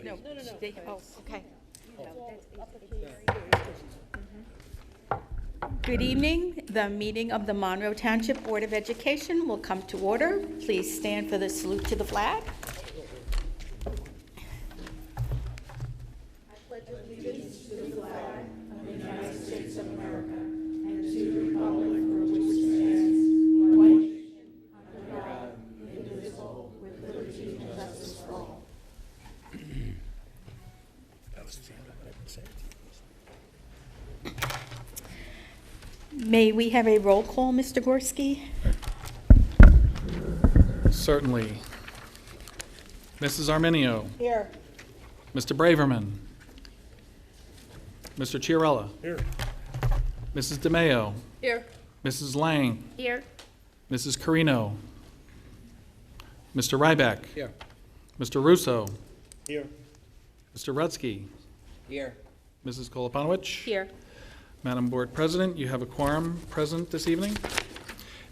No. Oh, okay. Good evening. The meeting of the Monroe Township Board of Education will come to order. Please stand for the salute to the flag. I pledge allegiance to the flag of the United States of America and to the republic for which it stands, one nation, under God, indivisible, with liberty and justice for all. May we have a roll call, Mr. Gorski? Certainly. Mrs. Arminio. Here. Mr. Braverman. Mr. Chiarella. Here. Mrs. DeMayo. Here. Mrs. Lang. Here. Mrs. Carino. Mr. Ryback. Here. Mr. Russo. Here. Mr. Rutsky. Here. Mrs. Koloponowicz. Here. Madam Board President, you have a quorum present this evening.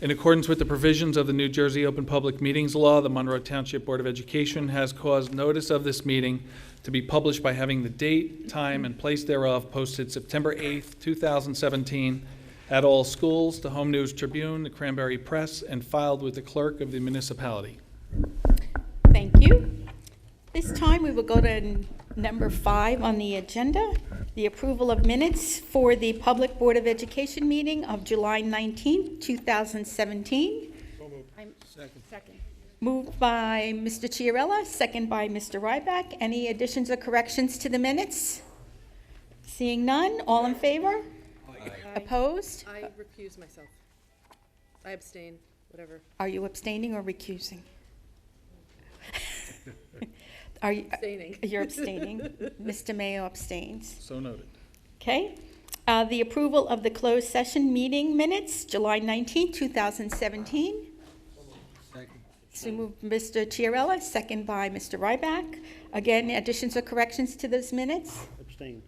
In accordance with the provisions of the New Jersey Open Public Meetings Law, the Monroe Township Board of Education has caused notice of this meeting to be published by having the date, time, and place thereof posted September 8th, 2017 at all schools, the Home News Tribune, the Cranberry Press, and filed with the clerk of the municipality. Thank you. This time we will go to number 5 on the agenda, the approval of minutes for the Public Board of Education meeting of July 19th, 2017. Second. Moved by Mr. Chiarella, second by Mr. Ryback. Any additions or corrections to the minutes? Seeing none, all in favor? Opposed? I recuse myself. I abstain, whatever. Are you abstaining or recusing? Are you? Abstaining. You're abstaining. Mr. Mayo abstains. So noted. Okay. The approval of the closed session meeting minutes, July 19, 2017. Second. So moved Mr. Chiarella, second by Mr. Ryback. Again, additions or corrections to those minutes? Abstain.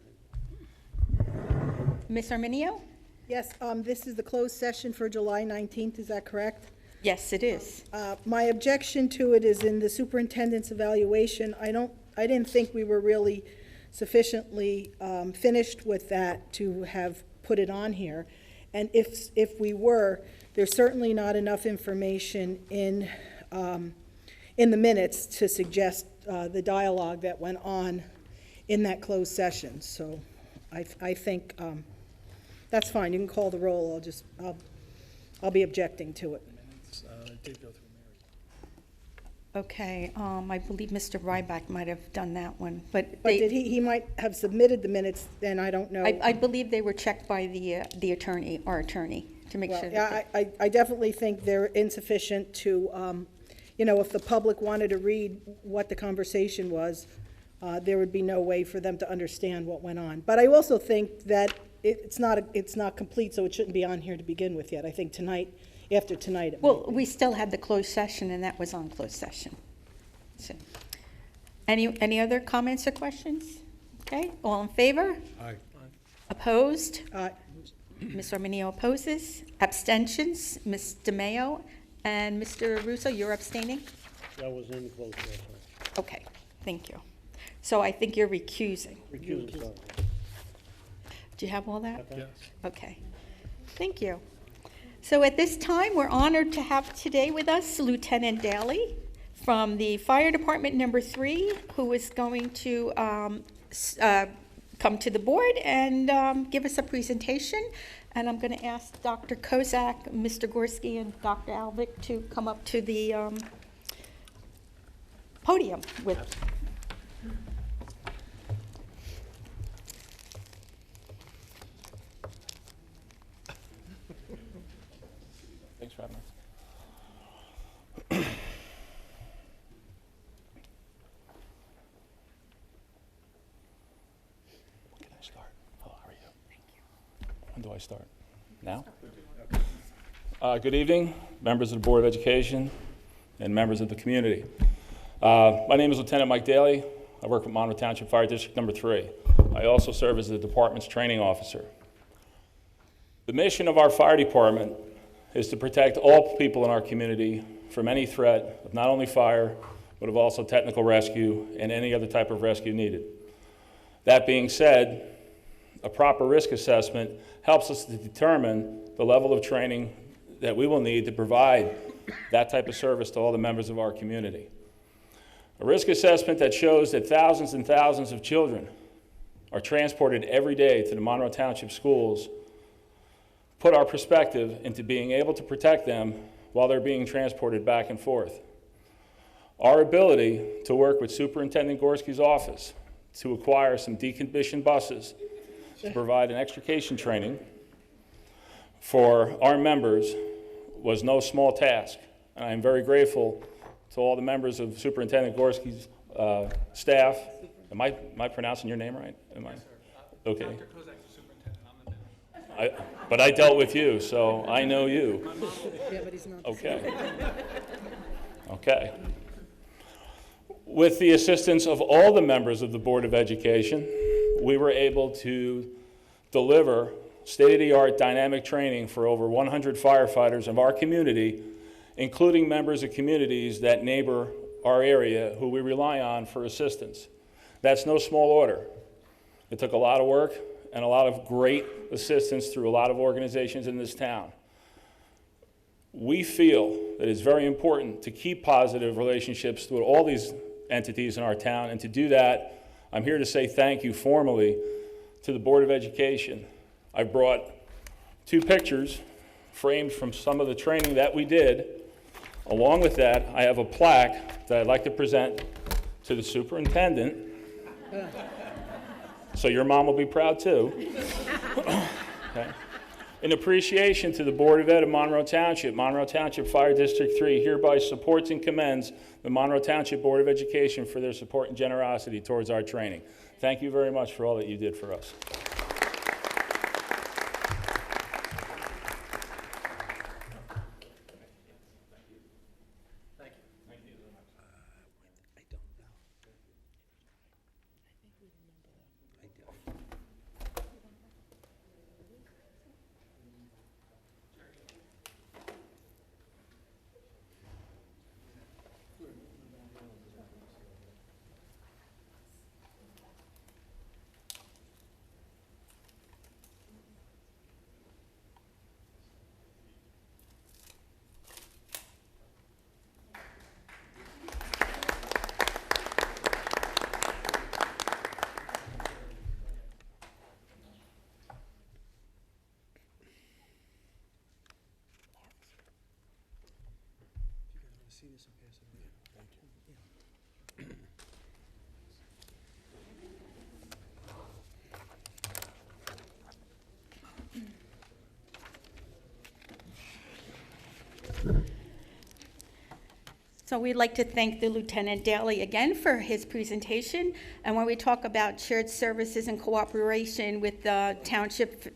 Ms. Arminio? Yes, this is the closed session for July 19th, is that correct? Yes, it is. My objection to it is in the superintendent's evaluation. I didn't think we were really sufficiently finished with that to have put it on here. And if we were, there's certainly not enough information in the minutes to suggest the dialogue that went on in that closed session. So I think that's fine. You can call the roll. I'll be objecting to it. Did go through Okay, I believe Mr. Ryback might have done that one, but But did he might have submitted the minutes, then I don't know. I believe they were checked by the attorney, our attorney, to make Well, sure. yeah, I definitely think they're insufficient to, if the public wanted to read what the conversation was, there would be no way for them to understand what went on. But I also think that it's not complete, so it shouldn't be on here to begin with yet. I think after tonight. It Well, might be. we still had the closed session, and that was on closed session. So, any other comments or questions? Okay, all in favor? Aye. Opposed? Uh, Ms. Arminio opposes. Abstentions? Ms. DeMayo and Mr. Russo, you're abstaining? That was in closed session. Okay, thank you. So I think you're recusing. Recuse yourself. Do you have all that? Yes. Okay, thank you. So at this time, we're honored to have today with us Lieutenant Daly from the Fire Department number 3, who is going to come to the board and give us a presentation. And I'm going to ask Dr. Kozak, Mr. Gorski, and Dr. Alvick to come up to the podium with. Thanks for having us. When can I start? Hello, how are you? Thank you. When do I start? Now? Good evening, members of the Board of Education and members of the community. My name is Lieutenant Mike Daly. I work with Monroe Township Fire District number 3. I also serve as the department's training officer. The mission of our fire department is to protect all people in our community from any threat of not only fire, but of also technical rescue and any other type of rescue needed. That being said, a proper risk assessment helps us to determine the level of training that we will need to provide that type of service to all the members of our community. A risk assessment that shows that thousands and thousands of children are transported every day to the Monroe Township schools put our perspective into being able to protect them while they're being transported back and forth. Our ability to work with Superintendent Gorski's office to acquire some decommissioned buses to provide an extrication training for our members was no small task. And I am very grateful to all the members of Superintendent Gorski's staff. Am I pronouncing your name right? Am I? Okay. Dr. Kozak's the superintendent, I'm the middle. But I dealt with you, so I know you. Yeah, but he's not. Okay. Okay. With the assistance of all the members of the Board of Education, we were able to deliver state-of-the-art dynamic training for over 100 firefighters of our community, including members of communities that neighbor our area who we rely on for assistance. That's no small order. It took a lot of work and a lot of great assistance through a lot of organizations in this town. We feel that it's very important to keep positive relationships with all these entities in our town, and to do that, I'm here to say thank you formally to the Board of Education. I brought 2 pictures framed from some of the training that we did. Along with that, I have a plaque that I'd like to present to the superintendent. So your mom will be proud too. Okay. In appreciation to the Board of Ed of Monroe Township Fire District 3 hereby supports and commends the Monroe Township Board of Education for their support and generosity towards our training. Thank you very much for all that you did for us. So we'd like to thank the Lieutenant Daly again for his presentation. And when we talk about shared services and cooperation with the township,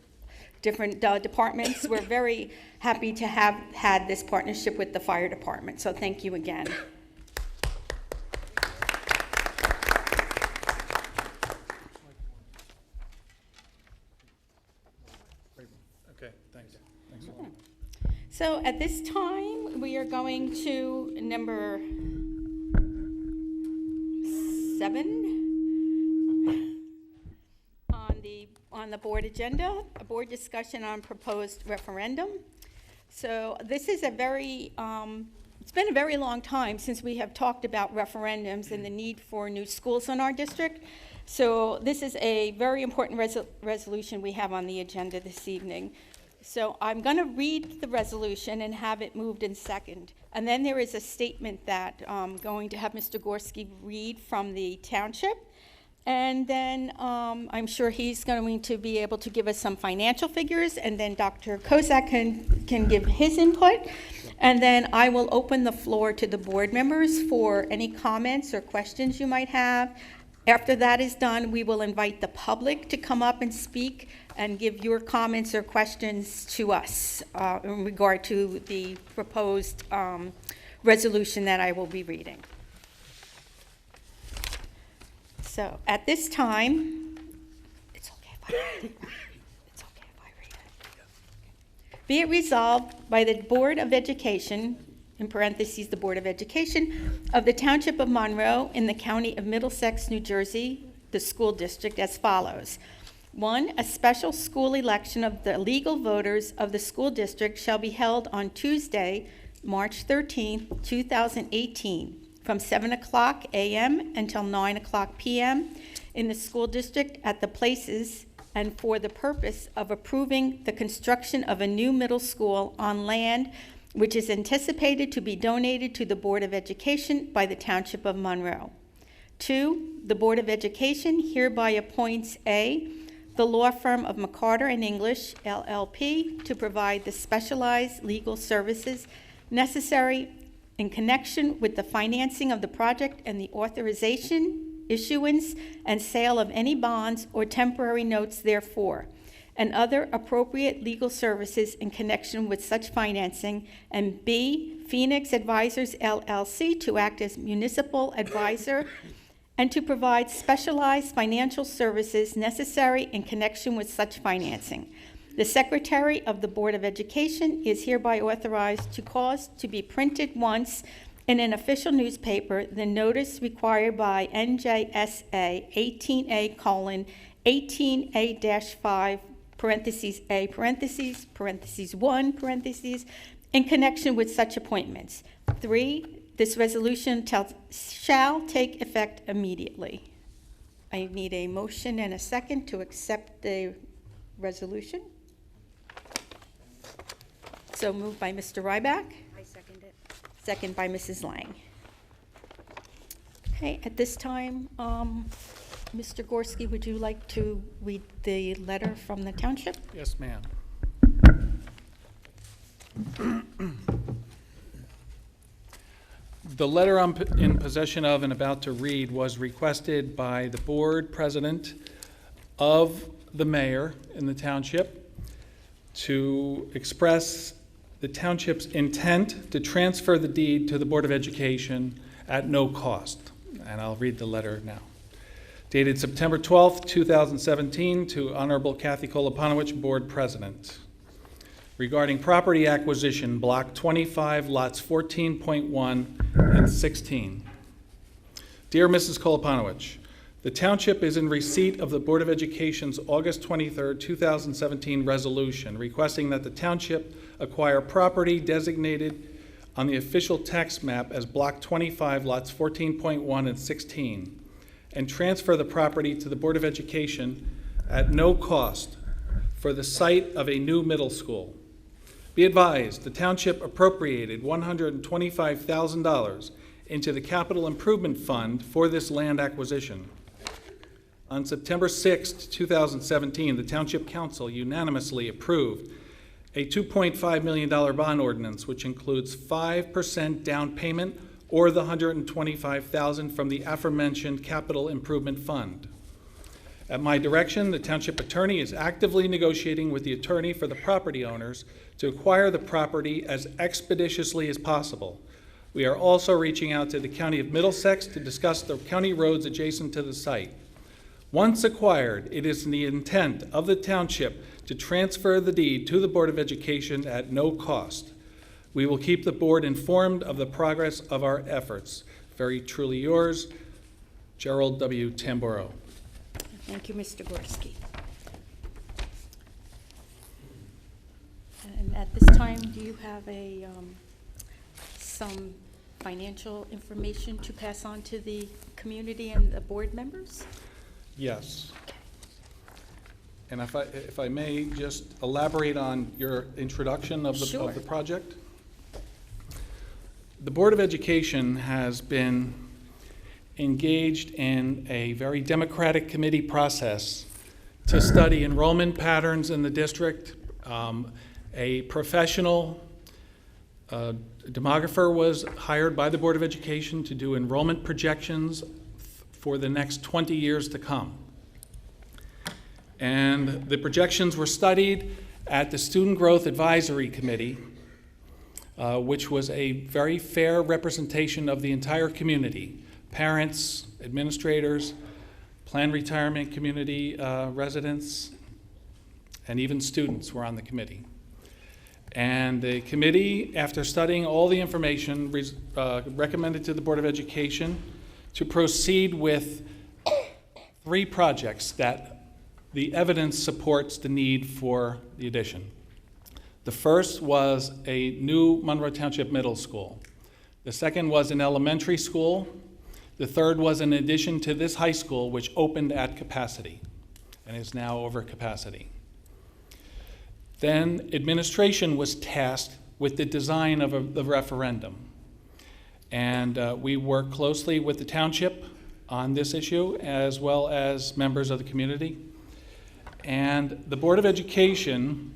different departments, we're very happy to have had this partnership with the fire department. So thank you again. Okay, thanks. So at this time, we are going to number 7 on the board agenda, a board discussion on proposed referendum. So this is a very, it's been a very long time since we have talked about referendums and the need for new schools in our district. So this is a very important resolution we have on the agenda this evening. So I'm going to read the resolution and have it moved in second. And then there is a statement that I'm going to have Mr. Gorski read from the township. And then I'm sure he's going to be able to give us some financial figures. And then Dr. Kozak can give his input. And then I will open the floor to the board members for any comments or questions you might have. After that is done, we will invite the public to come up and speak and give your comments or questions to us in regard to the proposed resolution that I will be reading. So at this time, it's okay if I read it. It's okay if I read it. Be it resolved by the Board of Education in parentheses, the Board of Education of the Township of Monroe in the County of Middlesex, New Jersey, the school district, as follows. 1, a special school election of the legal voters of the school district shall be held on Tuesday, March 13th, 2018, from 7 o'clock a.m. until 9 o'clock p.m. in the school district at the places and for the purpose of approving the construction of a new middle school on land which is anticipated to be donated to the Board of Education by the Township of Monroe. 2, the Board of Education hereby appoints A, the law firm of McCarter and English, LLP, to provide the specialized legal services necessary in connection with the financing of the project and the authorization, issuance, and sale of any bonds or temporary notes therefore, and other appropriate legal services in connection with such financing, and B, Phoenix Advisors, LLC, to act as municipal advisor and to provide specialized financial services necessary in connection with such financing. The Secretary of the Board of Education is hereby authorized to cause to be printed once in an official newspaper the notice required by NJSA 18A:18A-5, parentheses A, parentheses 1, parentheses, in connection with such appointments. 3, this resolution shall take effect immediately. I need a motion and a second to accept the resolution. So moved by Mr. Ryback, I second it. second by Mrs. Lang. Okay, at this time, Mr. Gorski, would you like to read the letter from the township? Yes, ma'am. The letter I'm in possession of and about to read was requested by the board president of the mayor in the township to express the township's intent to transfer the deed to the Board of Education at no cost. And I'll read the letter now. Dated September 12th, 2017, to Honorable Kathy Koloponowicz, Board President. Regarding property acquisition, Block 25, lots 14.1 and 16. Dear Mrs. Koloponowicz, the township is in receipt of the Board of Education's August 23, 2017 resolution requesting that the township acquire property designated on the official tax map as Block 25, lots 14.1 and 16, and transfer the property to the Board of Education at no cost for the site of a new middle school. Be advised, the township appropriated $125,000 into the Capital Improvement Fund for this land acquisition. On September 6, 2017, the Township Council unanimously approved a $2.5 million bond ordinance, which includes 5% down payment or the $125,000 from the aforementioned Capital Improvement Fund. At my direction, the township attorney is actively negotiating with the attorney for the property owners to acquire the property as expeditiously as possible. We are also reaching out to the County of Middlesex to discuss the county roads adjacent to the site. Once acquired, it is the intent of the township to transfer the deed to the Board of Education at no cost. We will keep the board informed of the progress of our efforts. Very truly yours, Gerald W. Tamboro. Thank you, Mr. Gorski. And at this time, do you have some financial information to pass on to the community and the board members? Yes. And if I may just elaborate on your introduction of Sure. the project. The Board of Education has been engaged in a very democratic committee process to study enrollment patterns in the district. A professional demographer was hired by the Board of Education to do enrollment projections for the next 20 years to come. And the projections were studied at the Student Growth Advisory Committee, which was a very fair representation of the entire community. Parents, administrators, planned retirement community residents, and even students were on the committee. And the committee, after studying all the information, recommended to the Board of Education to proceed with 3 projects that the evidence supports the need for the addition. The first was a new Monroe Township Middle School. The second was an elementary school. The third was an addition to this high school, which opened at capacity and is now over capacity. Then administration was tasked with the design of the referendum. And we worked closely with the township on this issue, as well as members of the community. And the Board of Education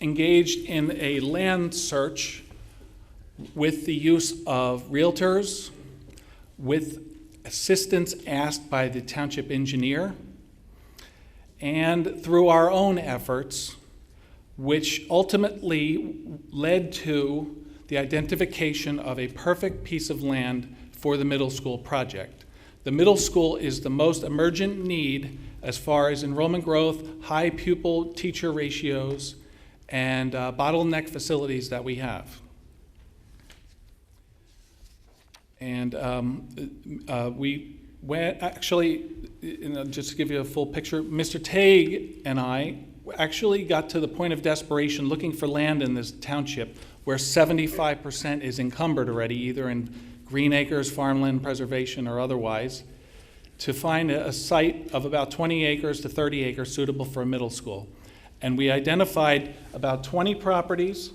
engaged in a land search with the use of realtors, with assistance asked by the township engineer, and through our own efforts, which ultimately led to the identification of a perfect piece of land for the middle school project. The middle school is the most emergent need as far as enrollment growth, high pupil-teacher ratios, and bottleneck facilities that we have. And we went, actually, just to give you a full picture, Mr. Tague and I actually got to the point of desperation looking for land in this township where 75% is encumbered already, either in green acres, farmland preservation, or otherwise, to find a site of about 20 acres to 30 acres suitable for a middle school. And we identified about 20 properties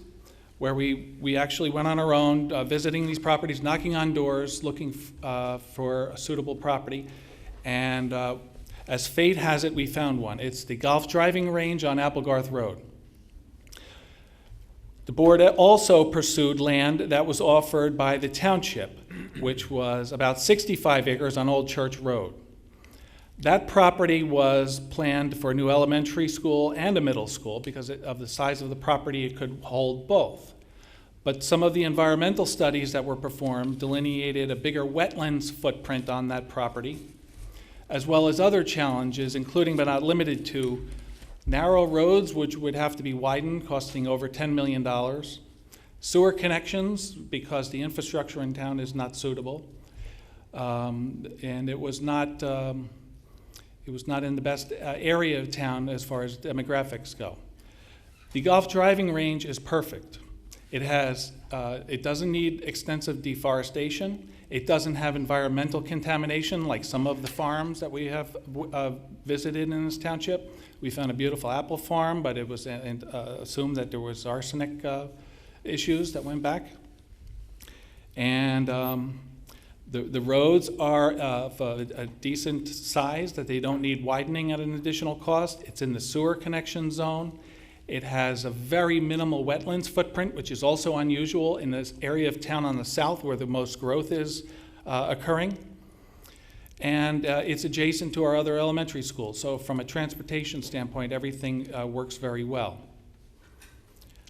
where we actually went on our own, visiting these properties, knocking on doors, looking for a suitable property. And as fate has it, we found one. It's the golf driving range on Applegarth Road. The board also pursued land that was offered by the township, which was about 65 acres on Old Church Road. That property was planned for a new elementary school and a middle school because of the size of the property. It could hold both. But some of the environmental studies that were performed delineated a bigger wetlands footprint on that property, as well as other challenges, including but not limited to narrow roads, which would have to be widened, costing over $10 million, sewer connections, because the infrastructure in town is not suitable, and it was not in the best area of town as far as demographics go. The golf driving range is perfect. It doesn't need extensive deforestation. It doesn't have environmental contamination like some of the farms that we have visited in this township. We found a beautiful apple farm, but it was assumed that there was arsenic issues that went back. And the roads are of a decent size, that they don't need widening at an additional cost. It's in the sewer connection zone. It has a very minimal wetlands footprint, which is also unusual in this area of town on the south where the most growth is occurring. And it's adjacent to our other elementary schools. So from a transportation standpoint, everything works very well.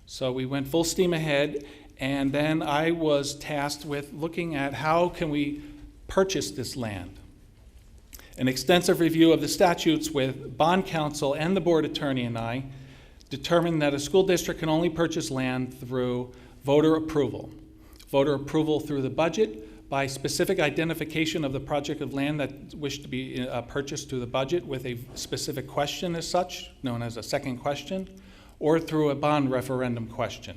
So we went full steam ahead, and then I was tasked with looking at how can we purchase this land. An extensive review of the statutes with bond counsel and the board attorney and I determined that a school district can only purchase land through voter approval. Voter approval through the budget by specific identification of the project of land that wished to be purchased through the budget with a specific question as such, known as a second question, or through a bond referendum question.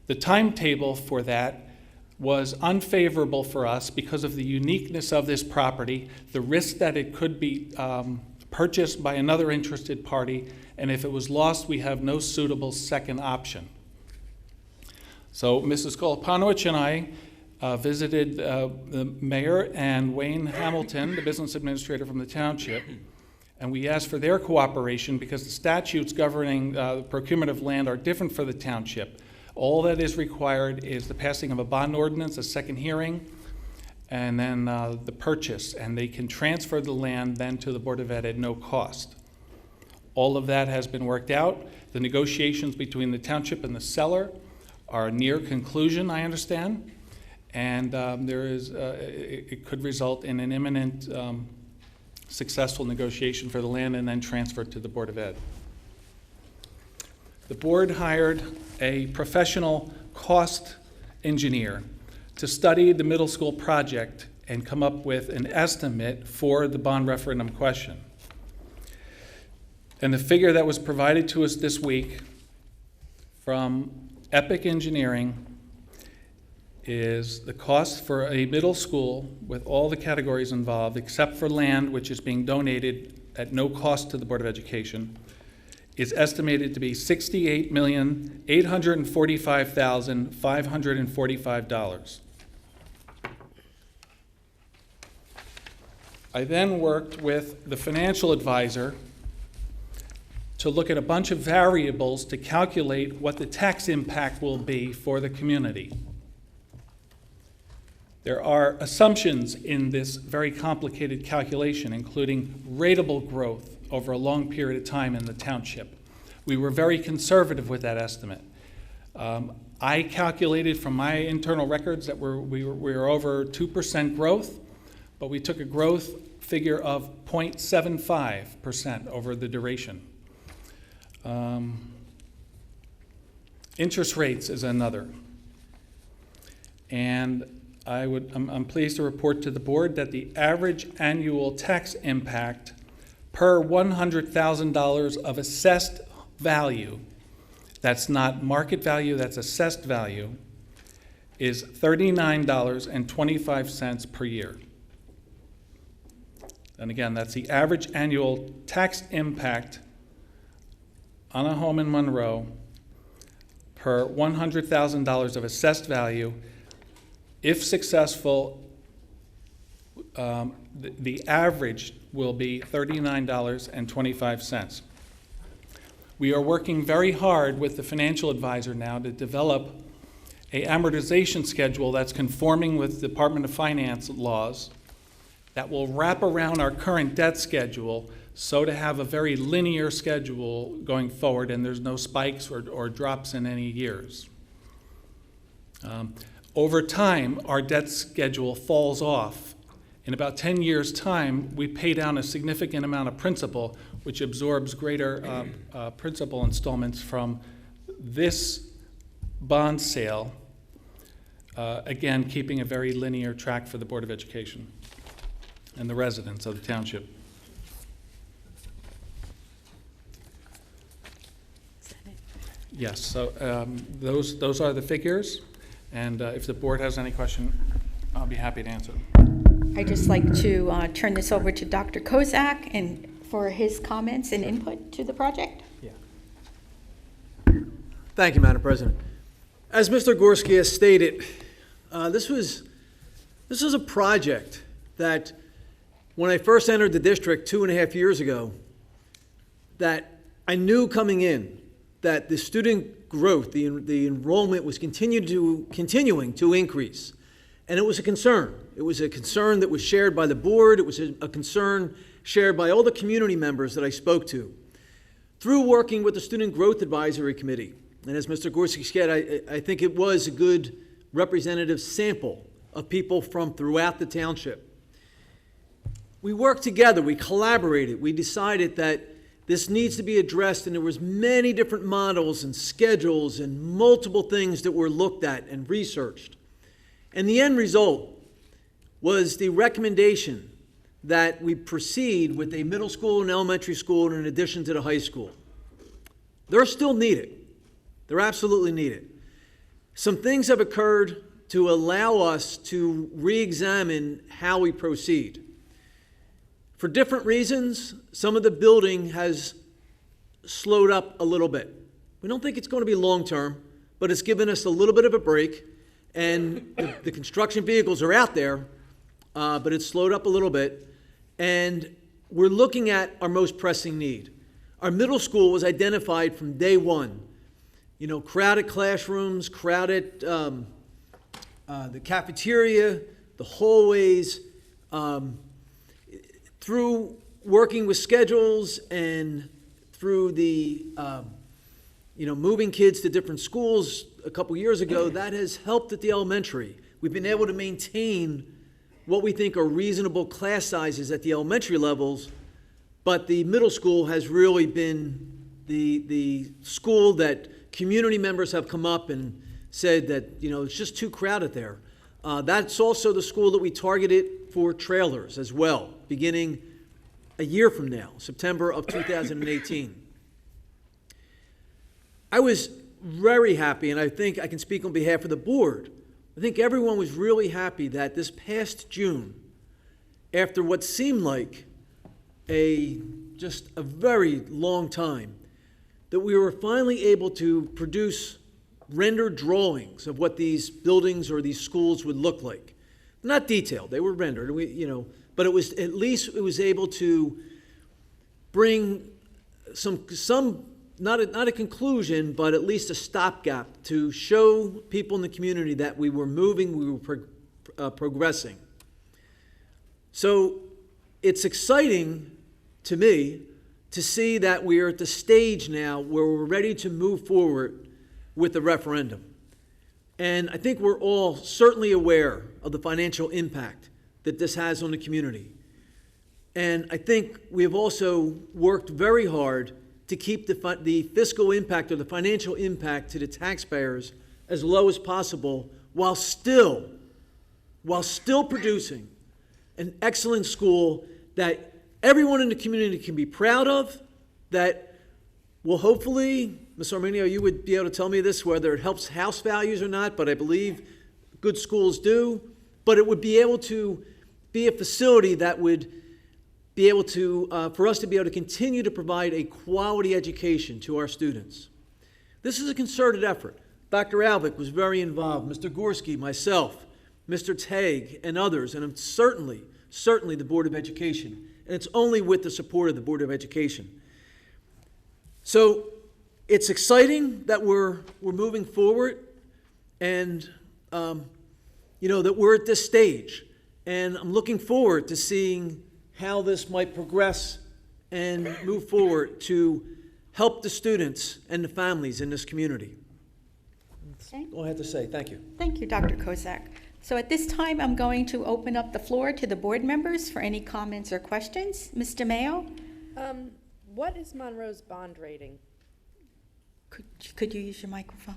The timetable for that was unfavorable for us because of the uniqueness of this property, the risk that it could be purchased by another interested party, and if it was lost, we have no suitable second option. So Mrs. Kolopanowicz and I visited the mayor and Wayne Hamilton, the business administrator from the township, and we asked for their cooperation because the statutes governing the procurement of land are different for the township. All that is required is the passing of a bond ordinance, a second hearing, and then the purchase, and they can transfer the land then to the Board of Ed at no cost. All of that has been worked out. The negotiations between the township and the seller are near conclusion, I understand, and it could result in an imminent successful negotiation for the land and then transfer to the Board of Ed. the board hired a professional cost engineer to study the middle school project and come up with an estimate for the bond referendum question. And the figure that was provided to us this week from Epic Engineering is the cost for a middle school with all the categories involved, except for land, which is being donated at no cost to the Board of Education, is estimated to be $68,845,545. I then worked with the financial advisor to look at a bunch of variables to calculate what the tax impact will be for the community. There are assumptions in this very complicated calculation, including ratable growth over a long period of time in the township. We were very conservative with that estimate. I calculated from my internal records that we were over 2% growth, but we took a growth figure of 0.75% over the duration. Interest rates is another. And I'm pleased to report to the board that the average annual tax impact per $100,000 of assessed value, that's not market value, that's assessed value, is $39.25 per year. And again, that's the average annual tax impact on a home in Monroe per $100,000 of assessed value. If successful, the average will be $39.25. We are working very hard with the financial advisor now to develop an amortization schedule that's conforming with Department of Finance laws that will wrap around our current debt schedule so to have a very linear schedule going forward and there's no spikes or drops in any years. Over time, our debt schedule falls off. In about 10 years' time, we pay down a significant amount of principal, which absorbs greater principal installments from this bond sale, again, keeping a very linear track for the Board of Education and the residents of the township. Yes, so those are the figures, and if the board has any question, I'll be happy to answer them. I'd just like to turn this over to Dr. Kozak and for his comments and input to the project. Thank you, Madam President. As Mr. Gorski has stated, this was a project that when I first entered the district 2.5 years ago, that I knew coming in that the student growth, the enrollment was continuing to increase. And it was a concern. It was a concern that was shared by the board. It was a concern shared by all the community members that I spoke to. Through working with the Student Growth Advisory Committee, and as Mr. Gorski said, I think it was a good representative sample of people from throughout the township. We worked together, we collaborated, we decided that this needs to be addressed, and there was many different models and schedules and multiple things that were looked at and researched. And the end result was the recommendation that we proceed with a middle school and elementary school in addition to the high school. They're still needed. They're absolutely needed. Some things have occurred to allow us to re-examine how we proceed. For different reasons, some of the building has slowed up a little bit. We don't think it's going to be long-term, but it's given us a little bit of a break, and the construction vehicles are out there, but it's slowed up a little bit, and we're looking at our most pressing need. Our middle school was identified from day one. You know, crowded classrooms, crowded the cafeteria, the hallways. Through working with schedules and through the, moving kids to different schools a couple years ago, that has helped at the elementary. We've been able to maintain what we think are reasonable class sizes at the elementary levels, but the middle school has really been the school that community members have come up and said that, it's just too crowded there. That's also the school that we targeted for trailers as well, beginning a year from now, September of 2018. I was very happy, and I think I can speak on behalf of the board. I think everyone was really happy that this past June, after what seemed like just a very long time, that we were finally able to produce rendered drawings of what these buildings or these schools would look like. Not detailed, they were rendered, but it was, at least it was able to bring some not a conclusion, but at least a stopgap to show people in the community that we were moving, we were progressing. So it's exciting to me to see that we are at the stage now where we're ready to move forward with the referendum. And I think we're all certainly aware of the financial impact that this has on the community. And I think we have also worked very hard to keep the fiscal impact or the financial impact to the taxpayers as low as possible while still producing an excellent school that everyone in the community can be proud of, that will hopefully, Ms. Arminio, you would be able to tell me this, whether it helps house values or not, but I believe good schools do, but it would be able to be a facility that would be able to, for us to be able to continue to provide a quality education to our students. This is a concerted effort. Dr. Alvick was very involved, Mr. Gorski, myself, Mr. Tagg, and others, and certainly the Board of Education. And it's only with the support of the Board of Education. So it's exciting that we're moving forward, and that we're at this stage. And I'm looking forward to seeing how this might progress and move forward to help the students and the families in this community. Okay. That's all I have to say. Thank you. Thank you, Dr. Kozak. So at this time, I'm going to open up the floor to the board members for any comments or questions. Mr. Mayo, What is Monroe's bond rating? could you use your microphone?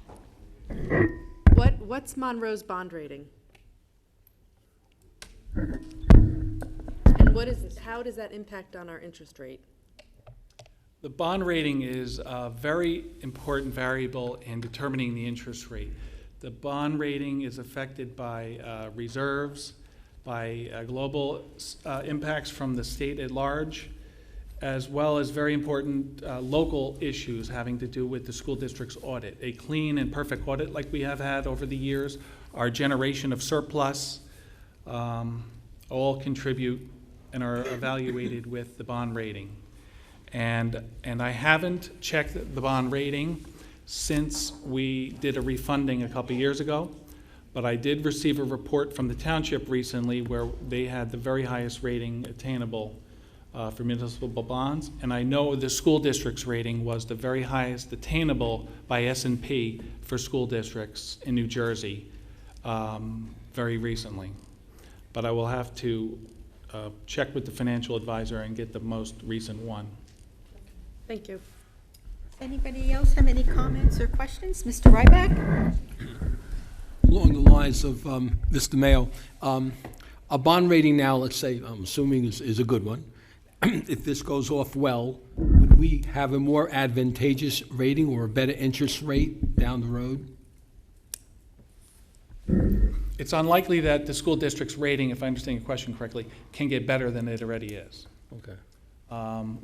What's Monroe's bond rating? And how does that impact on our interest rate? The bond rating is a very important variable in determining the interest rate. The bond rating is affected by reserves, by global impacts from the state at large, as well as very important local issues having to do with the school district's audit. A clean and perfect audit like we have had over the years, our generation of surplus, all contribute and are evaluated with the bond rating. And I haven't checked the bond rating since we did a refunding a couple years ago, but I did receive a report from the township recently where they had the very highest rating attainable for municipal bonds, and I know the school district's rating was the very highest attainable by S&P for school districts in New Jersey very recently. But I will have to check with the financial advisor and get the most recent one. Thank you. Anybody else have any comments or questions? Mr. Ryback? Along the lines of Mr. Mayo, a bond rating now, let's say, I'm assuming is a good one. If this goes off well, would we have a more advantageous rating or a better interest rate down the road? It's unlikely that the school district's rating, if I understand your question correctly, can get better than it already is. Okay.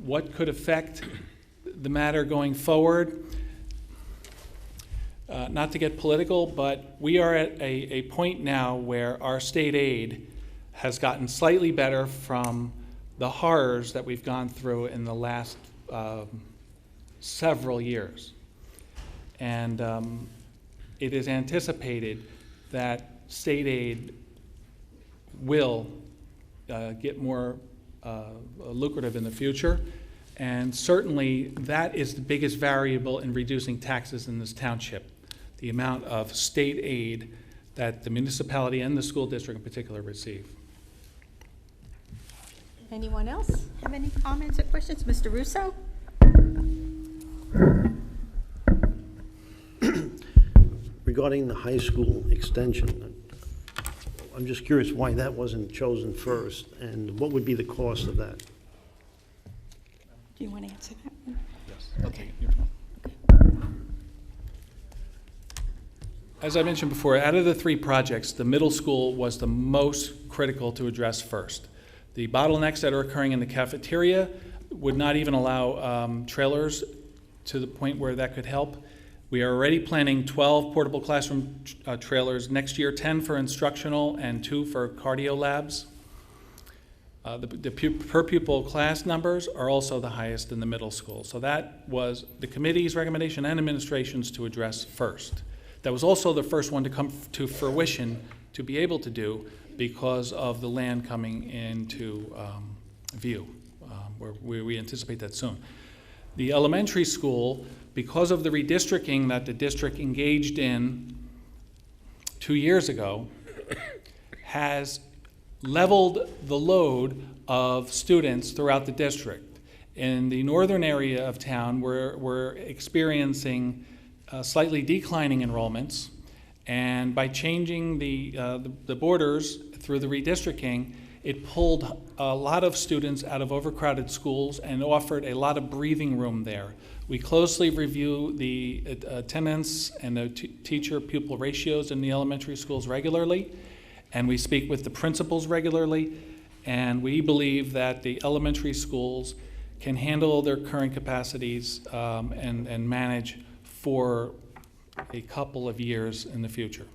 What could affect the matter going forward? Not to get political, but we are at a point now where our state aid has gotten slightly better from the horrors that we've gone through in the last several years. And it is anticipated that state aid will get more lucrative in the future. And certainly that is the biggest variable in reducing taxes in this township, the amount of state aid that the municipality and the school district in particular receive. Anyone else have any comments or questions? Mr. Russo? Regarding the high school extension, I'm just curious why that wasn't chosen first, and what would be the cost of that? Do you want to answer that one? Yes. Okay. As I mentioned before, out of the three projects, the middle school was the most critical to address first. The bottlenecks that are occurring in the cafeteria would not even allow trailers to the point where that could help. We are already planning 12 portable classroom trailers next year, 10 for instructional and 2 for cardio labs. The per pupil class numbers are also the highest in the middle school. So that was the committee's recommendation and administration's to address first. That was also the first one to come to fruition to be able to do because of the land coming into view, where we anticipate that soon. The elementary school, because of the redistricting that the district engaged in 2 years ago, has leveled the load of students throughout the district. In the northern area of town, we're experiencing slightly declining enrollments, and by changing the borders through the redistricting, it pulled a lot of students out of overcrowded schools and offered a lot of breathing room there. We closely review the attendance and the teacher-pupil ratios in the elementary schools regularly, and we speak with the principals regularly, and we believe that the elementary schools can handle their current capacities and manage for a couple of years in the future.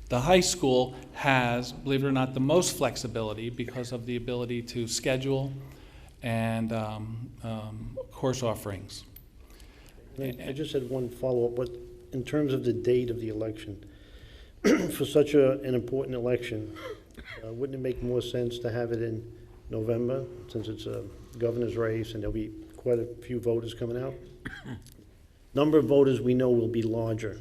The high school has, believe it or not, the most flexibility because of the ability to schedule and course offerings. I just had one follow-up, but in terms of the date of the election, for such an important election, wouldn't it make more sense to have it in November, since it's a governor's race and there'll be quite a few voters coming out? Number of voters we know will be larger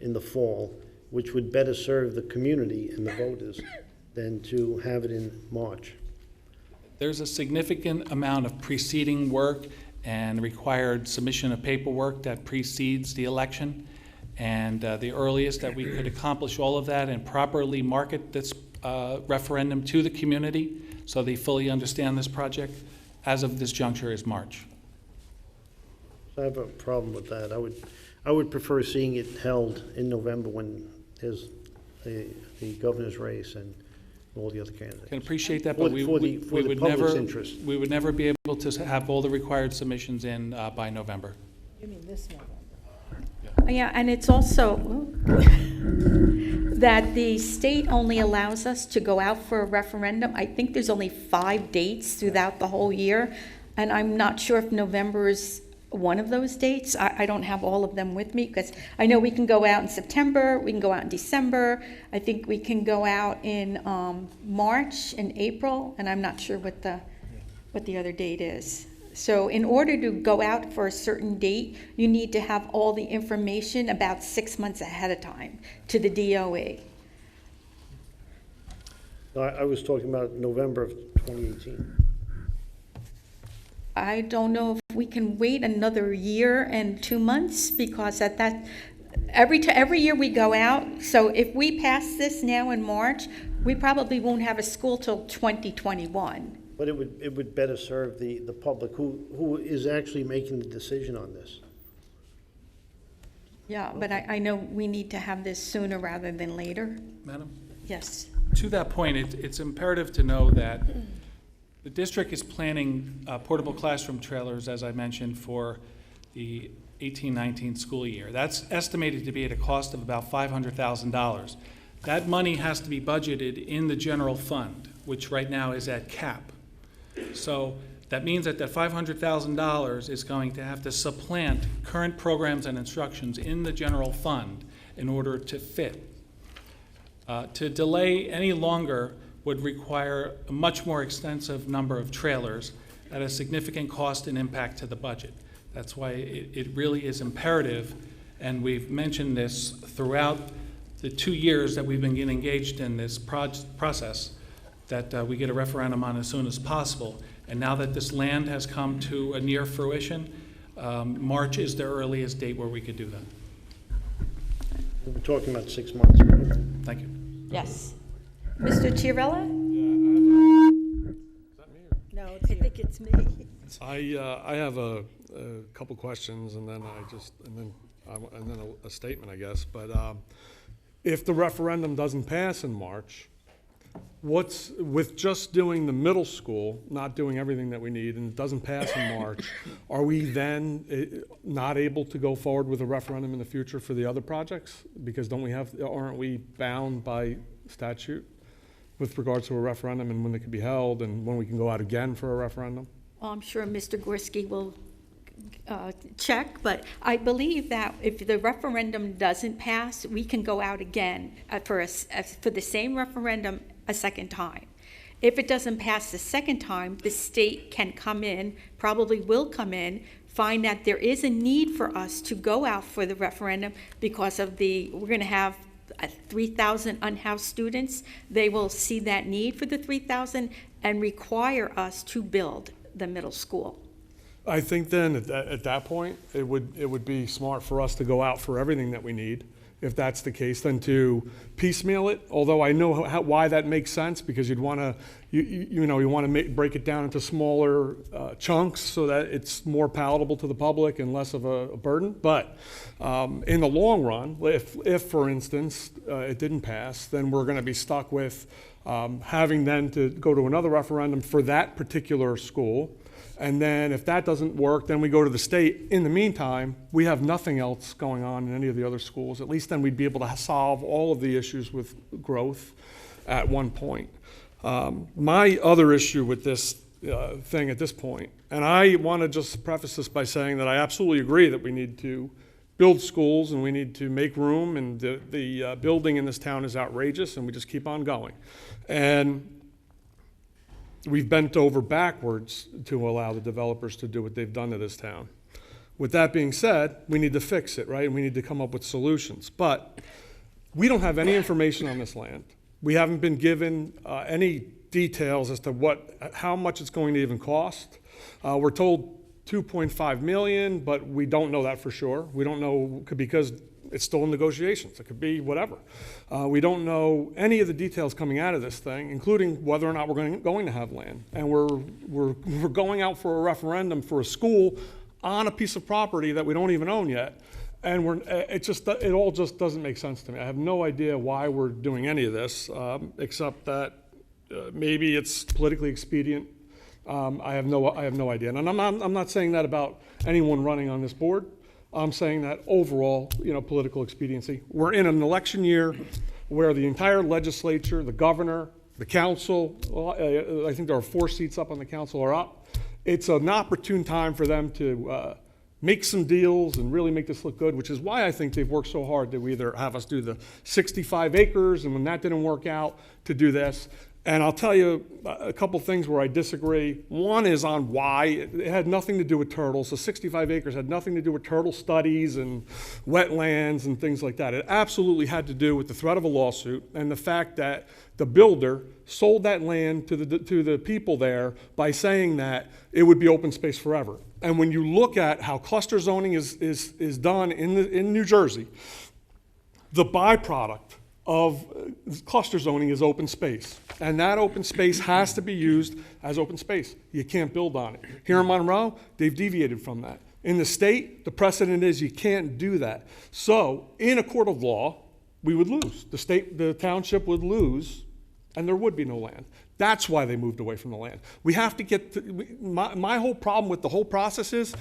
in the fall, which would better serve the community and the voters than to have it in March. There's a significant amount of preceding work and required submission of paperwork that precedes the election. And the earliest that we could accomplish all of that and properly market this referendum to the community so they fully understand this project, as of this juncture, is March. So I have a problem with that. I would prefer seeing it held in November when there's the governor's race and all the other candidates. Can appreciate that, For but the we would public's never, interest. we would never be able to have all the required submissions in by November. You mean this November? Yeah, and it's also that the state only allows us to go out for a referendum. I think there's only 5 dates throughout the whole year, and I'm not sure if November is one of those dates. I don't have all of them with me, because I know we can go out in September, we can go out in December, I think we can go out in March and April, and I'm not sure what the other date is. So in order to go out for a certain date, you need to have all the information about 6 months ahead of time to the DOE. I was talking about November of 2018. I don't know if we can wait another year and 2 months, because at that, every year we go out, so if we pass this now in March, we probably won't have a school till 2021. But it would better serve the public who is actually making the decision on this. Yeah, but I know we need to have this sooner rather than later. Madam? Yes. To that point, it's imperative to know that the district is planning portable classroom trailers, as I mentioned, for the 18-19 school year. That's estimated to be at a cost of about $500,000. That money has to be budgeted in the general fund, which right now is at cap. So that means that $500,000 is going to have to supplant current programs and instructions in the general fund in order to fit. To delay any longer would require a much more extensive number of trailers at a significant cost and impact to the budget. That's why it really is imperative, and we've mentioned this throughout the 2 years that we've been getting engaged in this process, that we get a referendum on as soon as possible. And now that this land has come to a near fruition, March is the earliest date where we could do that. We're talking about 6 months, right? Thank you. Yes. Mr. Chiarella? No, it's I here. think it's me. I have a couple questions and then a statement, I guess. But if the referendum doesn't pass in March, what's with just doing the middle school, not doing everything that we need, and it doesn't pass in March, are we then not able to go forward with a referendum in the future for the other projects? Because aren't we bound by statute with regards to a referendum and when they can be held and when we can go out again for a referendum? Well, I'm sure Mr. Gorski will check, but I believe that if the referendum doesn't pass, we can go out again for the same referendum a second time. If it doesn't pass the second time, the state can come in, probably will come in, find that there is a need for us to go out for the referendum because of we're going to have 3,000 unhoused students. They will see that need for the 3,000 and require us to build the middle school. I think then at that point, it would be smart for us to go out for everything that we need, if that's the case, than to piecemeal it. Although I know why that makes sense, because you'd want to, you want to break it down into smaller chunks so that it's more palatable to the public and less of a burden. But in the long run, if for instance it didn't pass, then we're going to be stuck with having then to go to another referendum for that particular school. And then if that doesn't work, then we go to the state. In the meantime, we have nothing else going on in any of the other schools. At least then we'd be able to solve all of the issues with growth at one point. My other issue with this thing at this point, and I want to just preface this by saying that I absolutely agree that we need to build schools and we need to make room, and the building in this town is outrageous, and we just keep on going. And we've bent over backwards to allow the developers to do what they've done to this town. With that being said, we need to fix it, right? And we need to come up with solutions. But we don't have any information on this land. We haven't been given any details as to how much it's going to even cost. We're told $2.5 million, but we don't know that for sure. We don't know because it's still in negotiations. It could be whatever. We don't know any of the details coming out of this thing, including whether or not we're going to have land. And we're going out for a referendum for a school on a piece of property that we don't even own yet. And it all just doesn't make sense to me. I have no idea why we're doing any of this, except that maybe it's politically expedient. I have no idea. And I'm not saying that about anyone running on this board. I'm saying that overall, political expediency. We're in an election year where the entire legislature, the governor, the council, I think there are 4 seats up on the council are up. It's an opportune time for them to make some deals and really make this look good, which is why I think they've worked so hard to either have us do the 65 acres, and when that didn't work out, to do this. And I'll tell you a couple things where I disagree. One is on why. It had nothing to do with turtles. The 65 acres had nothing to do with turtle studies and wetlands and things like that. It absolutely had to do with the threat of a lawsuit and the fact that the builder sold that land to the people there by saying that it would be open space forever. And when you look at how cluster zoning is done in New Jersey, the byproduct of cluster zoning is open space. And that open space has to be used as open space. You can't build on it. Here in Monroe, they've deviated from that. In the state, the precedent is you can't do that. So in a court of law, we would lose. The township would lose, and there would be no land. That's why they moved away from the land. We have to get my whole problem with the whole process is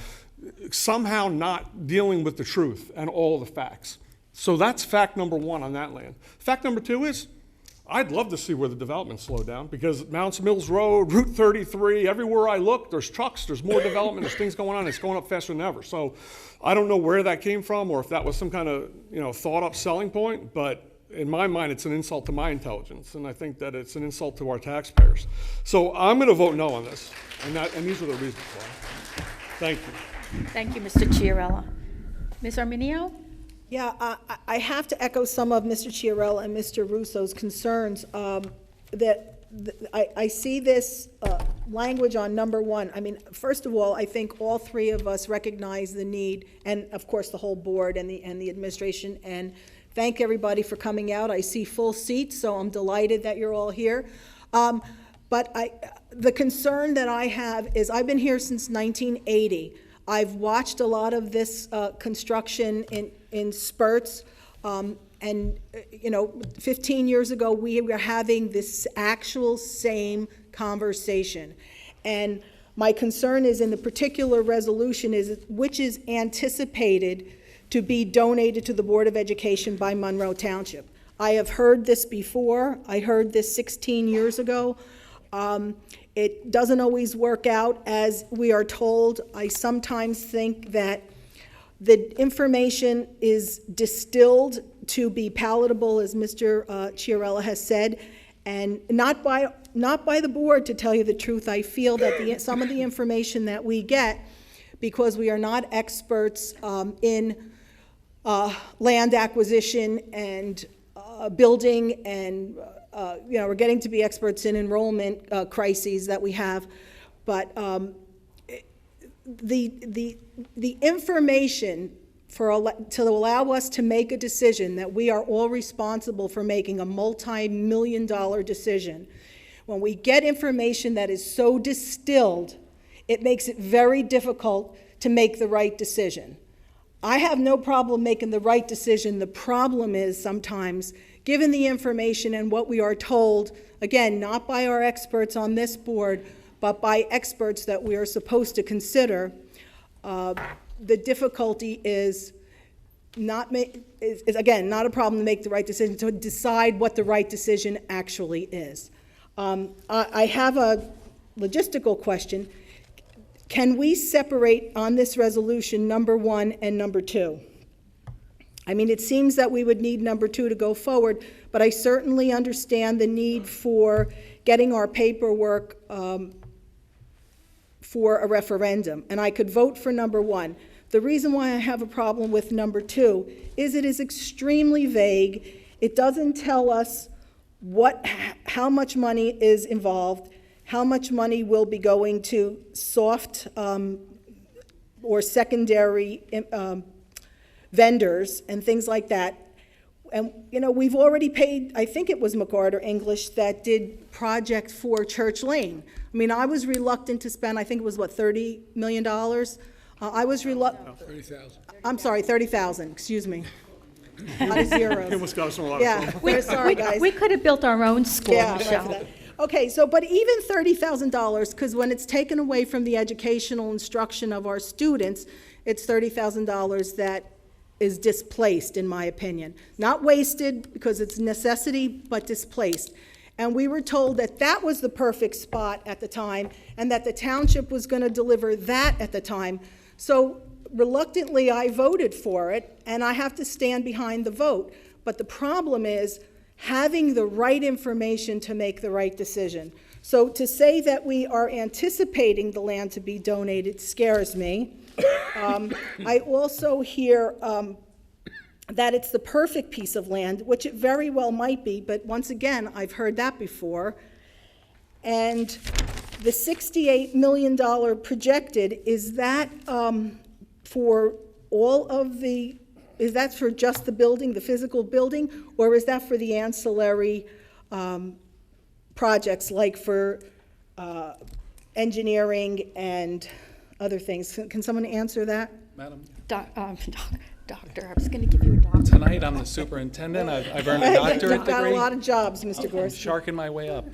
somehow not dealing with the truth and all the facts. So that's fact number 1 on that land. Fact number 2 is I'd love to see where the development slowed down, because Mounts Mills Road, Route 33, everywhere I look, there's trucks, there's more development, there's things going on, it's going up faster than ever. So I don't know where that came from or if that was some kind of thought up selling point, but in my mind, it's an insult to my intelligence, and I think that it's an insult to our taxpayers. So I'm going to vote no on this, and these are the reasons why. Thank you. Thank you, Mr. Chiarella. Ms. Arminio? Yeah, I have to echo some of Mr. Chiarella and Mr. Russo's concerns that I see this language on number 1, I mean, first of all, I think all three of us recognize the need, and of course, the whole board and the administration, and thank everybody for coming out. I see full seats, so I'm delighted that you're all here. But the concern that I have is I've been here since 1980. I've watched a lot of this construction in spurts. And, 15 years ago, we were having this actual same conversation. And my concern is in the particular resolution which is anticipated to be donated to the Board of Education by Monroe Township. I have heard this before. I heard this 16 years ago. It doesn't always work out as we are told. I sometimes think that the information is distilled to be palatable, as Mr. Chiarella has said, and not by the board, to tell you the truth. I feel that some of the information that we get, because we are not experts in land acquisition and building, and we're getting to be experts in enrollment crises that we have, but the information to allow us to make a decision that we are all responsible for making a multi-million-dollar decision. When we get information that is so distilled, it makes it very difficult to make the right decision. I have no problem making the right decision. The problem is sometimes, given the information and what we are told, again, not by our experts on this board, but by experts that we are supposed to consider, the difficulty is again, not a problem to make the right decision, to decide what the right decision actually is. I have a logistical question. Can we separate on this resolution number 1 and number 2? I mean, it seems that we would need number 2 to go forward, but I certainly understand the need for getting our paperwork for a referendum, and I could vote for number 1. The reason why I have a problem with number 2 is it is extremely vague. It doesn't tell us how much money is involved, how much money will be going to soft or secondary vendors and things like that. And, we've already paid, I think it was McArthur English that did project for Church Lane. I mean, I was reluctant to spend, I think it was, $30 million? I was reluctant. 30,000. I'm sorry, 30,000, excuse me. A lot of zeros. It was costing a lot of Yeah, fun. we're sorry, guys. We could have built our own school, Yeah, right for Michelle. that. Okay, so, but even $30,000, because when it's taken away from the educational instruction of our students, it's $30,000 that is displaced, in my opinion. Not wasted, because it's necessity, but displaced. And we were told that that was the perfect spot at the time, and that the township was going to deliver that at the time. So reluctantly, I voted for it, and I have to stand behind the vote. But the problem is having the right information to make the right decision. So to say that we are anticipating the land to be donated scares me. I also hear that it's the perfect piece of land, which it very well might be, but once again, I've heard that before. And the $68 million projected, is that for all of the, is that for just the building, the physical building, or is that for the ancillary projects, like for engineering and other things? Can someone answer that? Madam, Doctor, I was going to give you a doctor. tonight I'm the superintendent. I've earned a doctorate You've got a degree. lot of jobs, Mr. I'm Gorski. sharking my way up.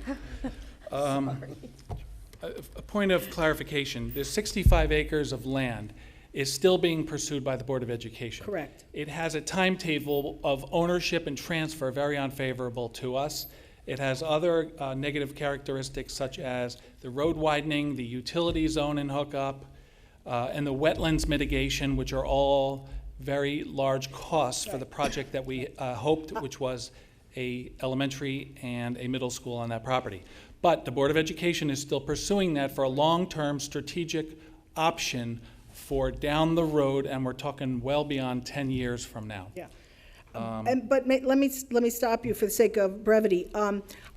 A point of clarification, there's 65 acres of land is still being pursued by the Board of Education. Correct. It has a timetable of ownership and transfer very unfavorable to us. It has other negative characteristics, such as the road widening, the utility zone and hookup, and the wetlands mitigation, which are all very large costs for the project that we hoped, which was a elementary and a middle school on that property. But the Board of Education is still pursuing that for a long-term strategic option for down the road, and we're talking well beyond 10 years from now. Yeah. Let me stop you for the sake of brevity.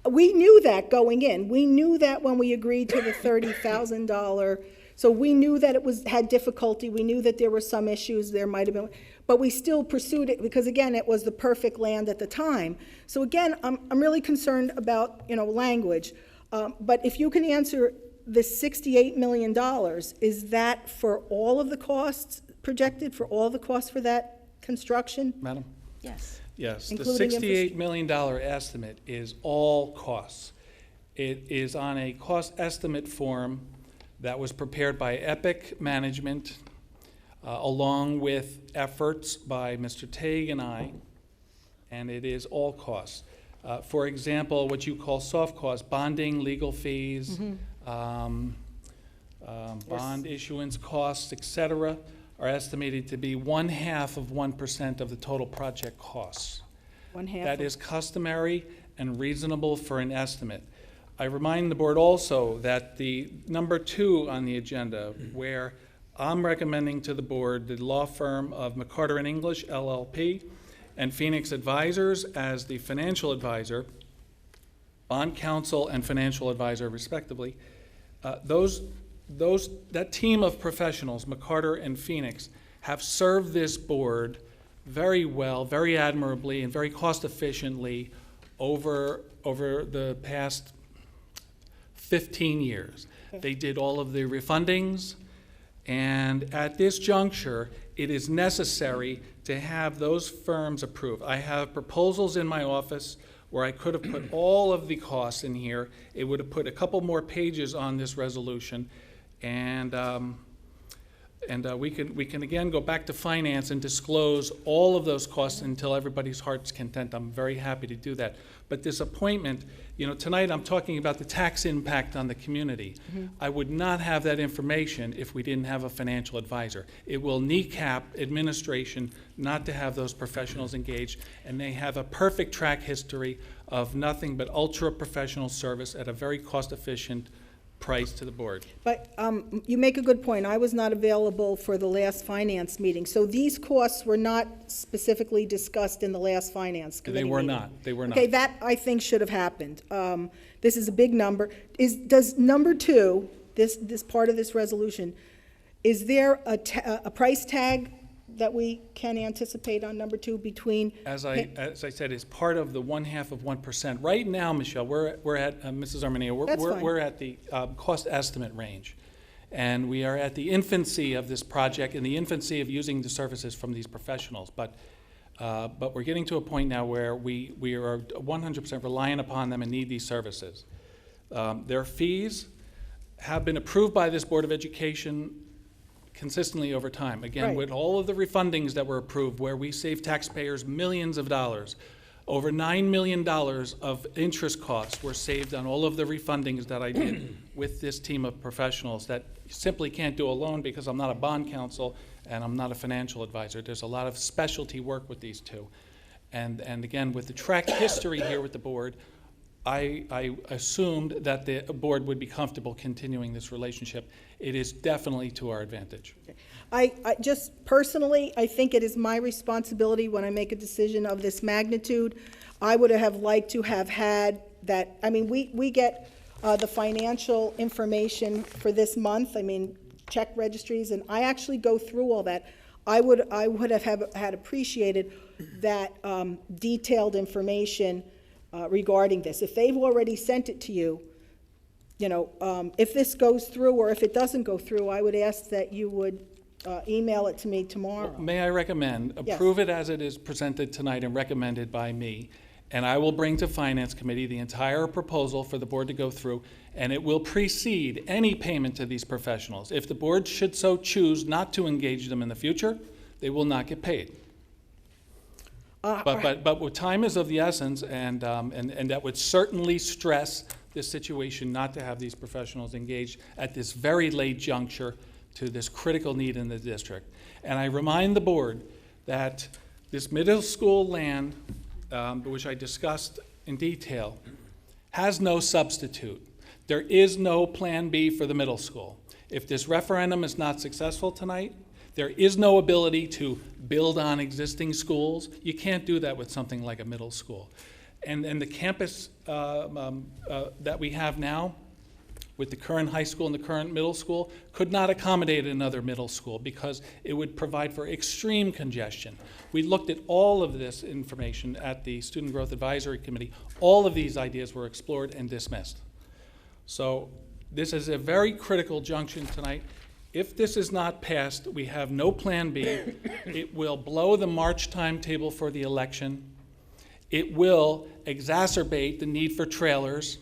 We knew that going in. We knew that when we agreed to the $30,000, so we knew that it had difficulty. We knew that there were some issues, there might have been, but we still pursued it because, again, it was the perfect land at the time. So again, I'm really concerned about, language. But if you can answer the $68 million, is that for all of the costs projected, for all the costs for that construction? Madam? Yes. Yes, the Including $68 million estimate is all costs. It is on a cost estimate form that was prepared by Epic Management, along with efforts by Mr. Tague and I, and it is all costs. For example, what you call soft costs, bonding, legal fees, bond issuance costs, et cetera, are estimated to be 0.5% of the total project costs. That is customary and reasonable for an estimate. I remind the board also that the number 2 on the agenda, where I'm recommending to the board the law firm of McCarter and English, LLP, and Phoenix Advisors as the financial advisor, bond counsel and financial advisor respectively, that team of professionals, McCarter and Phoenix, have served this board very well, very admirably, and very cost efficiently over the past 15 years. They did all of the refundings, and at this juncture, it is necessary to have those firms approved. I have proposals in my office where I could have put all of the costs in here. It would have put a couple more pages on this resolution, and we can again go back to finance and disclose all of those costs until everybody's heart's content. I'm very happy to do that. But this appointment, tonight I'm talking about the tax impact on the community. I would not have that information if we didn't have a financial advisor. It will kneecap administration not to have those professionals engaged, and they have a perfect track history of nothing but ultra-professional service at a very cost-efficient price to the board. But you make a good point. I was not available for the last finance meeting. So these costs were not specifically discussed in the last finance committee They were meeting. not. They were not. Okay, that I think should have happened. This is a big number. Does number 2, this part of this resolution, is there a price tag that we can anticipate on number 2 between? As I said, it's part of the 0.5%. Right now, Michelle, we're at, Mrs. Arminio, That's fine. we're at the cost estimate range. And we are at the infancy of this project and the infancy of using the services from these professionals. But we're getting to a point now where we are 100% reliant upon them and need these services. Their fees have been approved by this Board of Education consistently over time. Again, Right. with all of the refundings that were approved, where we saved taxpayers millions of dollars, over $9 million of interest costs were saved on all of the refundings that I did with this team of professionals that simply can't do alone because I'm not a bond counsel and I'm not a financial advisor. There's a lot of specialty work with these two. And again, with the track history here with the board, I assumed that the board would be comfortable continuing this relationship. It is definitely to our advantage. I just personally, I think it is my responsibility when I make a decision of this magnitude. I would have liked to have had that. I mean, we get the financial information for this month. I mean, check registries, and I actually go through all that. I would have had appreciated that detailed information regarding this. If they've already sent it to you, if this goes through or if it doesn't go through, I would ask that you would email it to me tomorrow. May I recommend, Yes. approve it as it is presented tonight and recommended by me, and I will bring to Finance Committee the entire proposal for the board to go through, and it will precede any payment to these professionals. If the board should so choose not to engage them in the future, they will not get paid. But time is of the essence, and that would certainly stress this situation not to have these professionals engaged at this very late juncture to this critical need in the district. And I remind the board that this middle school land, which I discussed in detail, has no substitute. There is no Plan B for the middle school. If this referendum is not successful tonight, There is no ability to build on existing schools. You can't do that with something like a middle school. And the campus that we have now, with the current high school and the current middle school, could not accommodate another middle school because it would provide for extreme congestion. We looked at all of this information at the Student Growth Advisory Committee. All of these ideas were explored and dismissed. So this is a very critical junction tonight. If this is not passed, we have no plan B. It will blow the March timetable for the election. It will exacerbate the need for trailers,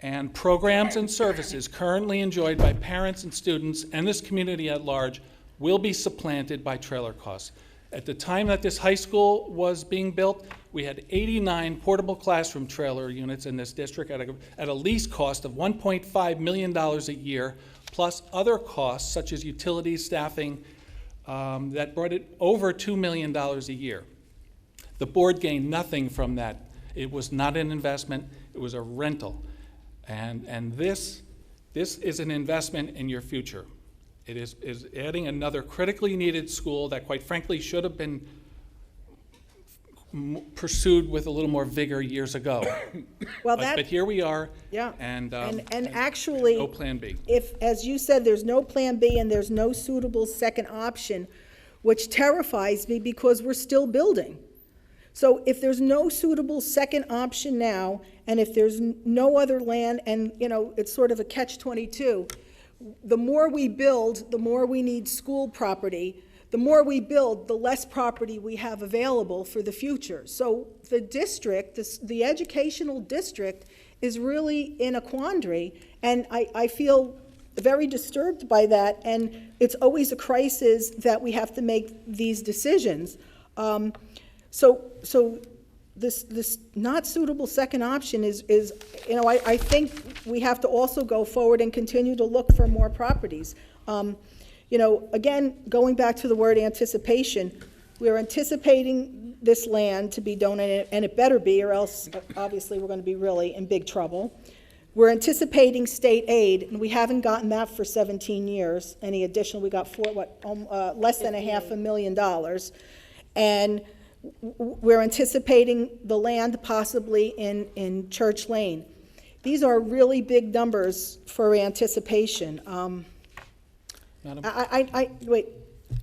and programs and services currently enjoyed by parents and students and this community at large will be supplanted by trailer costs. At the time that this high school was being built, we had 89 portable classroom trailer units in this district at a lease cost of $1.5 million a year, plus other costs such as utilities, staffing, that brought it over $2 million a year. The board gained nothing from that. It was not an investment, it was a rental. And this is an investment in your future. It is adding another critically needed school that, quite frankly, should have been pursued with a little more vigor years ago. Well, but here we are. Yeah. And actually, no plan B. if, as you said, there's no plan B and there's no suitable second option, which terrifies me because we're still building. So if there's no suitable second option now, and if there's no other land, and, you know, it's sort of a catch-22, the more we build, the more we need school property. The more we build, the less property we have available for the future. So the district, the educational district, is really in a quandary, and I feel very disturbed by that, and it's always a crisis that we have to make these decisions. So this not suitable second option is, you know, I think we have to also go forward and continue to look for more properties. You know, again, going back to the word anticipation, we're anticipating this land to be donated, and it better be, or else obviously we're going to be really in big trouble. We're anticipating state aid, and we haven't gotten that for 17 years. Any additional, we got less than $500,000. And we're anticipating the land possibly in Church Lane. These are really big numbers for anticipation. Madam? Wait,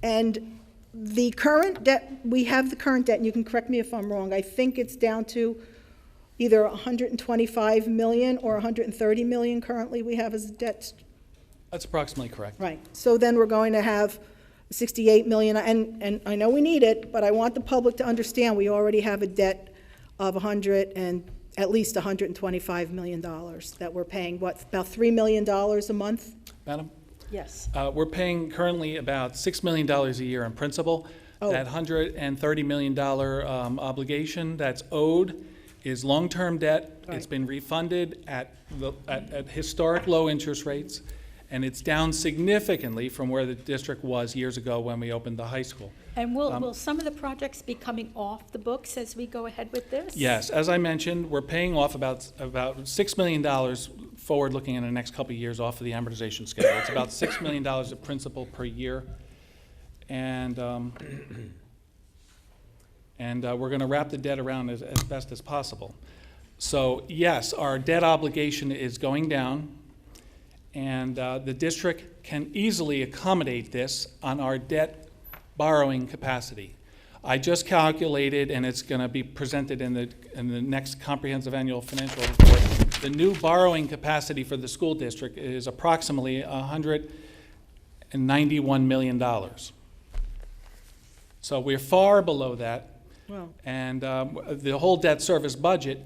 and the current debt, we have the current debt, and you can correct me if I'm wrong, I think it's down to either 125 million or 130 million currently we have as debt. That's approximately correct. Right, so then we're going to have 68 million, and I know we need it, but I want the public to understand we already have a debt of at least $125 million that we're paying, what, about $3 million a month? Madam? Yes. We're paying currently about $6 million a year in principal. Oh. That $130 million obligation that's owed is long-term debt. Right. It's been refunded at historic low interest rates, and it's down significantly from where the district was years ago when we opened the high school. And will some of the projects be coming off the books as we go ahead with this? Yes, as I mentioned, we're paying off about $6 million forward-looking in the next couple of years off of the amortization schedule. It's about $6 million of principal per year, and we're going to wrap the debt around as best as possible. So yes, our debt obligation is going down, and the district can easily accommodate this on our debt borrowing capacity. I just calculated, and it's going to be presented in the next comprehensive annual financial report. The new borrowing capacity for the school district is approximately $191 million. So we're far below that. Wow. And the whole debt service budget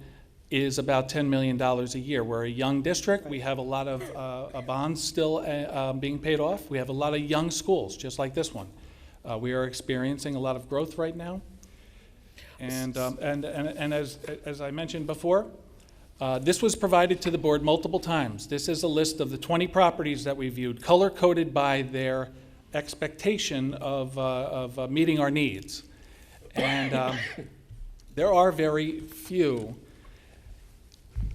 is about $10 million a year. We're a young district. We have a lot of bonds still being paid off. We have a lot of young schools, just like this one. We are experiencing a lot of growth right now. And as I mentioned before, this was provided to the board multiple times. This is a list of the 20 properties that we viewed, color-coded by their expectation of meeting our needs. And there are very few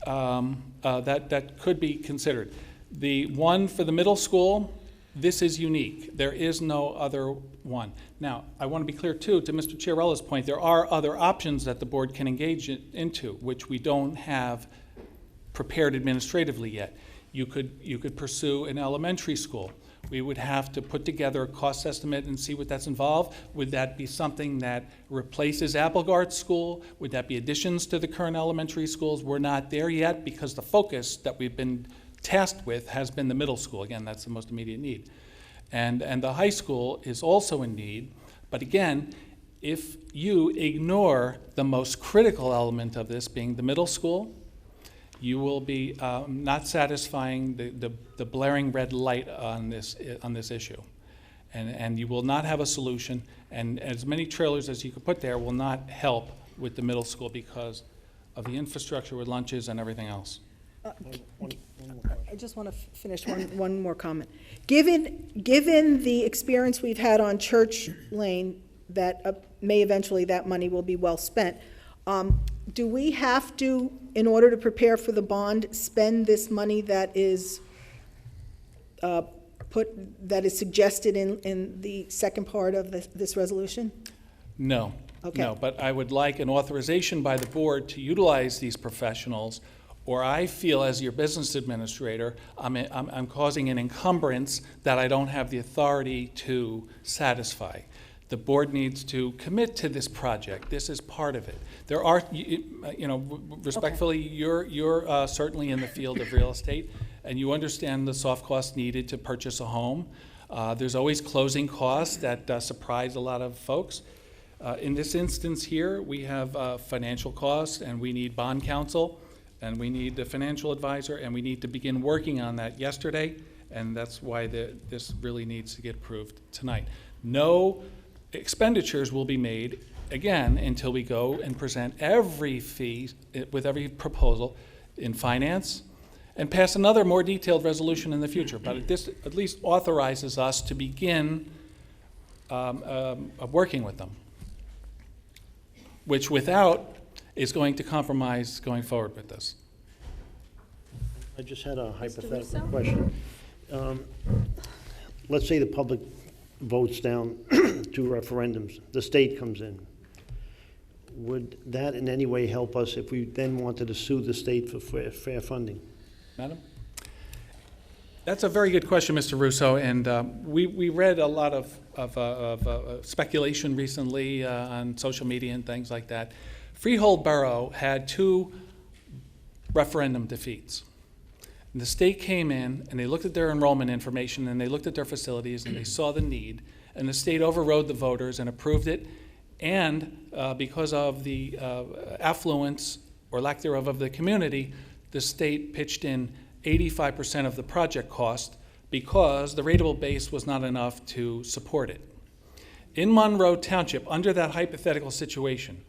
that could be considered. The one for the middle school This is unique. There is no other one. Now, I want to be clear, too, to Mr. Chiarella's point, there are other options that the board can engage into, which we don't have prepared administratively yet. You could pursue an elementary school. We would have to put together a cost estimate and see what that's involved. Would that be something that replaces Applegard School? Would that be additions to the current elementary schools? We're not there yet because the focus that we've been tasked with has been the middle school. Again, that's the most immediate need. And the high school is also in need. But again, if you ignore the most critical element of this being the middle school, you will be not satisfying the blaring red light on this issue. And you will not have a solution, and as many trailers as you could put there will not help with the middle school because of the infrastructure with lunches and everything else. I just want to finish one more comment. Given the experience we've had on Church Lane, that may eventually that money will be well spent, do we have to, in order to prepare for the bond, spend this money that is suggested in the second part of this resolution? No. Okay. No, but I would like an authorization by the board to utilize these professionals, or I feel as your business administrator, I'm causing an encumbrance that I don't have the authority to satisfy. The board needs to commit to this project. This is part of it. There are, respectfully, you're certainly in the field of real estate, and you understand the soft costs needed to purchase a home. There's always closing costs that surprise a lot of folks. In this instance here, we have financial costs, and we need bond counsel, and we need the financial advisor, and we need to begin working on that yesterday, and that's why this really needs to get approved tonight. No expenditures will be made, again, until we go and present every fee with every proposal in finance and pass another more detailed resolution in the future. But this at least authorizes us to begin working with them, which without is going to compromise going forward with this. I just had a hypothetical question. Let's say the public votes down two referendums, the state comes in. Would that in any way help us if we then wanted to sue the state for fair funding? Madam? That's a very good question, Mr. Russo, and we read a lot of speculation recently on social media and things like that. Freehold Borough had 2 referendum defeats. And the state came in and they looked at their enrollment information and they looked at their facilities and they saw the need, and the state overrode the voters and approved it. And because of the affluence or lack thereof of the community, the state pitched in 85% of the project cost because the rateable base was not enough to support it. In Monroe Township, under that hypothetical situation,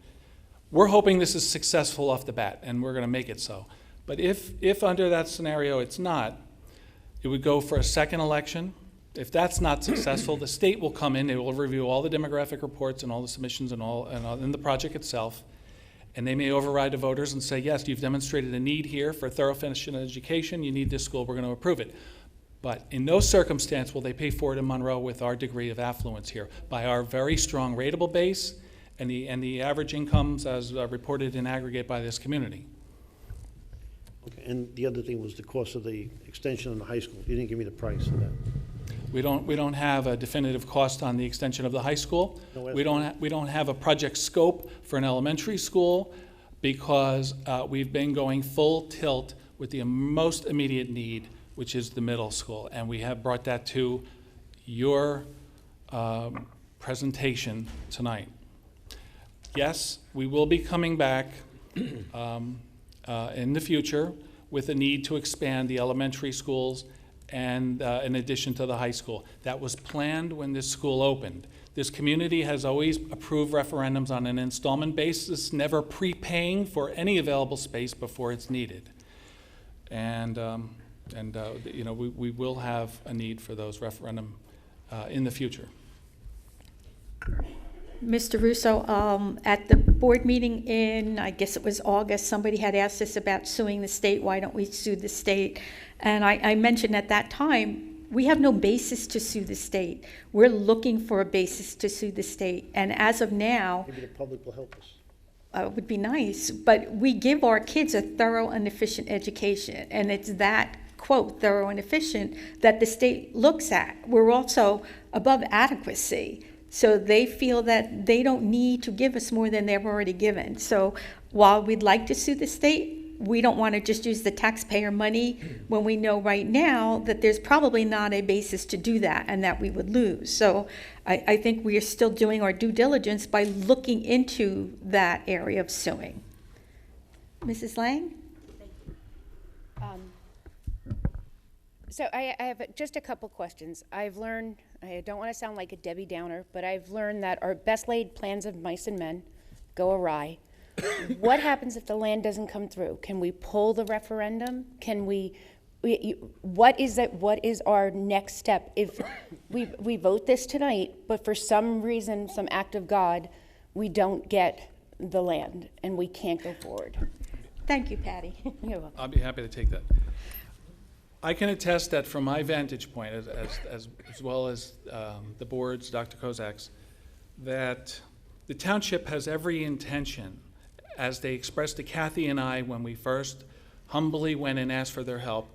we're hoping this is successful off the bat, and we're going to make it so. But if under that scenario it's not, it would go for a second election. If that's not successful, the state will come in, it will review all the demographic reports and all the submissions and the project itself, and they may override the voters and say, yes, you've demonstrated a need here for thorough finishing education, you need this school, we're going to approve it. But in no circumstance will they pay for it in Monroe with our degree of affluence here, by our very strong rateable base and the average incomes as reported in aggregate by this community. Okay. And the other thing was the cost of the extension of the high school. You didn't give me the price of that. We don't have a definitive cost on the extension of the high school. No We don't have a project scope for an elementary school because we've been going full tilt with the most immediate need, which is the middle school, and we have brought that to your presentation tonight. Yes, we will be coming back in the future with a need to expand the elementary schools and in addition to the high school. That was planned when this school opened. This community has always approved referendums on an installment basis, never prepaying for any available space before it's needed. And we will have a need for those referendum in the future. Mr. Russo, at the board meeting in, I guess it was August, somebody had asked us about suing the state. Why don't we sue the state? And I mentioned at that time, we have no basis to sue the state. We're looking for a basis to sue the state. And as of now, Maybe the public will help us. it would be nice, but we give our kids a thorough and efficient education. And it's that, quote, thorough and efficient, that the state looks at. We're also above adequacy. So they feel that they don't need to give us more than they've already given. So while we'd like to sue the state, we don't want to just use the taxpayer money when we know right now that there's probably not a basis to do that and that we would lose. So I think we are still doing our due diligence by looking into that area of suing. Mrs. Lang? So I have just a couple questions. I've learned, I don't want to sound like a Debbie Downer, but I've learned that our best laid plans of mice and men go awry. What happens if the land doesn't come through? Can we pull the referendum? Can what is our next step? If we vote this tonight, but for some reason, some act of God, we don't get the land and we can't go forward? Thank you, Patty. You're welcome. I'll be happy to take that. I can attest that from my vantage point, as well as the board's, Dr. Kozak's, that the township has every intention, as they expressed to Kathy and I when we first humbly went and asked for their help,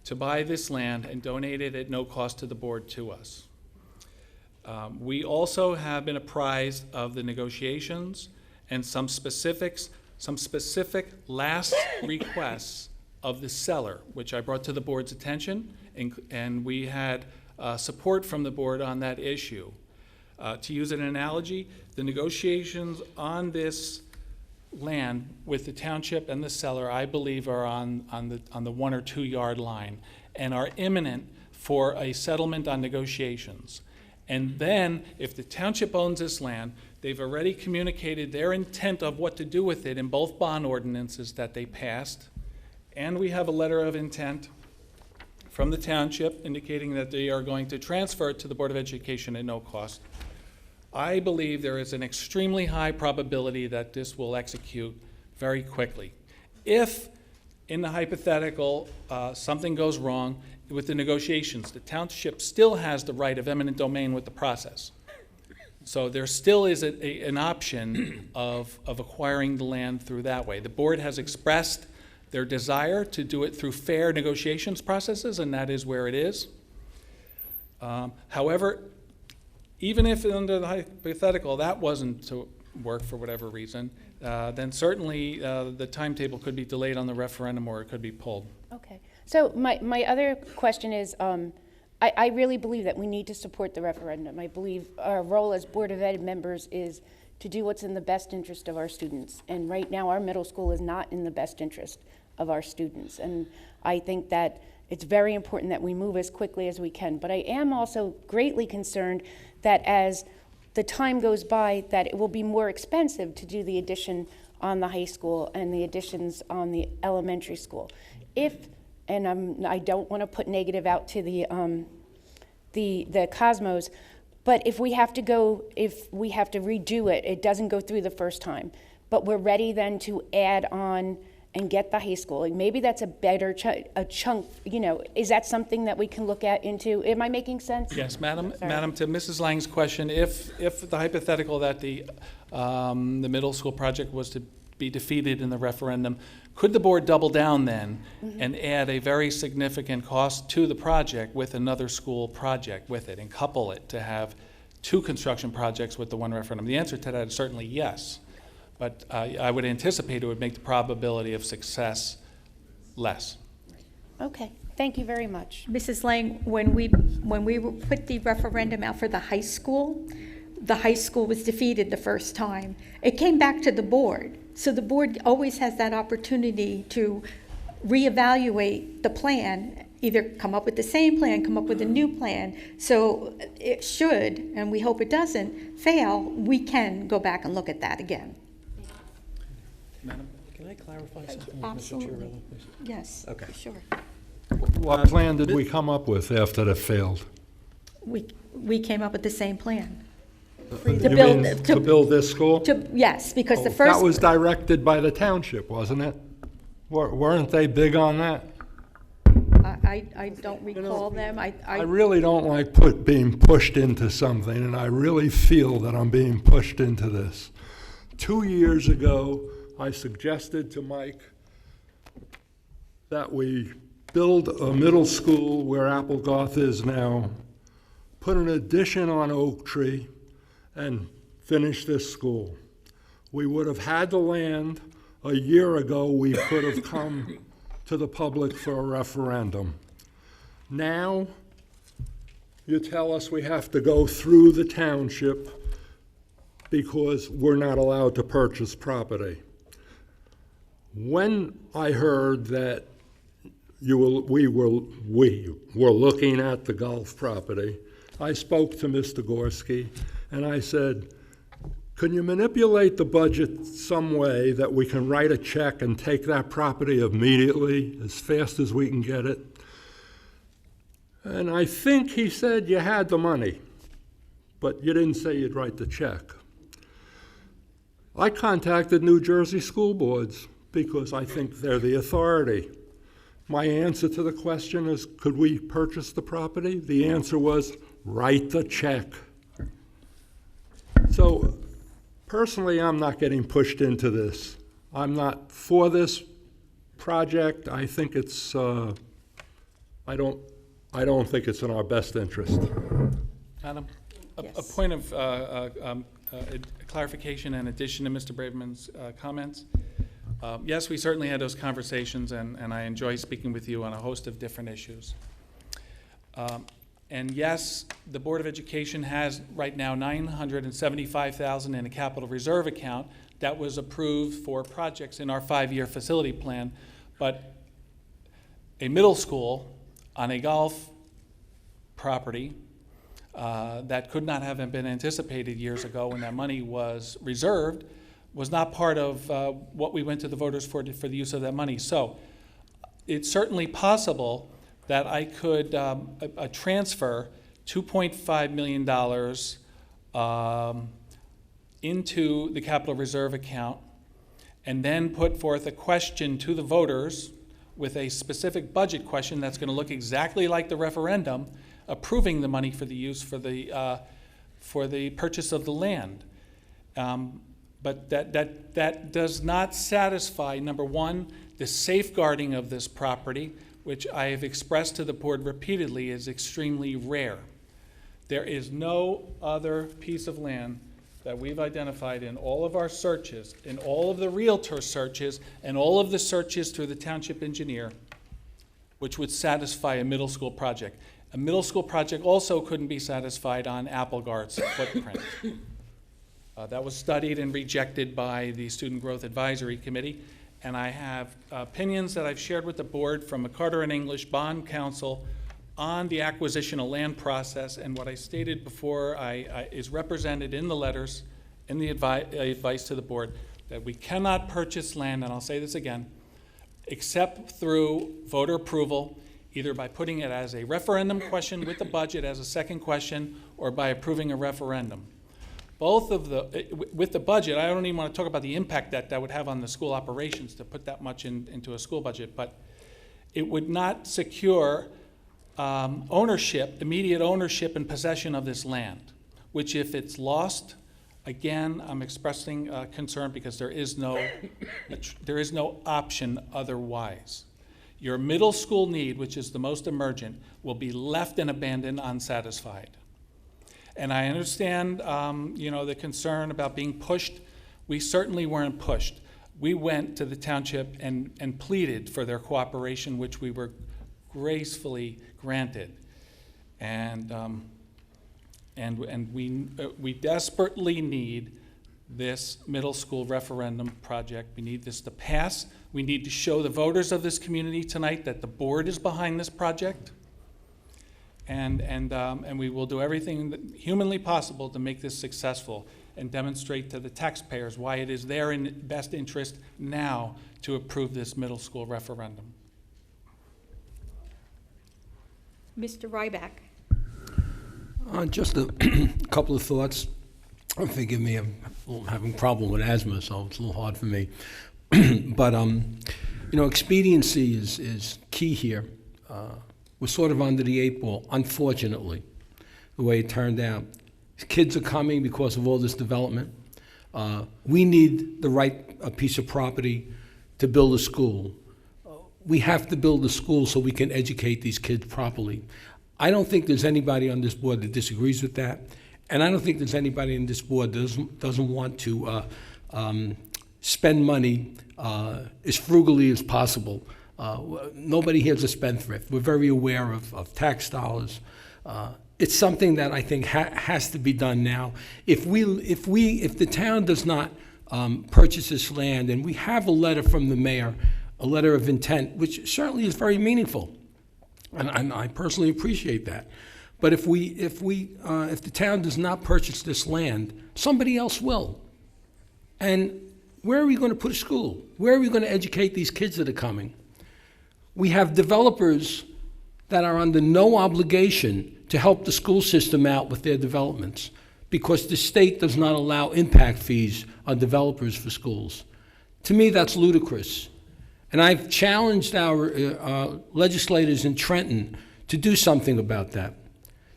to buy this land and donate it at no cost to the board to us. We also have been apprised of the negotiations and some specific last requests of the seller, which I brought to the board's attention, and we had support from the board on that issue. To use an analogy, the negotiations on this land with the township and the seller, I believe, are on the 1 or 2 yard line and are imminent for a settlement on negotiations. And then, if the township owns this land, they've already communicated their intent of what to do with it in both bond ordinances that they passed. And we have a letter of intent from the township indicating that they are going to transfer it to the Board of Education at no cost. I believe there is an extremely high probability that this will execute very quickly. If, in the hypothetical, something goes wrong with the negotiations, the township still has the right of eminent domain with the process. So there still is an option of acquiring the land through that way. The board has expressed their desire to do it through fair negotiations processes, and that is where it is. However, even if under the hypothetical that wasn't to work for whatever reason, then certainly the timetable could be delayed on the referendum or it could be pulled. Okay. So my other question is, I really believe that we need to support the referendum. I believe our role as Board of Ed members is to do what's in the best interest of our students. And right now, our middle school is not in the best interest of our students. And I think that it's very important that we move as quickly as we can. But I am also greatly concerned that as the time goes by, that it will be more expensive to do the addition on the high school and the additions on the elementary school. I don't want to put negative out to the Cosmos, but if we have to redo it, it doesn't go through the first time. But we're ready then to add on and get the high school. And maybe that's a better chunk, is that something that we can look at into? Am I making sense? Yes, Madam, Sorry. to Mrs. Lang's question, if the hypothetical that the middle school project was to be defeated in the referendum, could the board double down then and add a very significant cost to the project with another school project with it and couple it to have 2 construction projects with the 1 referendum? The answer to that is certainly yes. But I would anticipate it would make the probability of success less. Okay, thank you very much. Mrs. Lang, when we put the referendum out for the high school was defeated the first time. It came back to the board. So the board always has that opportunity to reevaluate the plan, either come up with the same plan, come up with a new plan. So it should, and we hope it doesn't, fail, we can go back and look at that again. Madam? Can I clarify something? Absolutely. Yes, Okay. sure. What plan did we come up with after that failed? We came up with the same plan. You mean to build this school? Yes, because the Oh, first. that was directed by the township, wasn't it? Weren't they big on that? I don't recall them. I really don't like being pushed into something, and I really feel that I'm being pushed into this. 2 years ago, I suggested to Mike that we build a middle school where Applegarth is now, put an addition on Oak Tree, and finish this school. We would have had the land. A year ago, we could have come to the public for a referendum. Now, you tell us we have to go through the township because we're not allowed to purchase property. When I heard that we were looking at the golf property, I spoke to Mr. Gorski, and I said, can you manipulate the budget some way that we can write a check and take that property immediately, as fast as we can get it? And I think he said you had the money, but you didn't say you'd write the check. I contacted New Jersey school boards because I think they're the authority. My answer to the question is, could we purchase the property? The answer was, write the check. So, personally, I'm not getting pushed into this. I'm not for this project. I think it's, I don't think it's in our best interest. Madam, a Yes. point of clarification and addition to Mr. Braverman's comments. Yes, we certainly had those conversations, and I enjoy speaking with you on a host of different issues. And yes, the Board of Education has right now $975,000 in a capital reserve account that was approved for projects in our 5-year facility plan. But a middle school on a golf property that could not have been anticipated years ago when that money was reserved was not part of what we went to the voters for the use of that money. So it's certainly possible that I could transfer $2.5 million into the capital reserve account and then put forth a question to the voters with a specific budget question that's going to look exactly like the referendum, approving the money for the use for the purchase of the land. But that does not satisfy, number one, the safeguarding of this property, which I have expressed to the board repeatedly is extremely rare. There is no other piece of land that we've identified in all of our searches, in all of the realtor searches, and all of the searches through the township engineer, which would satisfy a middle school project. A middle school project also couldn't be satisfied on Applegarth's footprint. That was studied and rejected by the Student Growth Advisory Committee, and I have opinions that I've shared with the board from McCarter and English Bond Counsel on the acquisition of land process, and what I stated before is represented in the letters, in the advice to the board, that we cannot purchase land, and I'll say this again, except through voter approval, either by putting it as a referendum question with the budget as a second question, or by approving a referendum. Both of with the budget, I don't even want to talk about the impact that would have on the school operations to put that much into a school budget, but it would not secure immediate ownership and possession of this land, which if it's lost, again, I'm expressing concern because there is no option otherwise. Your middle school need, which is the most emergent, will be left and abandoned unsatisfied. And I understand, the concern about being pushed. We certainly weren't pushed. We went to the township and pleaded for their cooperation, which we were gracefully granted. And we desperately need this middle school referendum project. We need this to pass. We need to show the voters of this community tonight that the board is behind this project. And we will do everything humanly possible to make this successful and demonstrate to the taxpayers why it is their best interest now to approve this middle school referendum. Mr. Ryback. Just a couple of thoughts. Forgive me, I'm having a problem with asthma, so it's a little hard for me. But, expediency is key here. we're sort of under the 8 ball, unfortunately, the way it turned out. Kids are coming because of all this development. We need the right piece of property to build a school. We have to build a school so we can educate these kids properly. I don't think there's anybody on this board that disagrees with that, and I don't think there's anybody on this board that doesn't want to spend money as frugally as possible. Nobody here is a spendthrift. We're very aware of tax dollars. It's something that I think has to be done now. If the town does not purchase this land, and we have a letter from the mayor, a letter of intent, which certainly is very meaningful, and I personally appreciate that. But if the town does not purchase this land, somebody else will. And where are we going to put a school? Where are we going to educate these kids that are coming? We have developers that are under no obligation to help the school system out with their developments because the state does not allow impact fees on developers for schools. To me, that's ludicrous. And I've challenged our legislators in Trenton to do something about that.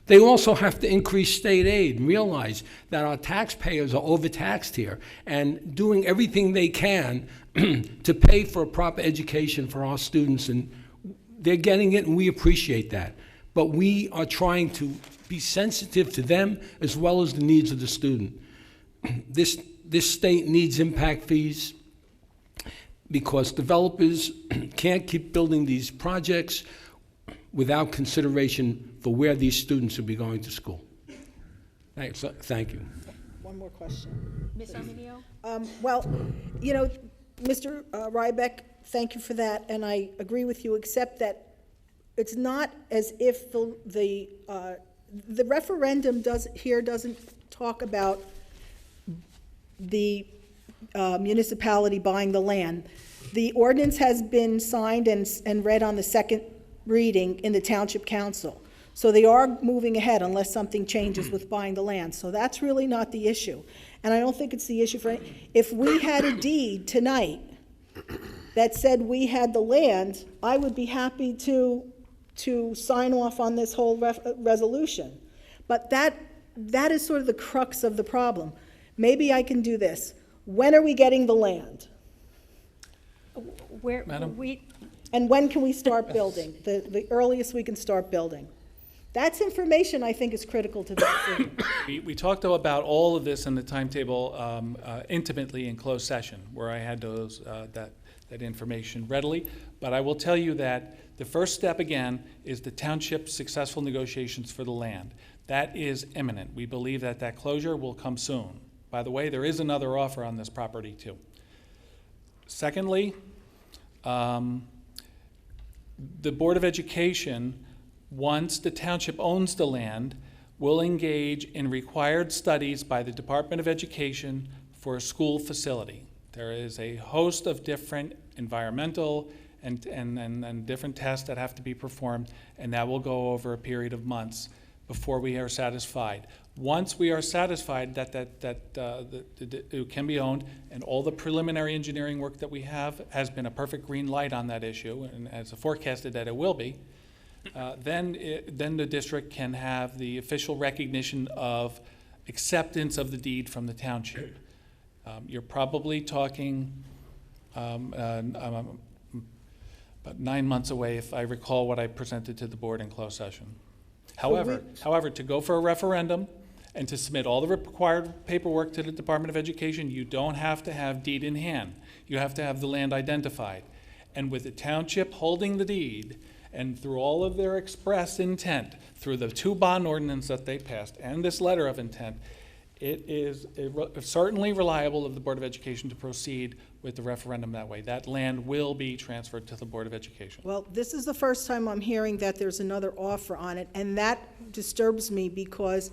They also have to increase state aid and realize that our taxpayers are overtaxed here and doing everything they can to pay for a proper education for our students, and they're getting it, and we appreciate that. But we are trying to be sensitive to them as well as the needs of the student. This state needs impact fees because developers can't keep building these projects without consideration for where these students will be going to school. Thank you. One more question. Ms. Arminio? Well, you know, Mr. Rybeck, thank you for that, and I agree with you, except that it's not as if the referendum doesn't talk about the municipality buying the land. The ordinance has been signed and read on the second reading in the Township Council. So they are moving ahead unless something changes with buying the land. So that's really not the issue. And I don't think it's the issue for if we had a deed tonight that said we had the land, I would be happy to sign off on this whole resolution. But that is sort of the crux of the problem. Maybe I can do this. When are we getting the land? Madam? And when can we start building? The earliest we can start building. That's information I think is critical to the decision. We talked about all of this in the timetable intimately in closed session, where I had that information readily. But I will tell you that the first step, again, is the township's successful negotiations for the land. That is imminent. We believe that closure will come soon. By the way, there is another offer on this property, too. Secondly, the Board of Education, once the township owns the land, will engage in required studies by the Department of Education for a school facility. There is a host of different environmental and different tests that have to be performed, and that will go over a period of months before we are satisfied. Once we are satisfied that it can be owned, and all the preliminary engineering work that we have has been a perfect green light on that issue, and as forecasted that it will be, then the district can have the official recognition of acceptance of the deed from the township. You're probably talking about 9 months away, if I recall what I presented to the board in closed session. However, to go for a referendum and to submit all the required paperwork to the Department of Education, you don't have to have deed in hand. You have to have the land identified. And with the township holding the deed, and through all of their express intent, through the 2 bond ordinances that they passed and this letter of intent, it is certainly reliable of the Board of Education to proceed with the referendum that way. That land will be transferred to the Board of Education. Well, this is the first time I'm hearing that there's another offer on it, and that disturbs me because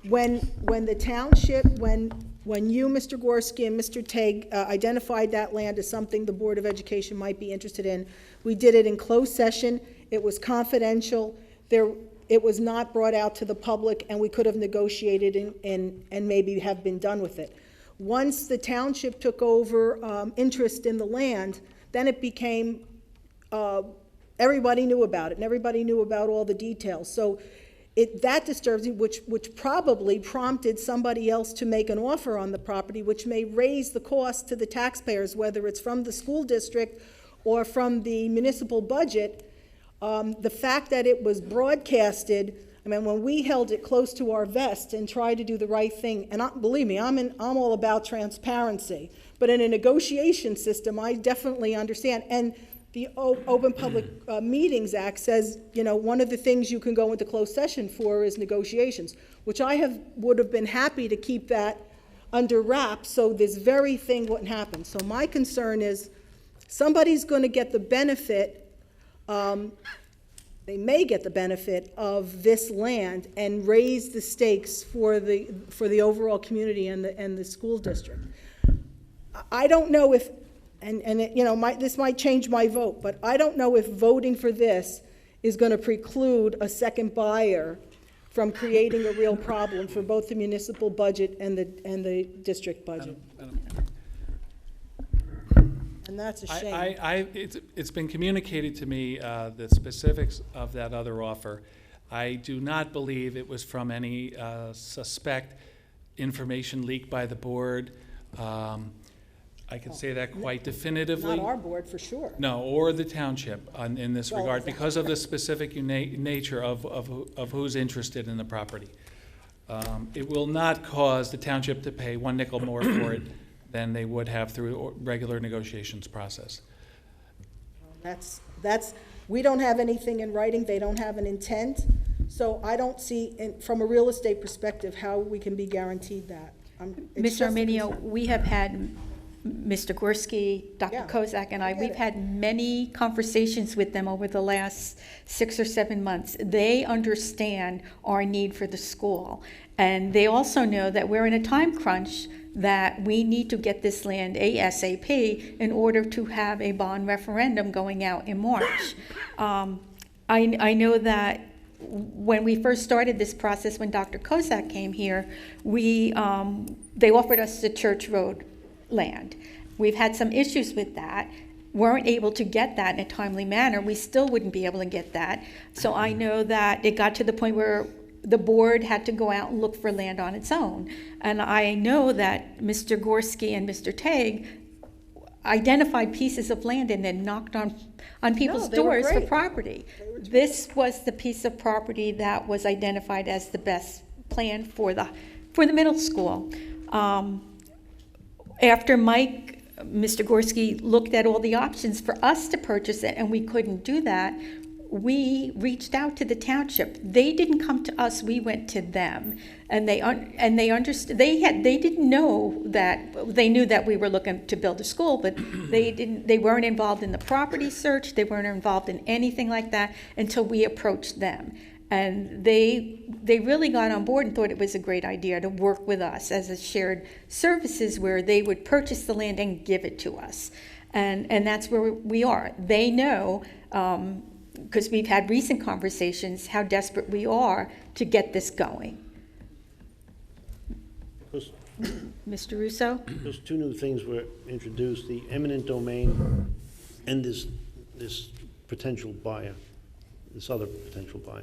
when the township, when you, Mr. Gorski, and Mr. Tegg identified that land as something the Board of Education might be interested in, we did it in closed session. It was confidential. It was not brought out to the public, and we could have negotiated and maybe have been done with it. Once the township took over interest in the land, then it became everybody knew about it, and everybody knew about all the details. So that disturbs me, which probably prompted somebody else to make an offer on the property, which may raise the cost to the taxpayers, whether it's from the school district or from the municipal budget. The fact that it was broadcasted, I mean, when we held it close to our vest and tried to do the right thing, and believe me, I'm all about transparency, but in a negotiation system, I definitely understand. And the Open Public Meetings Act says, you know, one of the things you can go into closed session for is negotiations, which would have been happy to keep that under wraps so this very thing wouldn't happen. So my concern is somebody's going to get the benefit, they may get the benefit of this land and raise the stakes for the overall community and the school district. I don't know if, this might change my vote, but I don't know if voting for this is going to preclude a second buyer from creating a real problem for both the municipal budget and the district budget. And that's a shame. It's been communicated to me, the specifics of that other offer. I do not believe it was from any suspect information leaked by the board. I can say that quite definitively. Not our board, for sure. No, or the township in this regard, because of the specific nature of who's interested in the property. It will not cause the township to pay one nickel more for it than they would have through a regular negotiations process. We don't have anything in writing, they don't have an intent, so I don't see, from a real estate perspective, how we can be guaranteed that. Mr. Arminio, we have had Mr. Gorski, Dr. Yeah, Kozak, and I get we've it. had many conversations with them over the last 6 or 7 months. They understand our need for the school, and they also know that we're in a time crunch, that we need to get this land ASAP in order to have a bond referendum going out in March. I know that when we first started this process, when Dr. Kozak came here, they offered us the Church Road land. We've had some issues with that, weren't able to get that in a timely manner. We still wouldn't be able to get that. So I know that it got to the point where the board had to go out and look for land on its own. And I know that Mr. Gorski and Mr. Tagg identified pieces of land and then knocked on people's they were doors for great. property. This was the piece of property that was identified as the best plan for the middle school. After Mr. Gorski looked at all the options for us to purchase it, and we couldn't do that, we reached out to the township. They didn't come to us, we went to them. And they understood, they didn't know that, they knew that we were looking to build a school, but they weren't involved in the property search, they weren't involved in anything like that until we approached them. And they really got on board and thought it was a great idea to work with us as a shared services where they would purchase the land and give it to us. And that's where we are. They know, because we've had recent conversations, how desperate we are to get this going. Mr. Russo? Those two new things were introduced, the eminent domain and this potential buyer, this other potential buyer.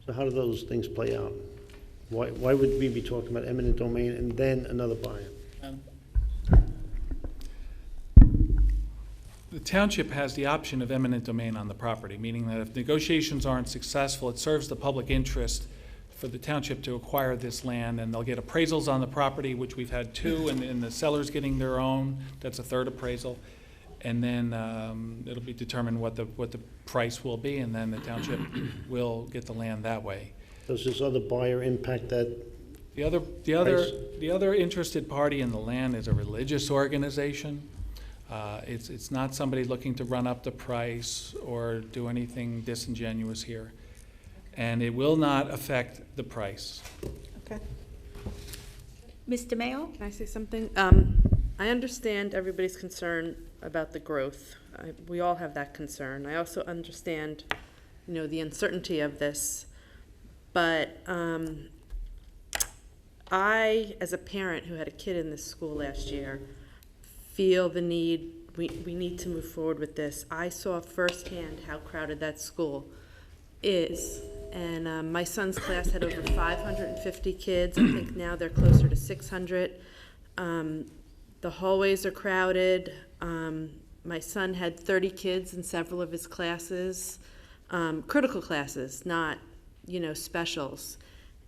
So how do those things play out? Why would we be talking about eminent domain and then another buyer? The township has the option of eminent domain on the property, meaning that if negotiations aren't successful, it serves the public interest for the township to acquire this land, and they'll get appraisals on the property, which we've had 2, and the seller's getting their own. That's a 3rd appraisal. And then it'll be determined what the price will be, and then the township will get the land that way. Does this other buyer impact that? The other interested party in the land is a religious organization. It's not somebody looking to run up the price or do anything disingenuous here. And it will not affect the price. Okay. Ms. DeMeo? Can I say something? I understand everybody's concern about the growth. We all have that concern. I also understand, the uncertainty of this. But I, as a parent who had a kid in this school last year, feel the need we need to move forward with this. I saw firsthand how crowded that school is. And my son's class had over 550 kids. I think now they're closer to 600. The hallways are crowded. My son had 30 kids in several of his classes, critical classes, not, specials.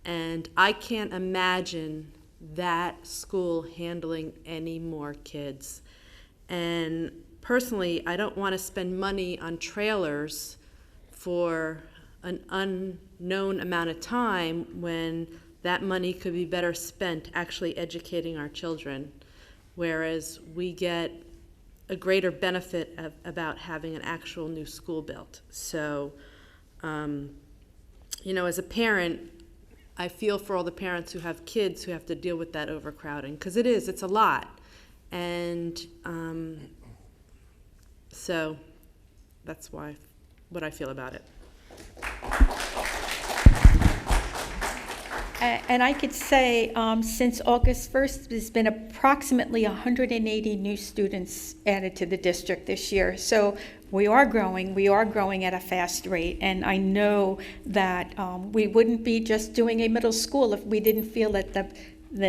And I can't imagine that school handling any more kids. And personally, I don't want to spend money on trailers for an unknown amount of time when that money could be better spent actually educating our children, whereas we get a greater benefit about having an actual new school built. So, as a parent, I feel for all the parents who have kids who have to deal with that overcrowding, because it's a lot. And so that's what I feel about it. And I could say, since August 1st, there's been approximately 180 new students added to the district this year. So we are growing at a fast rate. And I know that we wouldn't be just doing a middle school if we didn't feel that the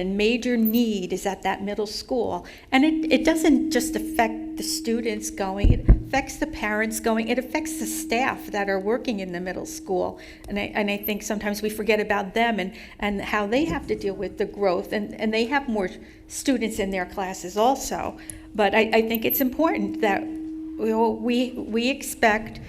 major need is at that middle school. And it doesn't just affect the students going, it affects the parents going, it affects the staff that are working in the middle school. And I think sometimes we forget about them and how they have to deal with the growth, and they have more students in their classes also. But I think it's important that we expect,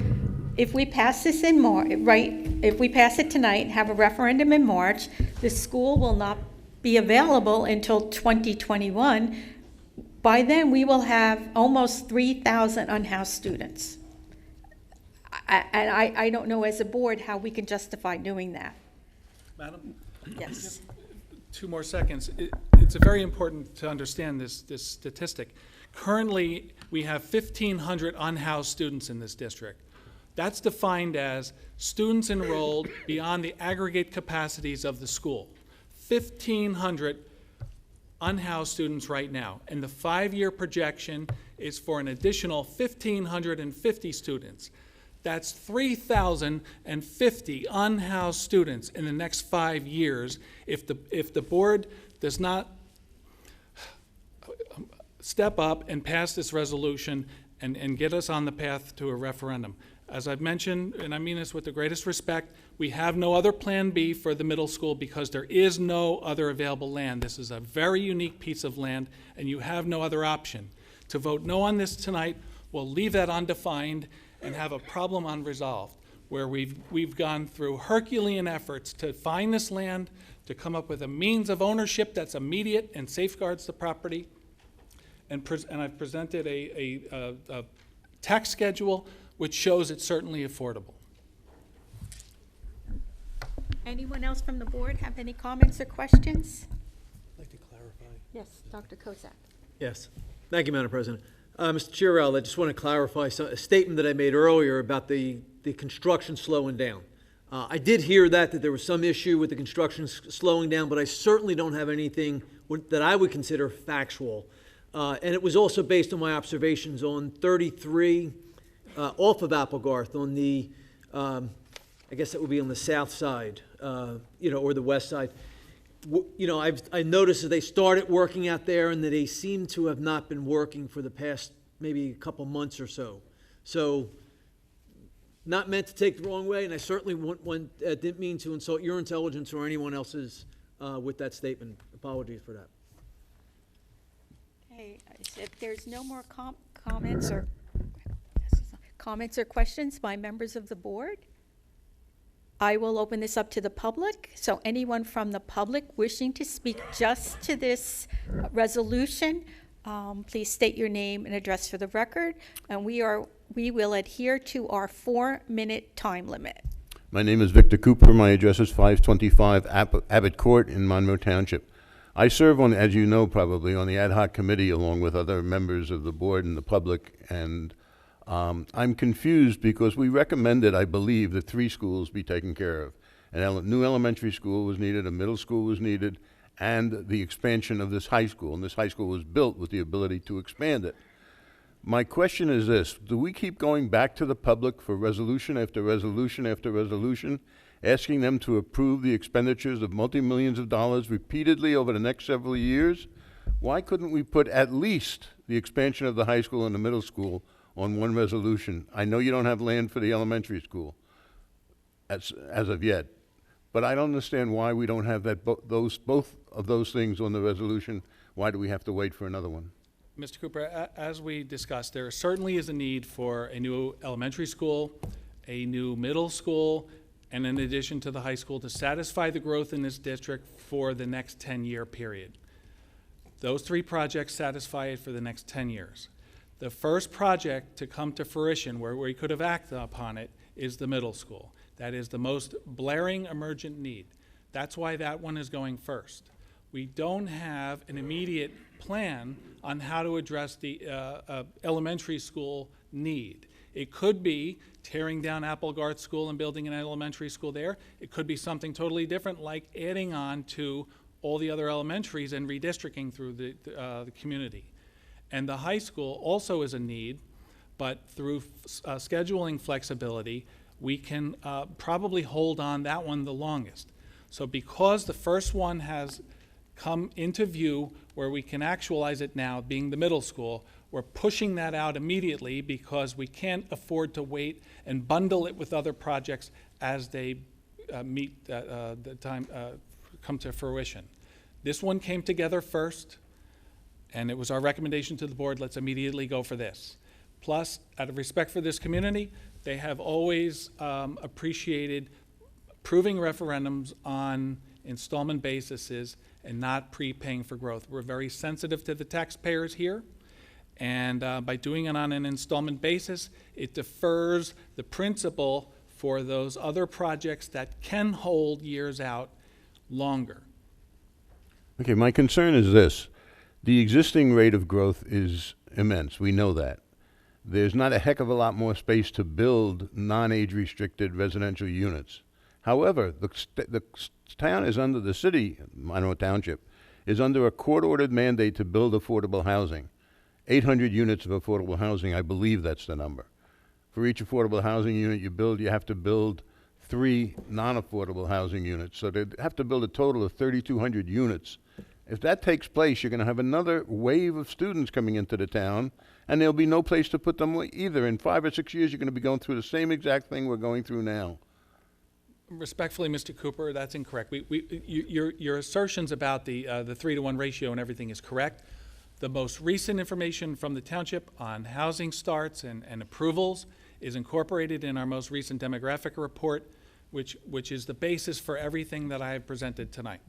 if we pass this in March, if we pass it tonight, have a referendum in March, the school will not be available until 2021. By then, we will have almost 3,000 unhoused students. And I don't know as a board how we can justify doing that. Madam? Yes. 2 more seconds. It's very important to understand this statistic. Currently, we have 1,500 unhoused students in this district. That's defined as students enrolled beyond the aggregate capacities of the school. 1,500 unhoused students right now, and the 5-year projection is for an additional 1,550 students. That's 3,050 unhoused students in the next 5 years if the board does not step up and pass this resolution and get us on the path to a referendum. As I've mentioned, and I mean this with the greatest respect, we have no other plan B for the middle school because there is no other available land. This is a very unique piece of land, and you have no other option. To vote no on this tonight will leave that undefined and have a problem unresolved, where we've gone through Herculean efforts to find this land, to come up with a means of ownership that's immediate and safeguards the property, and I've presented a tax schedule which shows it's certainly affordable. Anyone else from the board have any comments or questions? I'd like to clarify. Yes, Dr. Kozak. Yes. Thank you, Madam President. Mr. Chiarella, I just want to clarify a statement that I made earlier about the construction slowing down. I did hear that there was some issue with the construction slowing down, but I certainly don't have anything that I would consider factual. And it was also based on my observations on 33 off of Applegarth on the, I guess that would be on the south side, or the west side. I noticed that they started working out there and that they seem to have not been working for the past maybe a couple months or so. So, not meant to take the wrong way, and I certainly didn't mean to insult your intelligence or anyone else's with that statement. Apologies for that. Okay, if there's no more comments or questions by members of the board, I will open this up to the public. So anyone from the public wishing to speak just to this resolution, please state your name and address for the record. And we will adhere to our 4-minute time limit. My name is Victor Cooper. My address is 525 Abbott Court in Monroe Township. I serve on, as you know probably, on the ad hoc committee along with other members of the board and the public, and I'm confused because we recommended, I believe, that 3 schools be taken care of. A new elementary school was needed, a middle school was needed, and the expansion of this high school. And this high school was built with the ability to expand it. My question is this: do we keep going back to the public for resolution after resolution after resolution, asking them to approve the expenditures of multi-millions of dollars repeatedly over the next several years? Why couldn't we put at least the expansion of the high school and the middle school on one resolution? I know you don't have land for the elementary school as of yet, but I don't understand why we don't have that, both of those things on the resolution. Why do we have to wait for another one? Mr. Cooper, as we discussed, there certainly is a need for a new elementary school, a new middle school, and in addition to the high school, to satisfy the growth in this district for the next 10-year period. Those three projects satisfy it for the next 10 years. The first project to come to fruition, where we could have acted upon it, is the middle school. That is the most blaring emergent need. That's why that one is going first. We don't have an immediate plan on how to address the elementary school need. It could be tearing down Applegarth School and building an elementary school there. It could be something totally different, like adding on to all the other elementaries and redistricting through the community. And the high school also is a need, but through scheduling flexibility, we can probably hold on that one the longest. So because the first one has come into view where we can actualize it now, being the middle school, we're pushing that out immediately because we can't afford to wait and bundle it with other projects as they meet the time, come to fruition. This one came together first, and it was our recommendation to the board, let's immediately go for this. Plus, out of respect for this community, they have always appreciated approving referendums on installment bases and not prepaying for growth. We're very sensitive to the taxpayers here, and by doing it on an installment basis, it defers the principal for those other projects that can hold years out longer. Okay, my concern is this. The existing rate of growth is immense. We know that. There's not a heck of a lot more space to build non-age restricted residential units. However, the town is under, the city, Monroe Township, is under a court-ordered mandate to build affordable housing. 800 units of affordable housing, I believe that's the number. For each affordable housing unit you build, you have to build 3 non-affordable housing units. So they have to build a total of 3,200 units. If that takes place, you're going to have another wave of students coming into the town, and there'll be no place to put them either. In 5 or 6 years, you're going to be going through the same exact thing we're going through now. Respectfully, Mr. Cooper, that's incorrect. Your assertions about the 3-to-1 ratio and everything is correct. The most recent information from the township on housing starts and approvals is incorporated in our most recent demographic report, which is the basis for everything that I have presented tonight.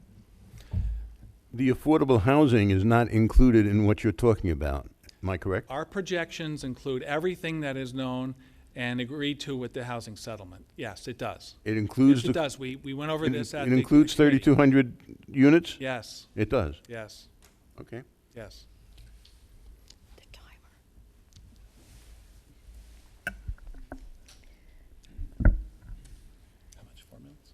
The affordable housing is not included in what you're talking about. Am I correct? Our projections include everything that is known and agreed to with the housing settlement. Yes, it does. It includes Yes, it does. We went over this at It the includes committee. 3,200 units? Yes, It does. yes, Okay. yes. The timer. How much, 4 minutes?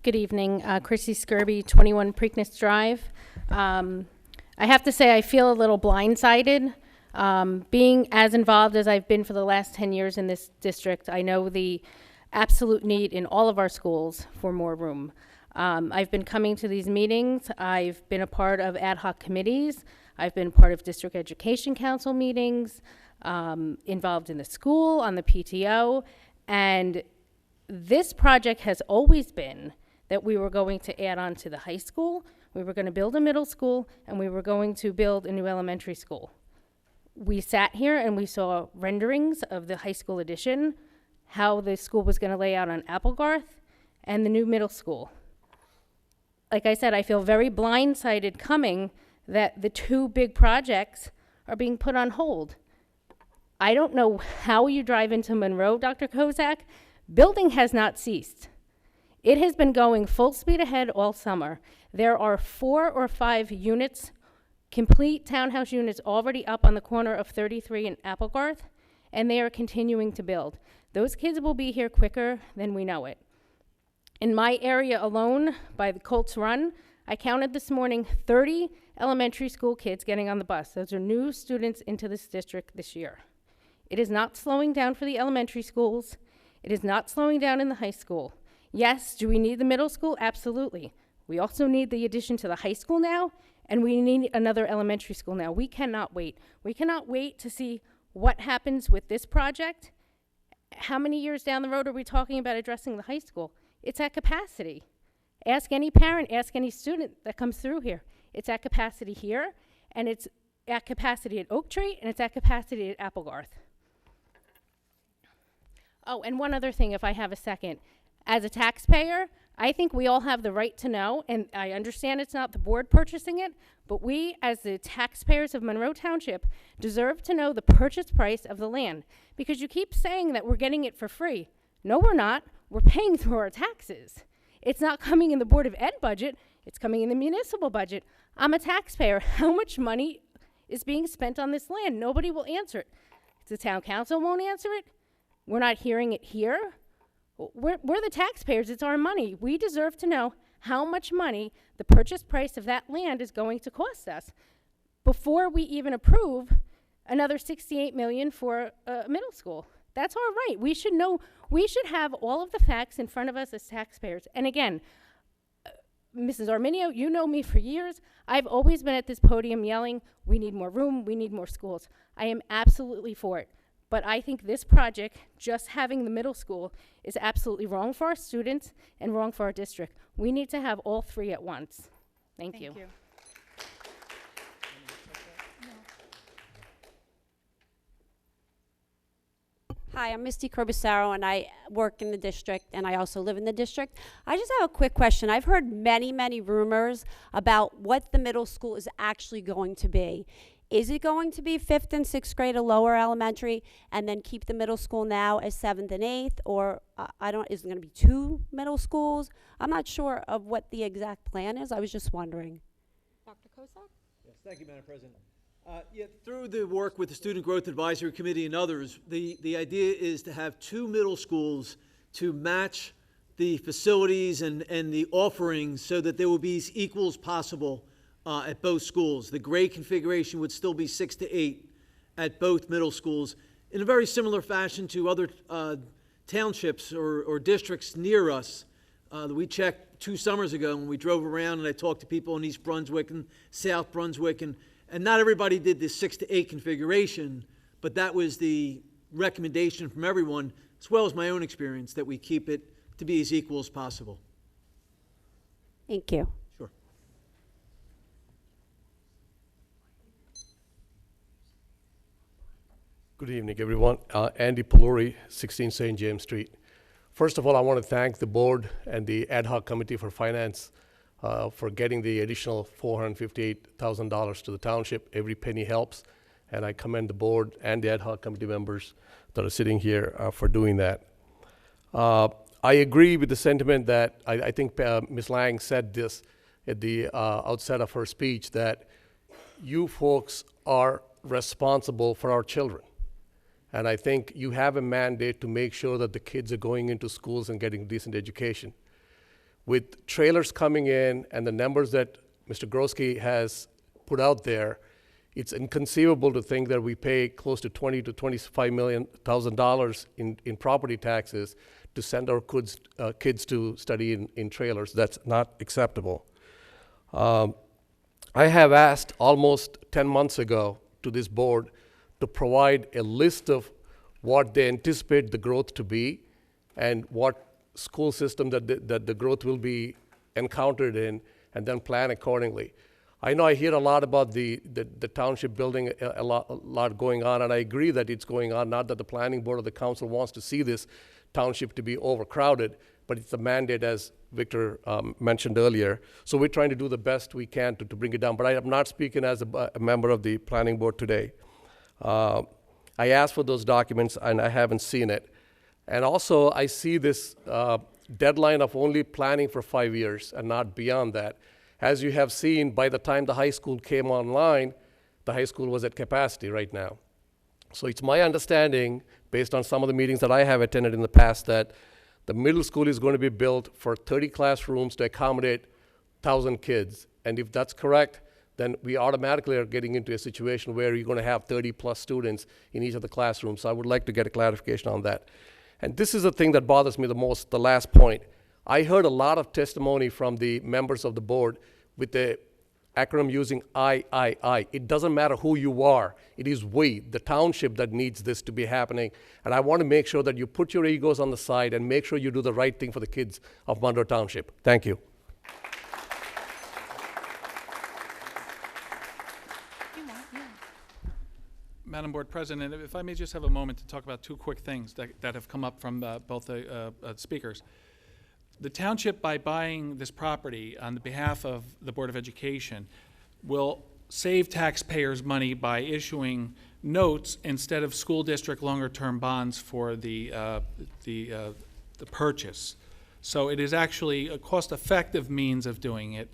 Good evening, Chrissy Skirby, 21 Preakness Drive. I have to say I feel a little blindsided. Being as involved as I've been for the last 10 years in this district, I know the absolute need in all of our schools for more room. I've been coming to these meetings. I've been a part of ad hoc committees. I've been part of district education council meetings, involved in the school, on the PTO, and this project has always been that we were going to add on to the high school, we were going to build a middle school, and we were going to build a new elementary school. We sat here and we saw renderings of the high school addition, how the school was going to lay out on Applegarth, and the new middle school. Like I said, I feel very blindsided coming that the 2 big projects are being put on hold. I don't know how you drive into Monroe, Dr. Kozak. Building has not ceased. It has been going full speed ahead all summer. There are 4 or 5 units, complete townhouse units already up on the corner of 33 and Applegarth, and they are continuing to build. Those kids will be here quicker than we know it. In my area alone, by the Colts Run, I counted this morning 30 elementary school kids getting on the bus. Those are new students into this district this year. It is not slowing down for the elementary schools. It is not slowing down in the high school. Yes, do we need the middle school? Absolutely. We also need the addition to the high school now, and we need another elementary school now. We cannot wait. We cannot wait to see what happens with this project. How many years down the road are we talking about addressing the high school? It's at capacity. Ask any parent, ask any student that comes through here. It's at capacity here, and it's at capacity at Oak Tree, and it's at capacity at Applegarth. Oh, and one other thing, if I have a second. As a taxpayer, I think we all have the right to know, and I understand it's not the board purchasing it, but we, as the taxpayers of Monroe Township, deserve to know the purchase price of the land. Because you keep saying that we're getting it for free. No, we're not. We're paying through our taxes. It's not coming in the Board of Ed budget. It's coming in the municipal budget. I'm a taxpayer. How much money is being spent on this land? Nobody will answer it. The town council won't answer it. We're not hearing it here. We're the taxpayers. It's our money. We deserve to know how much money the purchase price of that land is going to cost us before we even approve another $68 million for a middle school. That's our right. We should know. We should have all of the facts in front of us as taxpayers. And again, Mrs. Arminio, you know me for years. I've always been at this podium yelling, we need more room, we need more schools. I am absolutely for it. But I think this project, just having the middle school, is absolutely wrong for our students and wrong for our district. We need to have all three at once. Thank you. Hi, I'm Misty Corbisaro, and I work in the district, and I also live in the district. I just have a quick question. I've heard many, many rumors about what the middle school is actually going to be. Is it going to be 5th and 6th grade, a lower elementary, and then keep the middle school now as 7th and 8th? Or, is it going to be 2 middle schools? I'm not sure of what the exact plan is. I was just wondering. Dr. Kosak? Yes, thank you, Madam President. Through the work with the Student Growth Advisory Committee and others, the idea is to have 2 middle schools to match the facilities and the offerings so that there will be as equal as possible at both schools. The grade configuration would still be 6 to 8 at both middle schools in a very similar fashion to other townships or districts near us that we checked 2 summers ago when we drove around and I talked to people in East Brunswick and South Brunswick, and not everybody did this 6 to 8 configuration, but that was the recommendation from everyone, as well as my own experience, that we keep it to be as equal as possible. Thank you. Sure. Good evening, everyone. Andy Pelori, 16 St. James Street. First of all, I want to thank the board and the ad hoc committee for finance for getting the additional $458,000 to the township. Every penny helps, and I commend the board and the ad hoc committee members that are sitting here for doing that. I agree with the sentiment that I think Ms. Lang said this at the outset of her speech, that you folks are responsible for our children. And I think you have a mandate to make sure that the kids are going into schools and getting decent education. With trailers coming in and the numbers that Mr. Groski has put out there, it's inconceivable to think that we pay close to $20 to $25 million in property taxes to send our kids to study in trailers. That's not acceptable. I have asked almost 10 months ago to this board to provide a list of what they anticipate the growth to be and what school system that the growth will be encountered in, and then plan accordingly. I know I hear a lot about the township building, a lot going on, and I agree that it's going on, not that the planning board or the council wants to see this township to be overcrowded, but it's a mandate, as Victor mentioned earlier. So we're trying to do the best we can to bring it down, but I am not speaking as a member of the planning board today. I asked for those documents, and I haven't seen it. And also, I see this deadline of only planning for 5 years and not beyond that. As you have seen, by the time the high school came online, the high school was at capacity right now. So it's my understanding, based on some of the meetings that I have attended in the past, that the middle school is going to be built for 30 classrooms to accommodate 1,000 kids. And if that's correct, then we automatically are getting into a situation where you're going to have 30-plus students in each of the classrooms. So I would like to get a clarification on that. And this is the thing that bothers me the most, the last point. I heard a lot of testimony from the members of the board with the acronym using I. It doesn't matter who you are. It is we, the township, that needs this to be happening. And I want to make sure that you put your egos on the side and make sure you do the right thing for the kids of Monroe Township. Thank you. Madam Board President, if I may just have a moment to talk about two quick things that have come up from both the speakers. The township, by buying this property on the behalf of the Board of Education, will save taxpayers money by issuing notes instead of school district longer-term bonds for the purchase. So it is actually a cost-effective means of doing it.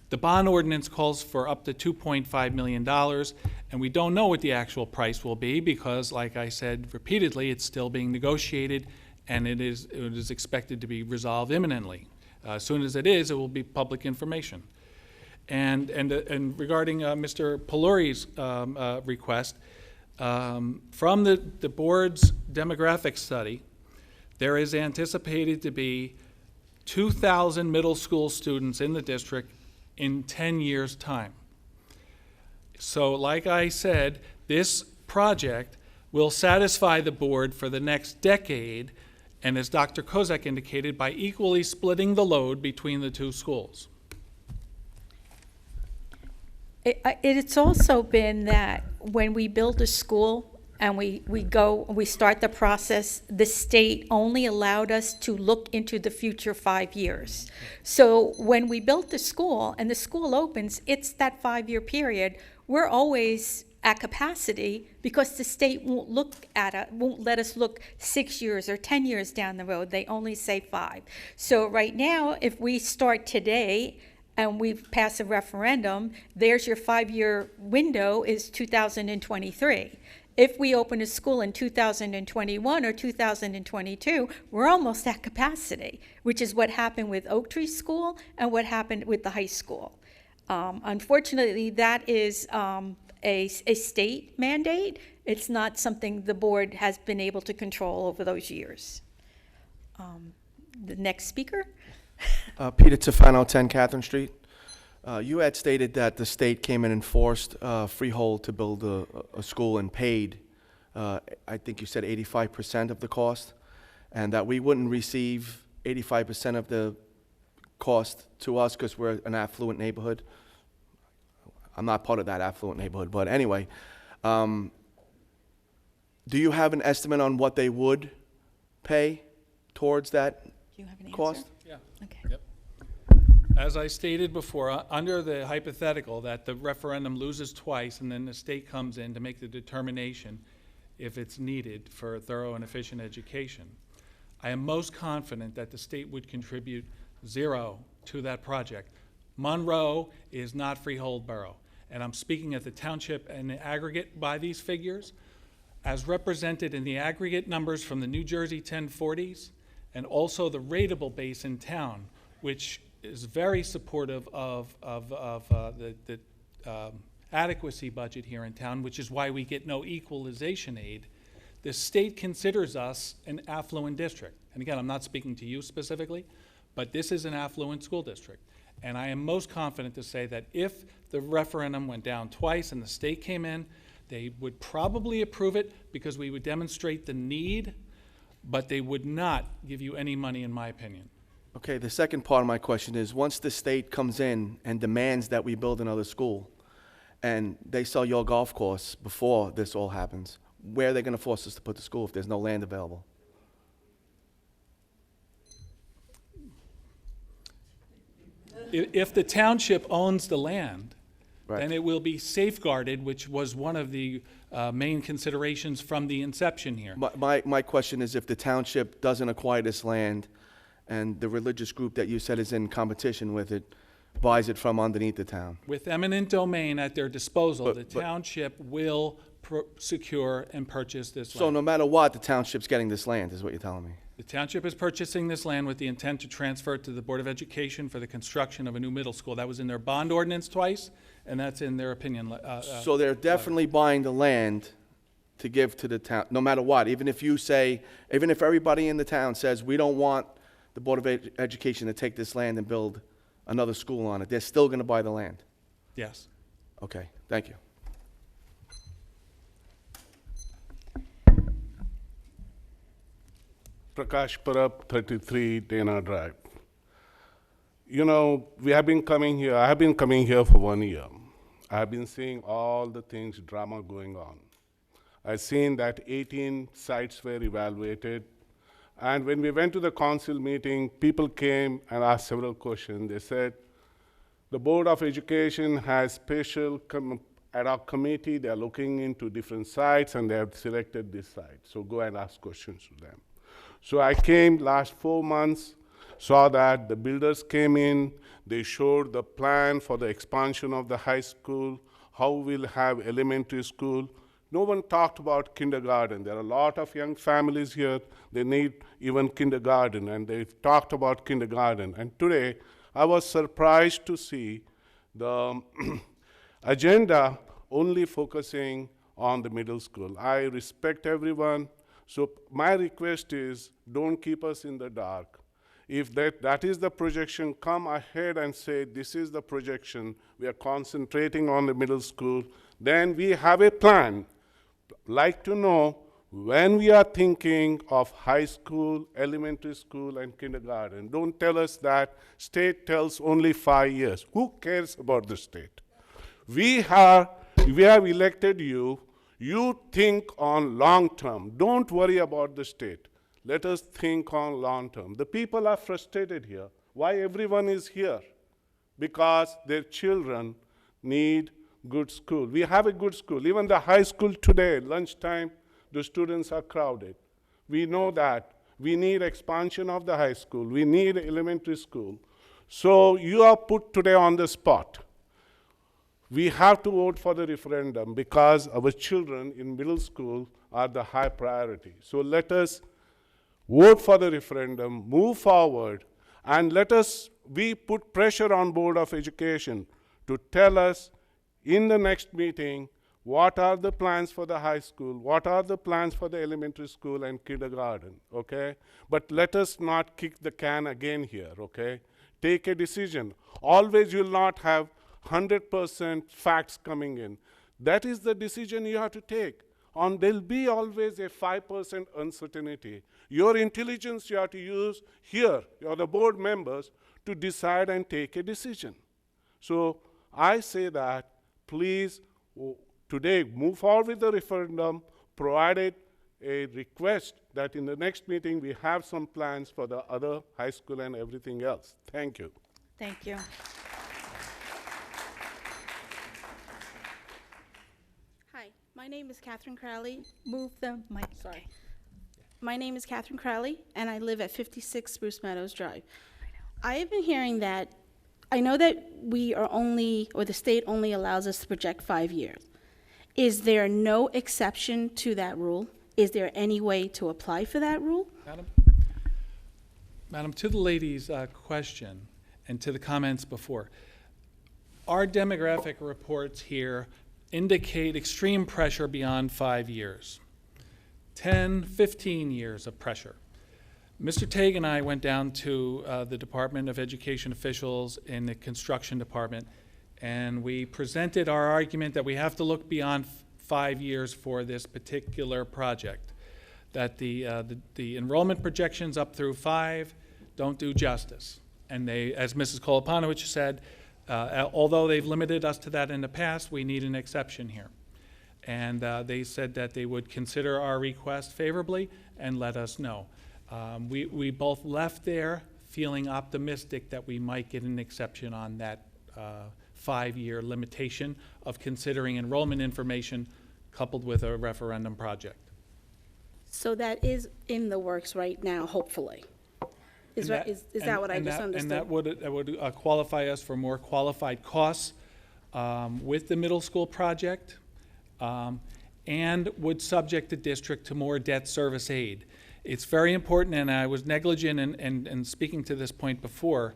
The bond ordinance calls for up to $2.5 million, and we don't know what the actual price will be because, like I said repeatedly, it's still being negotiated, and it is expected to be resolved imminently. As soon as it is, it will be public information. And regarding Mr. Peluri's request, from the board's demographic study, there is anticipated to be 2,000 middle school students in the district in 10 years' time. So like I said, this project will satisfy the board for the next decade, and as Dr. Kozak indicated, by equally splitting the load between the two schools. It's also been that when we build a school and we start the process, the state only allowed us to look into the future 5 years. So when we built the school and the school opens, it's that 5-year period. We're always at capacity because the state won't let us look 6 years or 10 years down the road. They only say 5. So right now, if we start today and we pass a referendum, there's your 5-year window is 2023. If we open a school in 2021 or 2022, we're almost at capacity, which is what happened with Oak Tree School and what happened with the high school. Unfortunately, that is a state mandate. It's not something the board has been able to control over those years. The next speaker. Peter Tefano, 10 Catherine Street. You had stated that the state came in and forced Freehold to build a school and paid, I think you said 85% of the cost, and that we wouldn't receive 85% of the cost to us because we're an affluent neighborhood. I'm not part of that affluent neighborhood, but anyway. Do you have an estimate on what they would pay towards that Do you have an cost? answer? Yeah. Okay. Yep. As I stated before, under the hypothetical that the referendum loses twice and then the state comes in to make the determination if it's needed for a thorough and efficient education, I am most confident that the state would contribute 0 to that project. Monroe is not Freehold Borough, and I'm speaking at the township and the aggregate by these figures, as represented in the aggregate numbers from the New Jersey 1040s and also the rateable base in town, which is very supportive of the adequacy budget here in town, which is why we get no equalization aid. The state considers us an affluent district. And again, I'm not speaking to you specifically, but this is an affluent school district. And I am most confident to say that if the referendum went down twice and the state came in, they would probably approve it because we would demonstrate the need, but they would not give you any money, in my opinion. Okay, the second part of my question is, once the state comes in and demands that we build another school, and they sell your golf course before this all happens, where are they going to force us to put the school if there's no land available? If the township owns the land, Right. then it will be safeguarded, which was one of the main considerations from the inception here. My question is, if the township doesn't acquire this land and the religious group that you said is in competition with it buys it from underneath the town? With eminent domain at their disposal, But- the but- township will secure and purchase this So land. no matter what, the township's getting this land, is what you're telling me? The township is purchasing this land with the intent to transfer it to the Board of Education for the construction of a new middle school. That was in their bond ordinance twice, and that's in their opinion. So they're definitely buying the land to give to the town, no matter what, even if you say, even if everybody in the town says, we don't want the Board of Education to take this land and build another school on it, they're still gonna buy the land? Yes. Okay, thank you. Prakash Parab, 33 Dana Drive. You know, we have been coming here, I have been coming here for 1 year. I have been seeing all the things, drama going on. I've seen that 18 sites were evaluated. And when we went to the council meeting, people came and asked several questions. They said, the Board of Education has special ad hoc committee. They're looking into different sites and they have selected this site. So go and ask questions to them. So I came last 4 months, saw that the builders came in, they showed the plan for the expansion of the high school, how we'll have elementary school. No one talked about kindergarten. There are a lot of young families here, they need even kindergarten, and they talked about kindergarten. And today, I was surprised to see the agenda only focusing on the middle school. I respect everyone, so my request is don't keep us in the dark. If that is the projection, come ahead and say this is the projection. We are concentrating on the middle school. Then we have a plan. Like to know when we are thinking of high school, elementary school, and kindergarten. Don't tell us that state tells only 5 years. Who cares about the state? We have elected you. You think on long term. Don't worry about the state. Let us think on long term. The people are frustrated here. Why everyone is here? Because their children need good school. We have a good school. Even the high school today, lunchtime, the students are crowded. We know that. We need expansion of the high school. We need elementary school. So you are put today on the spot. We have to vote for the referendum because our children in middle school are the high priority. So let us vote for the referendum, move forward, and we put pressure on Board of Education to tell us in the next meeting what are the plans for the high school, what are the plans for the elementary school and kindergarten, okay? But let us not kick the can again here, okay? Take a decision. Always you'll not have 100% facts coming in. That is the decision you have to take. There'll be always a 5% uncertainty. Your intelligence you have to use here, you're the board members, to decide and take a decision. So I say that, please, today, move forward with the referendum, provided a request that in the next meeting we have some plans for the other high school and everything else. Thank you. Thank you. Hi, my name is Catherine Crowley. Move the mic. Sorry. My name is Catherine Crowley, and I live at 56 Spruce Meadows Drive. I have been hearing that, I know that we are only, or the state only allows us to project 5 years. Is there no exception to that rule? Is there any way to apply for that rule? Madam, to the lady's question and to the comments before, our demographic reports here indicate extreme pressure beyond 5 years, 10, 15 years of pressure. Mr. Tague and I went down to the Department of Education officials in the construction department, and we presented our argument that we have to look beyond 5 years for this particular project, that the enrollment projections up through 5 don't do justice. And they, as Mrs. Kolopanovich said, although they've limited us to that in the past, we need an exception here. And they said that they would consider our request favorably and let us know. We both left there feeling optimistic that we might get an exception on that 5-year limitation of considering enrollment information coupled with a referendum project. So that is in the works right now, hopefully. Is that what I just understood? And that would qualify us for more qualified costs with the middle school project, and would subject the district to more debt service aid. It's very important, and I was negligent in speaking to this point before.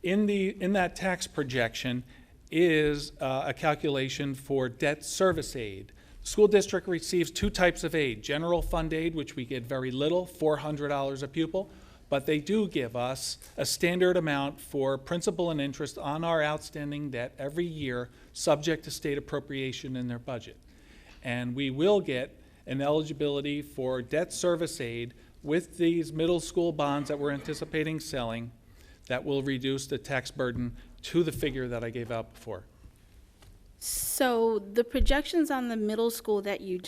In that tax projection is a calculation for debt service aid. The school district receives two types of aid: general fund aid, which we get very little, $400 a pupil, but they do give us a standard amount for principal and interest on our outstanding debt every year, subject to state appropriation in their budget. And we will get an eligibility for debt service aid with these middle school bonds that we're anticipating selling that will reduce the tax burden to the figure that I gave out before. So the projections on the middle school that you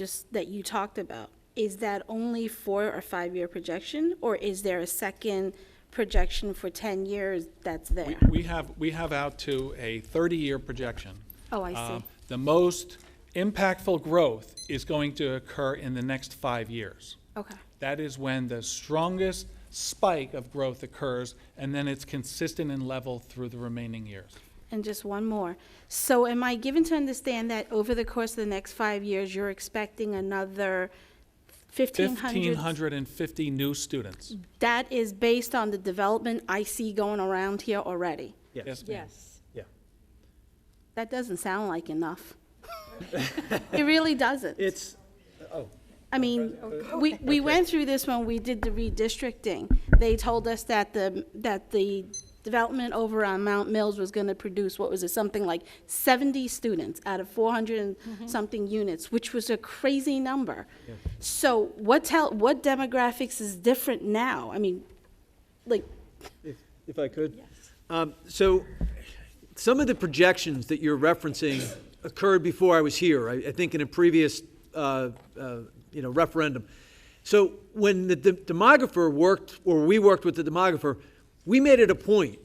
talked about, is that only 4 or 5 year projection, or is there a second projection for 10 years that's there? We have out to a 30-year projection. Oh, I see. The most impactful growth is going to occur in the next 5 years. Okay. That is when the strongest spike of growth occurs, and then it's consistent and level through the remaining years. And just one more. So am I given to understand that over the course of the next 5 years, you're expecting another 1,550 new students. That is based on the development I see going around here already? Yes, ma'am. Yeah. That doesn't sound like enough. It really doesn't. I mean, we went through this when we did the redistricting. They told us that the development over on Mount Mills was going to produce, what was it, something like 70 students out of 400 and something units, which was a crazy number. Yeah. So what demographics is different now? I mean, like... If I could? Yes. So some of the projections that you're referencing occurred before I was here, I think in a previous referendum. So when the demographer worked, or we worked with the demographer, we made it a point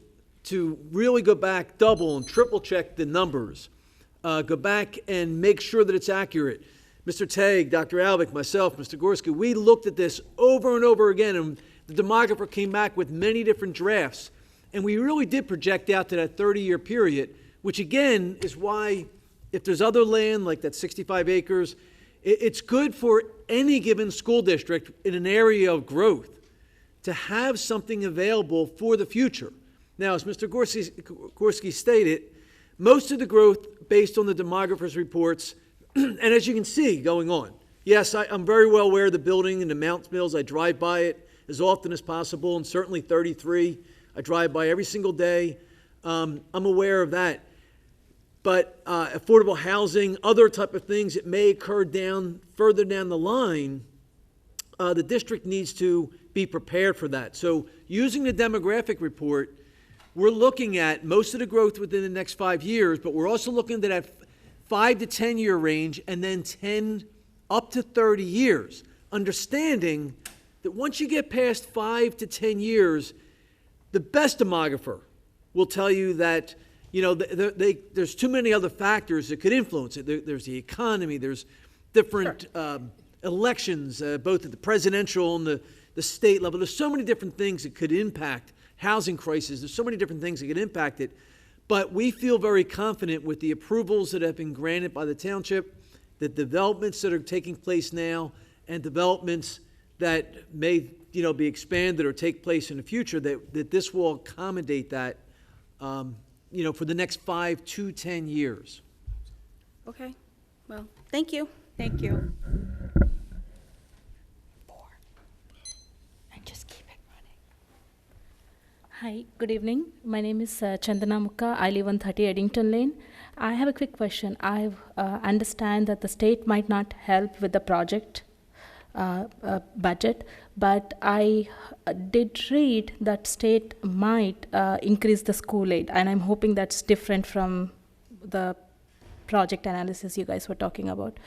to really go back, double and triple check the numbers, go back and make sure that it's accurate. Mr. Tague, Dr. Alvick, myself, Mr. Gorski, we looked at this over and over again, and the demographer came back with many different drafts. And we really did project out to that 30-year period, which again is why if there's other land like that 65 acres, it's good for any given school district in an area of growth to have something available for the future. Now, as Mr. Gorski stated, most of the growth based on the demographer's reports, and as you can see going on, yes, I'm very well aware of the building and the Mount Mills. I drive by it as often as possible, and certainly 33, I drive by every single day. I'm aware of that. But affordable housing, other type of things that may occur further down the line, the district needs to be prepared for that. So using the demographic report, we're looking at most of the growth within the next 5 years, but we're also looking at that 5 to 10 year range, and then 10 up to 30 years, understanding that once you get past 5 to 10 years, the best demographer will tell you that there's too many other factors that could influence it. There's the economy, there's different elections, both at the presidential and the state level. There's so many different things that could impact housing crisis. There's so many different things that could impact it. But we feel very confident with the approvals that have been granted by the township, the developments that are taking place now, and developments that may be expanded or take place in the future, that this will accommodate that for the next 5 to 10 years. Okay, well, thank you. Thank you. 4. And just keep it running. Hi, good evening. My name is Chandana Mukka. I live on 30 Eddington Lane. I have a quick question. I understand that the state might not help with the project budget, but I did read that state might increase the school aid, and I'm hoping that's different from the project analysis you guys were talking about.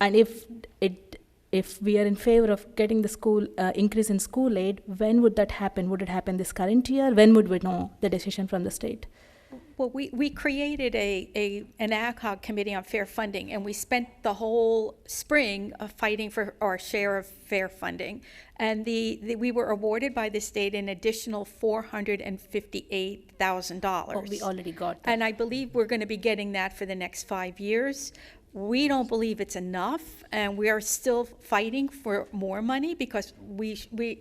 And if we are in favor of getting the school increase in school aid, when would that happen? Would it happen this current year? When would we know the decision from the state? Well, we created an ad hoc committee on fair funding, and we spent the whole spring fighting for our share of fair funding. And we were awarded by the state an additional $458,000. Oh, we already got that. And I believe we're going to be getting that for the next 5 years. We don't believe it's enough, and we are still fighting for more money because with the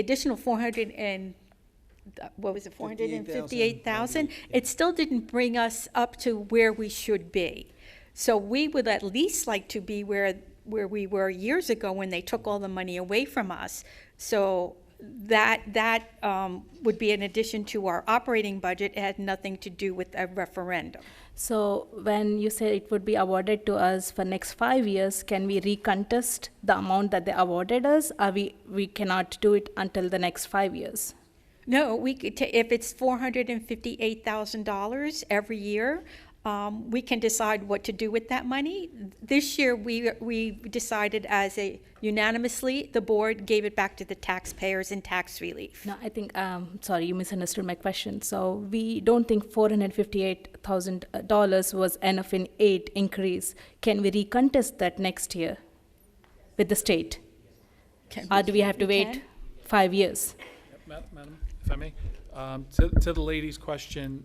additional 458,000, it still didn't bring us up to where we should be. So we would at least like to be where we were years ago when they took all the money away from us. So that would be in addition to our operating budget. It had nothing to do with a referendum. So when you say it would be awarded to us for next 5 years, can we recontest the amount that they awarded us, or we cannot do it until the next 5 years? No, we could if it's $458,000 every year, we can decide what to do with that money. This year, we decided unanimously, the board gave it back to the taxpayers in tax relief. No, I think, sorry, you misunderstood my question. So we don't think $458,000 was enough in aid increase. Can we recontest that next year with the state? Or do we have to wait 5 years? Madam, if I may, to the lady's question,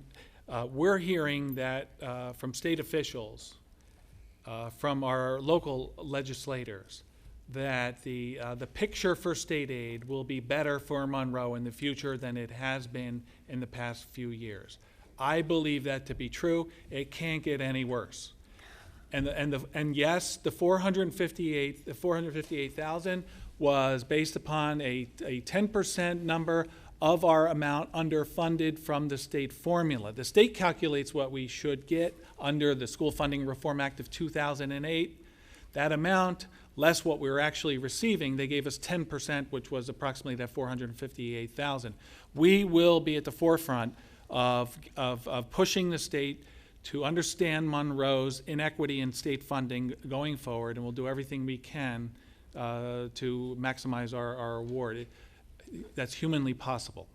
we're hearing that from state officials, from our local legislators, that the picture for state aid will be better for Monroe in the future than it has been in the past few years. I believe that to be true. It can't get any worse. And yes, the 458,000 was based upon a 10% number of our amount underfunded from the state formula. The state calculates what we should get under the School Funding Reform Act of 2008. That amount, less what we were actually receiving, they gave us 10%, which was approximately that 458,000. We will be at the forefront of pushing the state to understand Monroe's inequity in state funding going forward, and we'll do everything we can to maximize our award. That's humanly possible.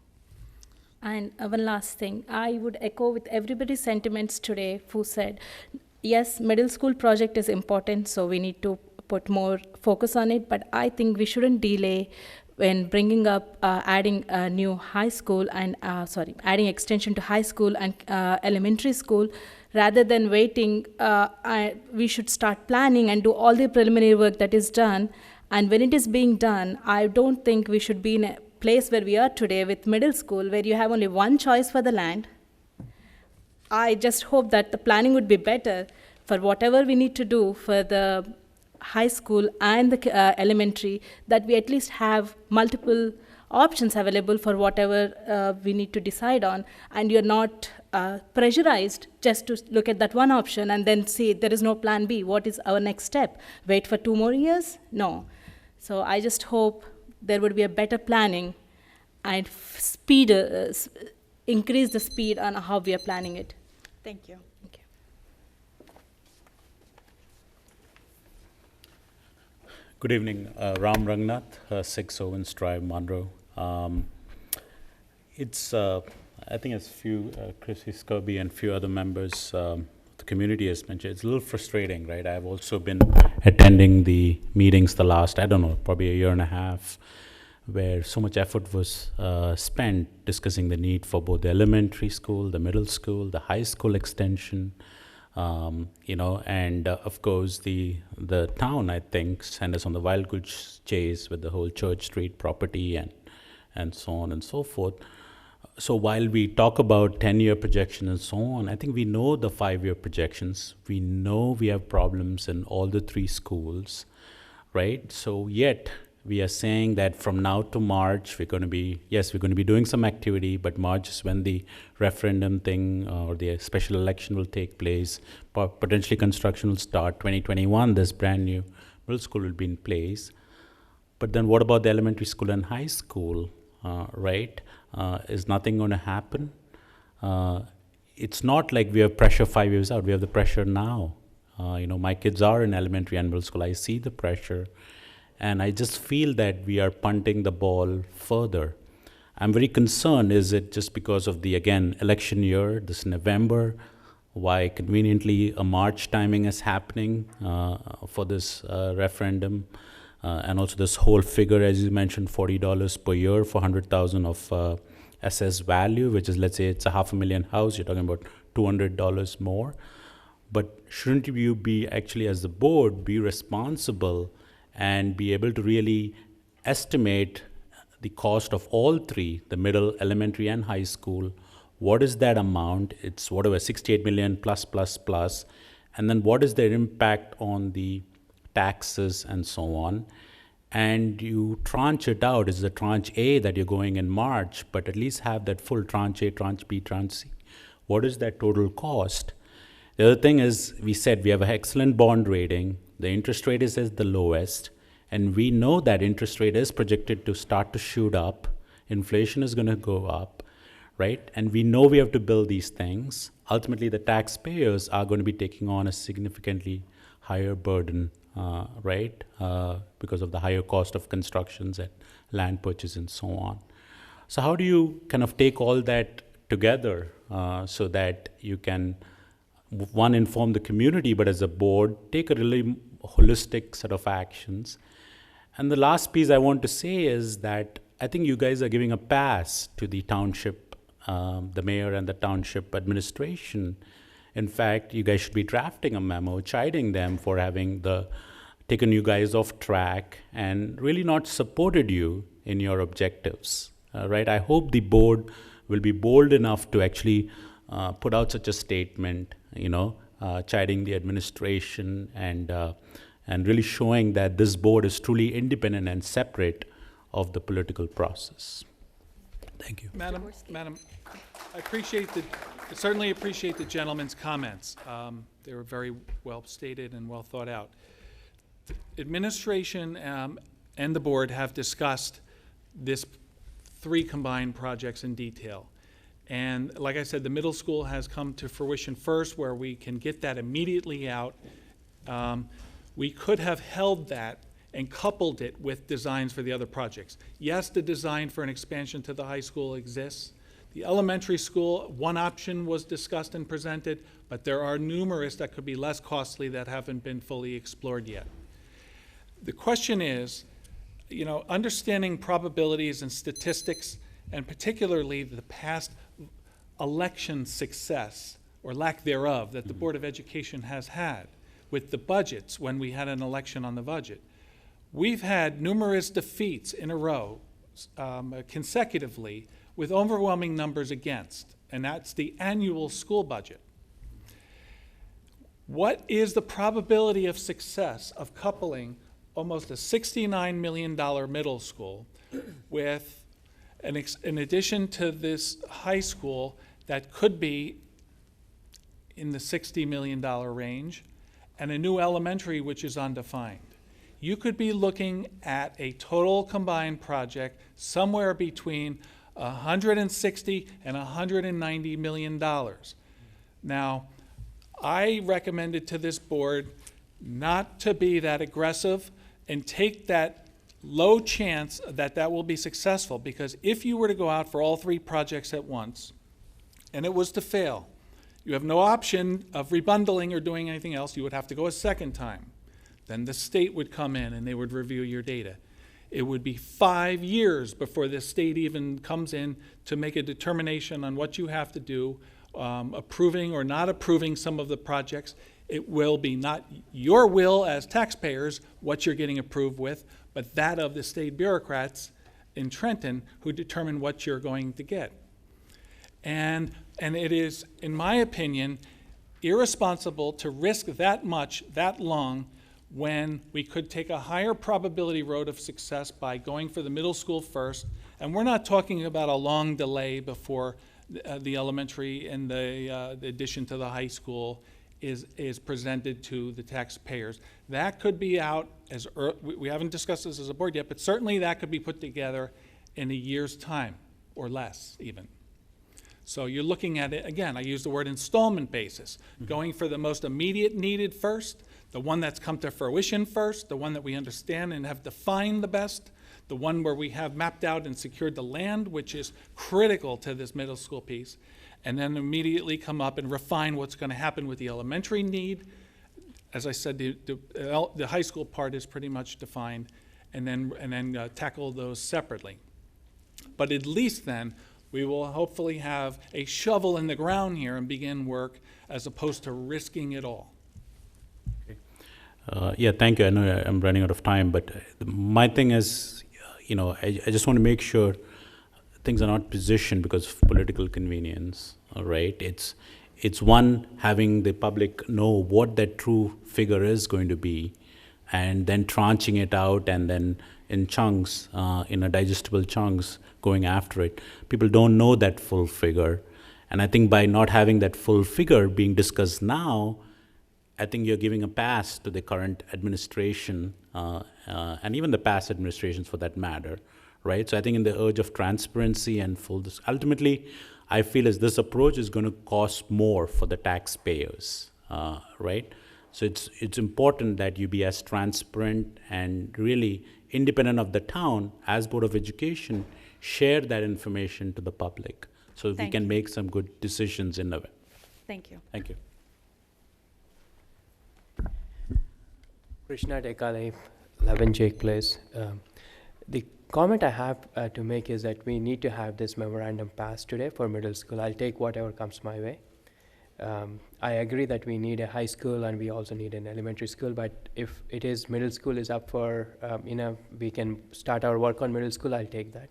And one last thing, I would echo with everybody's sentiments today who said, yes, middle school project is important, so we need to put more focus on it, but I think we shouldn't delay when bringing up adding a new high school and, adding extension to high school and elementary school. Rather than waiting, we should start planning and do all the preliminary work that is done. And when it is being done, I don't think we should be in a place where we are today with middle school, where you have only one choice for the land. I just hope that the planning would be better for whatever we need to do for the high school and the elementary, that we at least have multiple options available for whatever we need to decide on, and you're not pressurized just to look at that one option and then see there is no plan B. What is our next step? Wait for 2 more years? No. So I just hope there would be a better planning and increase the speed on how we are planning it. Thank you. Thank you. Good evening, Ram Rangnath, 6 Owens Drive, Monroe. I think as Chrissy Scobie and few other members of the community has mentioned, it's a little frustrating, right? I've also been attending the meetings the last, probably a year and a half, where so much effort was spent discussing the need for both the elementary school, the middle school, the high school extension, and of course the town, I think, sent us on the wild goose chase with the whole Church Street property and so on and so forth. So while we talk about 10-year projection and so on, I think we know the 5-year projections. We know we have problems in all the 3 schools, right? So yet we are saying that from now to March, we're going to be doing some activity, but March is when the referendum thing or the special election will take place. Potentially construction will start 2021. This brand new middle school will be in place. But then what about the elementary school and high school, right? Is nothing going to happen? It's not like we have pressure 5 years out. We have the pressure now. My kids are in elementary and middle school. I see the pressure. And I just feel that we are punting the ball further. I'm very concerned, is it just because of the, again, election year, this November, why conveniently a March timing is happening for this referendum? And also this whole figure, as you mentioned, $40 per year for 100,000 of assessed value, which is, let's say it's a $500,000 house, you're talking about $200 more. but shouldn't you be actually, as the board, be responsible and be able to really estimate the cost of all three, the middle, elementary, and high school? What is that amount? It's whatever, 68 million plus, plus, plus. And then what is their impact on the taxes and so on? And you tranche it out. Is the tranche A that you're going in March, but at least have that full tranche A, tranche B, tranche C. What is that total cost? The other thing is, we said we have an excellent bond rating. The interest rate is at the lowest. And we know that interest rate is projected to start to shoot up. Inflation is going to go up, right? And we know we have to build these things. Ultimately, the taxpayers are going to be taking on a significantly higher burden, right? Because of the higher cost of constructions and land purchase and so on. So how do you kind of take all that together so that you can, one, inform the community, but as a board, take a really holistic set of actions? And the last piece I want to say is that I think you guys are giving a pass to the township, the mayor and the township administration. In fact, you guys should be drafting a memo chiding them for having taken you guys off track and really not supported you in your objectives, right? I hope the board will be bold enough to actually put out such a statement, chiding the administration and really showing that this board is truly independent and separate of the political process. Thank you. Madam, I certainly appreciate the gentleman's comments. They were very well stated and well thought out. The administration and the board have discussed this 3 combined projects in detail. And like I said, the middle school has come to fruition first, where we can get that immediately out. We could have held that and coupled it with designs for the other projects. Yes, the design for an expansion to the high school exists. The elementary school, one option was discussed and presented, but there are numerous that could be less costly that haven't been fully explored yet. The question is, understanding probabilities and statistics, and particularly the past election success or lack thereof that the Board of Education has had with the budgets when we had an election on the budget. We've had numerous defeats in a row, consecutively, with overwhelming numbers against, and that's the annual school budget. What is the probability of success of coupling almost a $69 million middle school with an addition to this high school that could be in the $60 million range, and a new elementary which is undefined? You could be looking at a total combined project somewhere between $160 and $190 million. Now, I recommended to this board not to be that aggressive and take that low chance that will be successful, because if you were to go out for all 3 projects at once and it was to fail, you have no option of rebundling or doing anything else. You would have to go a second time. Then the state would come in and they would review your data. It would be 5 years before the state even comes in to make a determination on what you have to do, approving or not approving some of the projects. It will be not your will as taxpayers what you're getting approved with, but that of the state bureaucrats in Trenton who determine what you're going to get. And it is, in my opinion, irresponsible to risk that much, that long, when we could take a higher probability road of success by going for the middle school first. And we're not talking about a long delay before the elementary and the addition to the high school is presented to the taxpayers. That could be out as early, we haven't discussed this as a board yet, but certainly that could be put together in a year's time or less even. So you're looking at it, again, I use the word installment basis, going for the most immediate needed first, the one that's come to fruition first, the one that we understand and have defined the best, the one where we have mapped out and secured the land, which is critical to this middle school piece, and then immediately come up and refine what's going to happen with the elementary need. As I said, the high school part is pretty much defined, and then tackle those separately. But at least then, we will hopefully have a shovel in the ground here and begin work as opposed to risking it all. Yeah, thank you. I know I'm running out of time, but my thing is, I just want to make sure things are not positioned because of political convenience, all right? It's one, having the public know what that true figure is going to be, and then tranching it out and then in chunks, in a digestible chunks, going after it. People don't know that full figure. And I think by not having that full figure being discussed now, I think you're giving a pass to the current administration, and even the past administrations for that matter, right? So I think in the urge of transparency and ultimately, I feel as this approach is going to cost more for the taxpayers, right? So it's important that you be as transparent and really independent of the town as Board of Education, share that information to the public so we can make some good decisions in a way. Thank you. Thank you. Krishna Dekale, 11 Jake Place. The comment I have to make is that we need to have this memorandum passed today for middle school. I'll take whatever comes my way. I agree that we need a high school and we also need an elementary school, but if it is middle school is up for, we can start our work on middle school, I'll take that.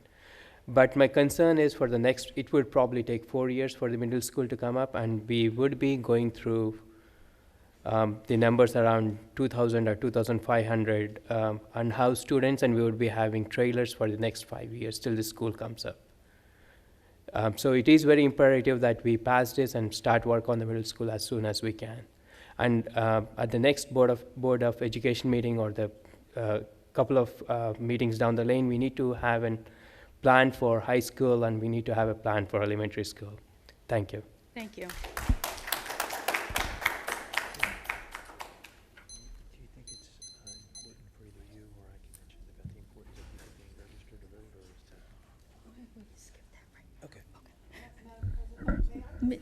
But my concern is for the next, it would probably take 4 years for the middle school to come up, and we would be going through the numbers around 2,000 or 2,500 unhoused students, and we would be having trailers for the next 5 years till the school comes up. So it is very imperative that we pass this and start work on the middle school as soon as we can. And at the next Board of Education meeting or the couple of meetings down the lane, we need to have a plan for high school and we need to have a plan for elementary school. Thank you. Thank you.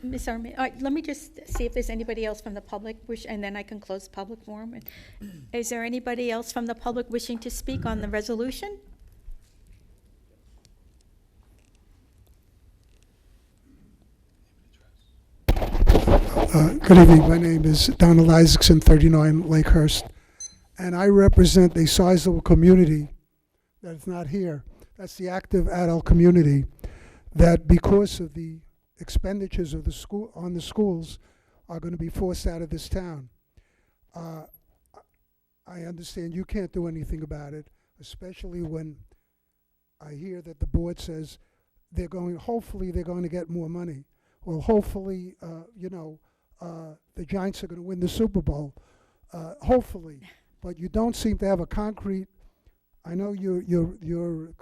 Ms. Armin, let me just see if there's anybody else from the public and then I can close public forum. Is there anybody else from the public wishing to speak on the resolution? Good evening. My name is Donald Isaacson, 39 Lakehurst, and I represent a sizable community that is not here. That's the active adult community that, because of the expenditures of the school on the schools, are going to be forced out of this town. I understand you can't do anything about it, especially when I hear that the board says hopefully they're going to get more money. Well, hopefully, the Giants are going to win the Super Bowl, hopefully. But you don't seem to have a concrete. I know your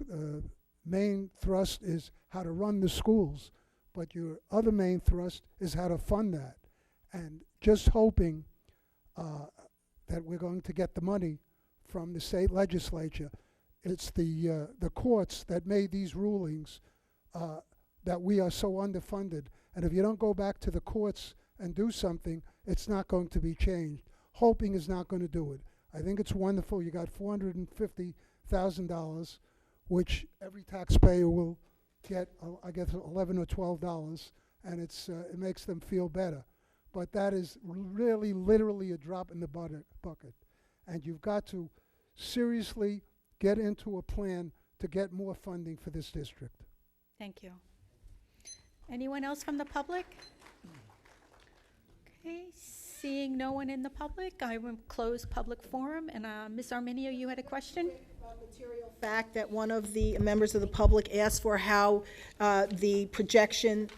main thrust is how to run the schools, but your other main thrust is how to fund that. And just hoping that we're going to get the money from the state legislature. It's the courts that made these rulings that we are so underfunded. And if you don't go back to the courts and do something, it's not going to be changed. Hoping is not going to do it. I think it's wonderful. You got $450,000, which every taxpayer will get, I guess, $11 or $12, and it makes them feel better. But that is really, literally a drop in the bucket. And you've got to seriously get into a plan to get more funding for this district. Thank you. Anyone else from the public? Okay, seeing no one in the public, I will close public forum. And Ms. Arminio, you had a question? Material fact that one of the members of the public asked for how the projection,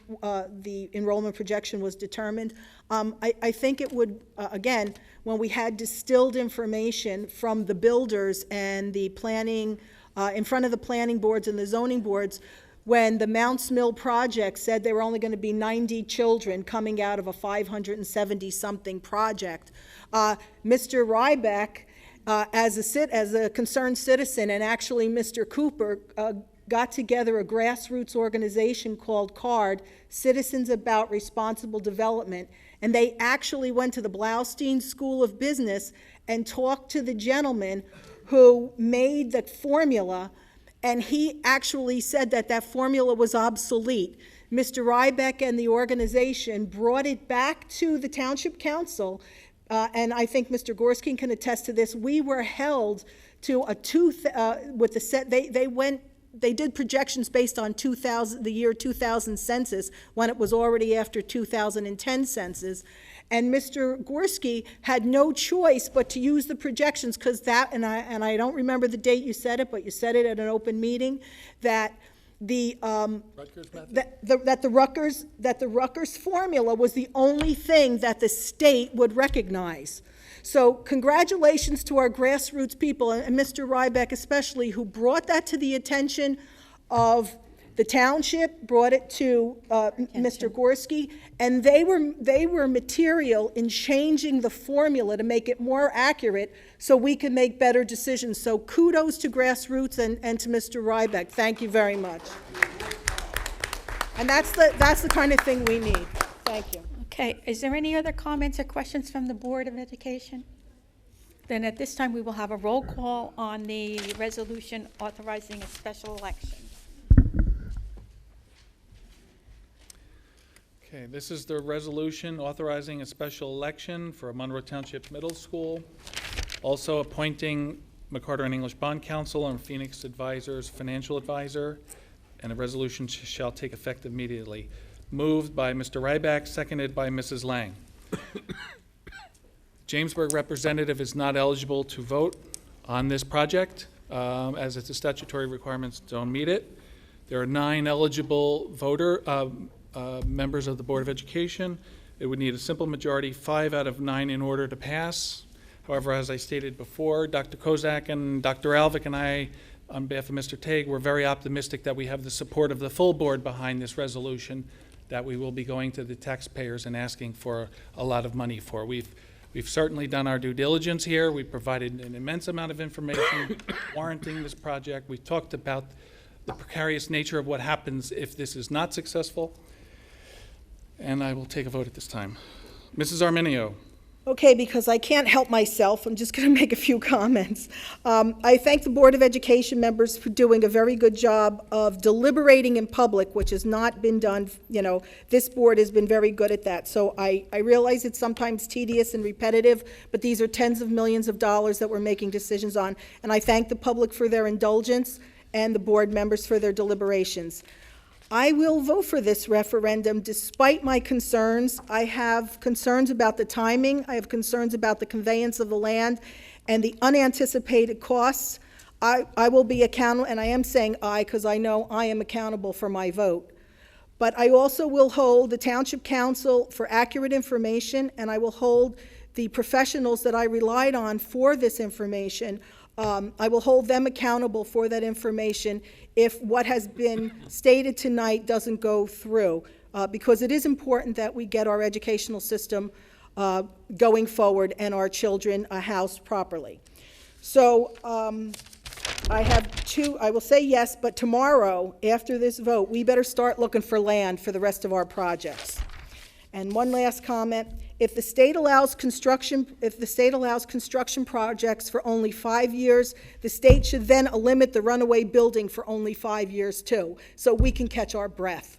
the enrollment projection was determined. I think it would, again, when we had distilled information from the builders and the planning, in front of the planning boards and the zoning boards, when the Mounts Mill project said there were only going to be 90 children coming out of a 570-something project, Mr. Ryback, as a concerned citizen, and actually Mr. Cooper, got together a grassroots organization called CARD, Citizens About Responsible Development, and they actually went to the Blaustein School of Business and talked to the gentleman who made the formula and he actually said that that formula was obsolete. Mr. Rybeck and the organization brought it back to the Township Council, and I think Mr. Gorski can attest to this. We were held to a with the set, they did projections based on the year 2000 census, when it was already after 2010 census. And Mr. Gorski had no choice but to use the projections, because that, and I don't remember the date you said it, but you said it at an open meeting, that the Rutgers formula was the only thing that the state would recognize. So congratulations to our grassroots people, and Mr. Rybeck especially, who brought that to the attention of the township, brought it to Mr. Gorski, and they were material in changing the formula to make it more accurate so we can make better decisions. So kudos to grassroots and to Mr. Rybeck. Thank you very much. And that's the kind of thing we need. Thank you. Okay, is there any other comments or questions from the Board of Education? Then at this time, we will have a roll call on the resolution authorizing a special election. Okay, this is the resolution authorizing a special election for Monroe Township Middle School, also appointing McCarter and English Bond Counsel and Phoenix Advisors Financial Advisor, and a resolution shall take effect immediately. Moved by Mr. Ryback, seconded by Mrs. Lang. Jamesburg representative is not eligible to vote on this project, as its statutory requirements don't meet it. There are 9 eligible members of the Board of Education. It would need a simple majority, 5 out of 9, in order to pass. However, as I stated before, Dr. Kozak and Dr. Alvick and I, on behalf of Mr. Tague, we're very optimistic that we have the support of the full board behind this resolution that we will be going to the taxpayers and asking for a lot of money for. We've certainly done our due diligence here. We've provided an immense amount of information warranting this project. We've talked about the precarious nature of what happens if this is not successful. And I will take a vote at this time. Mrs. Arminio. Okay, because I can't help myself, I'm just going to make a few comments. I thank the Board of Education members for doing a very good job of deliberating in public, which has not been done. You know, this board has been very good at that. So I realize it's sometimes tedious and repetitive, but these are tens of millions of dollars that we're making decisions on. And I thank the public for their indulgence and the board members for their deliberations. I will vote for this referendum despite my concerns. I have concerns about the timing. I have concerns about the conveyance of the land and the unanticipated costs. I will be accountable, and I am saying I because I know I am accountable for my vote. But I also will hold the Township Council for accurate information, and I will hold the professionals that I relied on for this information. I will hold them accountable for that information if what has been stated tonight doesn't go through, because it is important that we get our educational system going forward and our children housed properly. So I will say yes, but tomorrow, after this vote, we better start looking for land for the rest of our projects. And one last comment. If the state allows construction projects for only 5 years, the state should then limit the runaway building for only 5 years too, so we can catch our breath.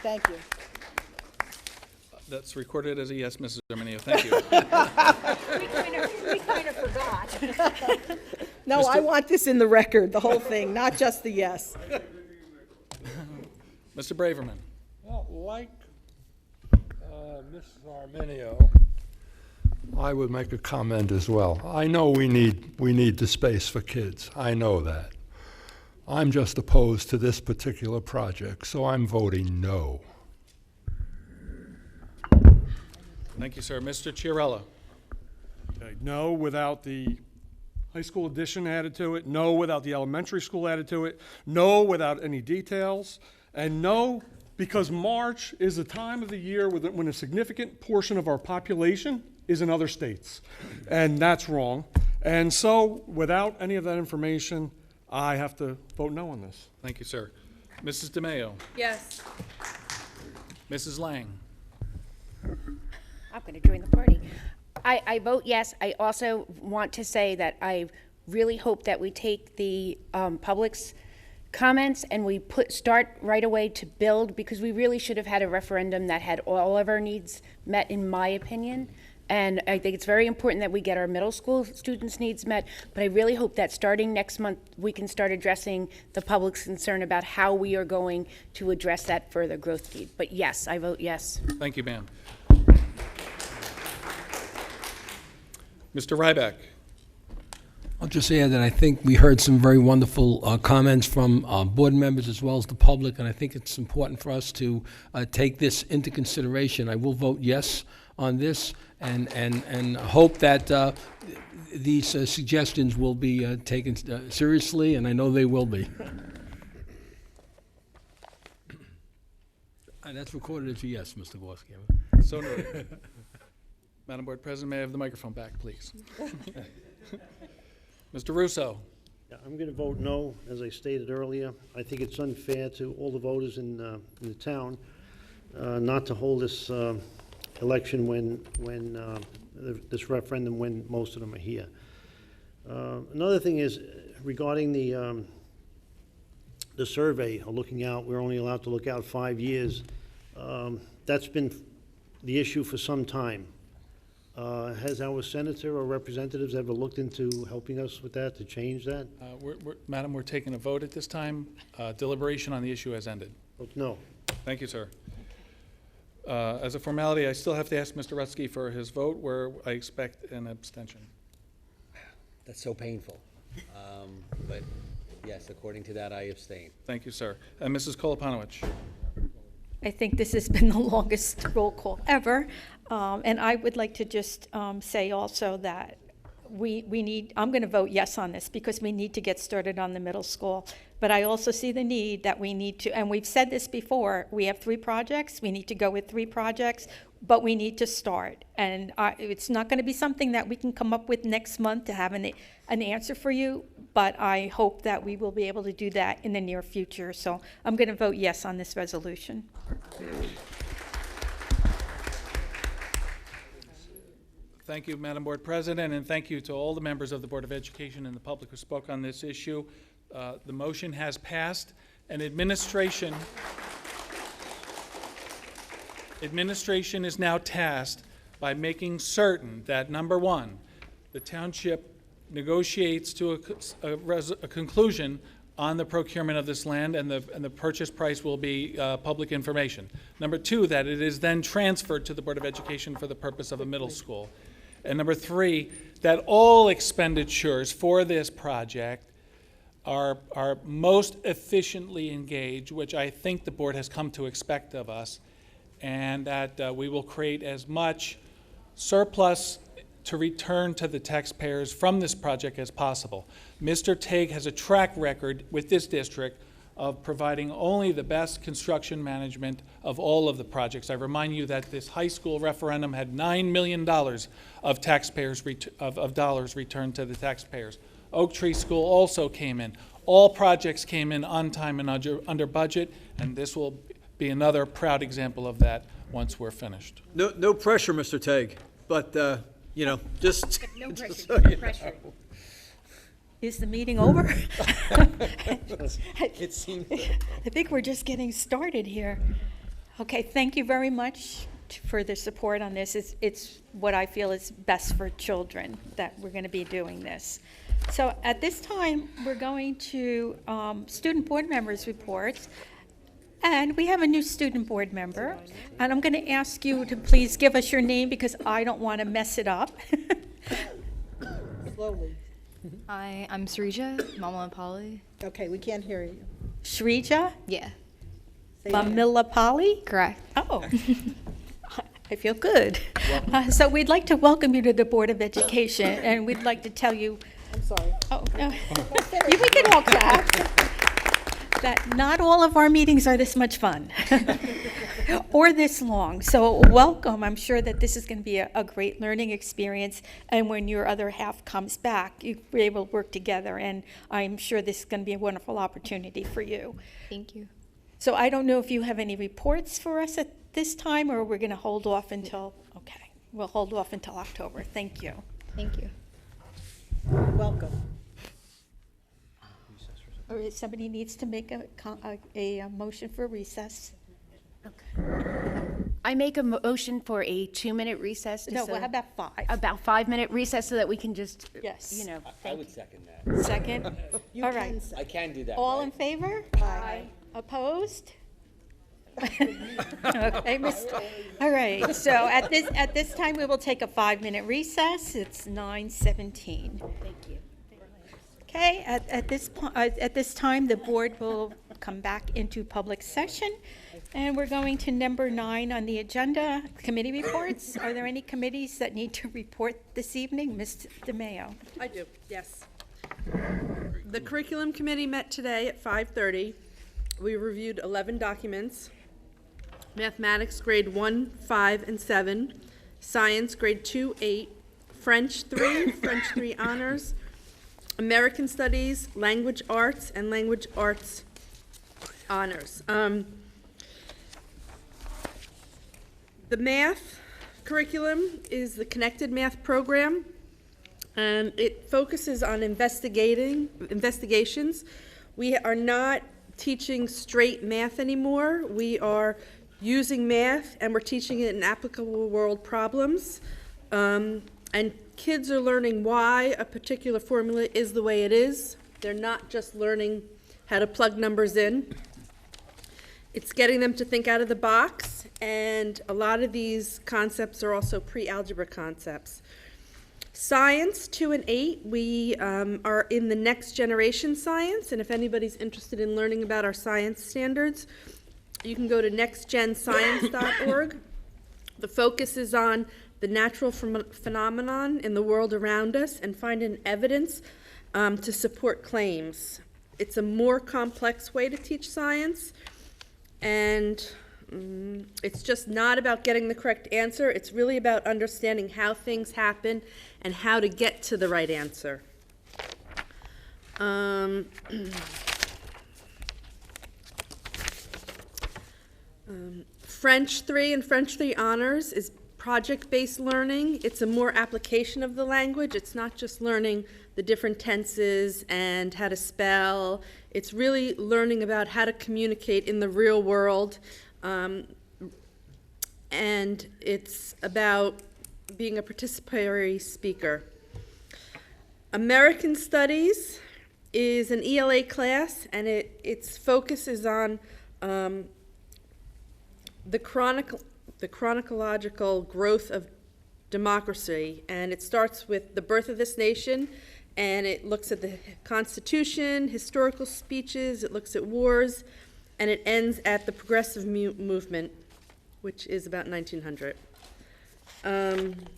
Thank you. That's recorded as a yes, Mrs. Arminio. Thank you. We kind of forgot. No, I want this in the record, the whole thing, not just the yes. Mr. Braverman. Well, like Mrs. Arminio, I would make a comment as well. I know we need the space for kids. I know that. I'm just opposed to this particular project, so I'm voting no. Thank you, sir. Mr. Chiarella. Okay, no without the high school addition added to it, no without the elementary school added to it, no without any details, and no because March is a time of the year when a significant portion of our population is in other states, and that's wrong. And so without any of that information, I have to vote no on this. Thank you, sir. Mrs. DeMayo. Yes. Mrs. Lang. I'm going to join the party. I vote yes. I also want to say that I really hope that we take the public's comments and we start right away to build, because we really should have had a referendum that had all of our needs met, in my opinion. And I think it's very important that we get our middle school students' needs met, but I really hope that starting next month, we can start addressing the public's concern about how we are going to address that further growth need. But yes, I vote yes. Thank you, ma'am. Mr. Ryback. I'll just add that I think we heard some very wonderful comments from board members as well as the public, and I think it's important for us to take this into consideration. I will vote yes on this, and hope that these suggestions will be taken seriously, and I know they will be. And that's recorded as a yes, Mr. Gorski. So noted. Madam Board President, may I have the microphone back, please? Mr. Russo. Yeah, I'm going to vote no, as I stated earlier. I think it's unfair to all the voters in the town not to hold this election when this referendum, when most of them are here. Another thing is regarding the survey, or looking out. We're only allowed to look out 5 years. That's been the issue for some time. Has our senator or representatives ever looked into helping us with that, to change that? Madam, we're taking a vote at this time. Deliberation on the issue has ended. Vote no. Thank you, sir. As a formality, I still have to ask Mr. Rutsky for his vote, where I expect an abstention. That's so painful. But yes, according to that, I abstain. Thank you, sir. And Mrs. Koloponowicz. I think this has been the longest roll call ever. And I would like to just say also that we need, I'm going to vote yes on this because we need to get started on the middle school. But I also see the need that we need to, and we've said this before, we have 3 projects. We need to go with 3 projects, but we need to start. And it's not going to be something that we can come up with next month to have an answer for you, but I hope that we will be able to do that in the near future. So I'm going to vote yes on this resolution. Thank you, Madam Board President, and thank you to all the members of the Board of Education and the public who spoke on this issue. The motion has passed, and administration is now tasked by making certain that, number 1, the township negotiates to a conclusion on the procurement of this land, and the purchase price will be public information. Number 2, that it is then transferred to the Board of Education for the purpose of a middle school. And number 3, that all expenditures for this project are most efficiently engaged, which I think the board has come to expect of us, and that we will create as much surplus to return to the taxpayers from this project as possible. Mr. Tague has a track record with this district of providing only the best construction management of all of the projects. I remind you that this high school referendum had $9 million of taxpayers of dollars returned to the taxpayers. Oak Tree School also came in. All projects came in on time and under budget, and this will be another proud example of that once we're finished. No pressure, Mr. Tague, but, you know, just. No pressure, just so no you pressure. know. Is the meeting over? It seems. I think we're just getting started here. Okay, thank you very much for the support on this. It's what I feel is best for children that we're going to be doing this. So at this time, we're going to student board members' reports. And we have a new student board member. And I'm going to ask you to please give us your name because I don't want to mess it up. Slowly. Hi, I'm Srija Mamalapalli. Okay, we can't hear you. Shrija? Yeah. Mamilapalli? Correct. Oh, I feel good. So we'd like to welcome you to the Board of Education, and we'd like to tell you. I'm sorry. Oh, no. We can all clap. That not all of our meetings are this much fun or this long. So welcome. I'm sure that this is going to be a great learning experience. And when your other half comes back, you'll be able to work together. And I'm sure this is going to be a wonderful opportunity for you. Thank you. So I don't know if you have any reports for us at this time, or we're going to hold off until, okay, we'll hold off until October. Thank you. Thank you. Welcome. Or if somebody needs to make a motion for recess? I make a motion for a 2-minute recess. No, how about 5? About 5-minute recess so that we can just, Yes. you know. I would second that. Second? All right. I can do that. All right? in favor? Aye. Opposed? Okay, all right, so at this time, we will take a 5-minute recess. It's 9:17. Thank you. Okay, at this time, the board will come back into public session, and we're going to number 9 on the agenda, committee reports. Are there any committees that need to report this evening? Ms. DeMayo? I do, yes. The curriculum committee met today at 5:30. We reviewed 11 documents. Mathematics grade 1, 5, and 7. Science grade 2, 8. French 3, French 3 honors. American studies, language arts, and language arts honors. The math curriculum is the Connected Math program, and it focuses on investigations. We are not teaching straight math anymore. We are using math, and we're teaching it in applicable world problems. And kids are learning why a particular formula is the way it is. They're not just learning how to plug numbers in. It's getting them to think out of the box, and a lot of these concepts are also pre-algebra concepts. Science 2 and 8, we are in the next generation science, and if anybody's interested in learning about our science standards, you can go to nextgenscience.org. The focus is on the natural phenomenon in the world around us and finding evidence to support claims. It's a more complex way to teach science, and it's just not about getting the correct answer. It's really about understanding how things happen and how to get to the right answer. French 3 and French 3 honors is project-based learning. It's a more application of the language. It's not just learning the different tenses and how to spell. It's really learning about how to communicate in the real world. And it's about being a participatory speaker. American Studies is an ELA class, and its focus is on the chronological growth of democracy, and it starts with the birth of this nation, and it looks at the Constitution, historical speeches, it looks at wars, and it ends at the progressive movement, which is about 1900. And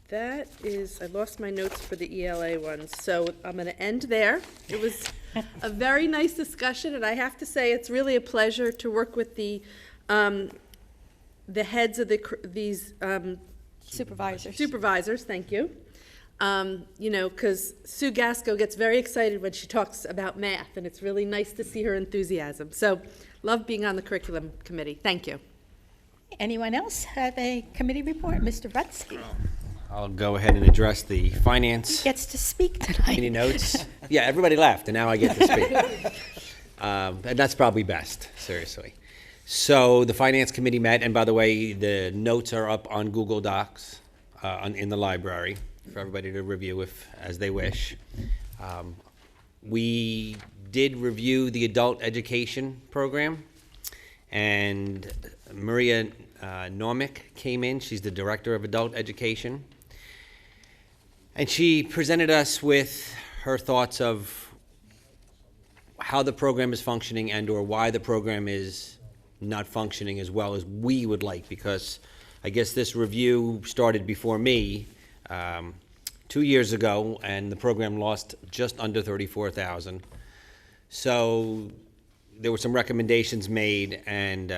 that is, I lost my notes for the ELA ones, so I'm going to end there. It was a very nice discussion, and I have to say it's really a pleasure to work with the heads of these supervisors. Thank you. You know, because Sue Gasco gets very excited when she talks about math, and it's really nice to see her enthusiasm. So, love being on the curriculum committee. Thank you. Anyone else have a committee report? Mr. Rutsky I'll go ahead and address the finance gets to speak tonight. committee notes. Yeah, everybody left, and now I get to speak. And that's probably best, seriously. So the finance committee met, and by the way, the notes are up on Google Docs in the library for everybody to review as they wish. We did review the adult education program, and Maria Normick came in. She's the director of adult education. And she presented us with her thoughts of how the program is functioning and or why the program is not functioning as well as we would like, because I guess this review started before me 2 years ago, and the program lost just under $34,000. So there were some recommendations made, and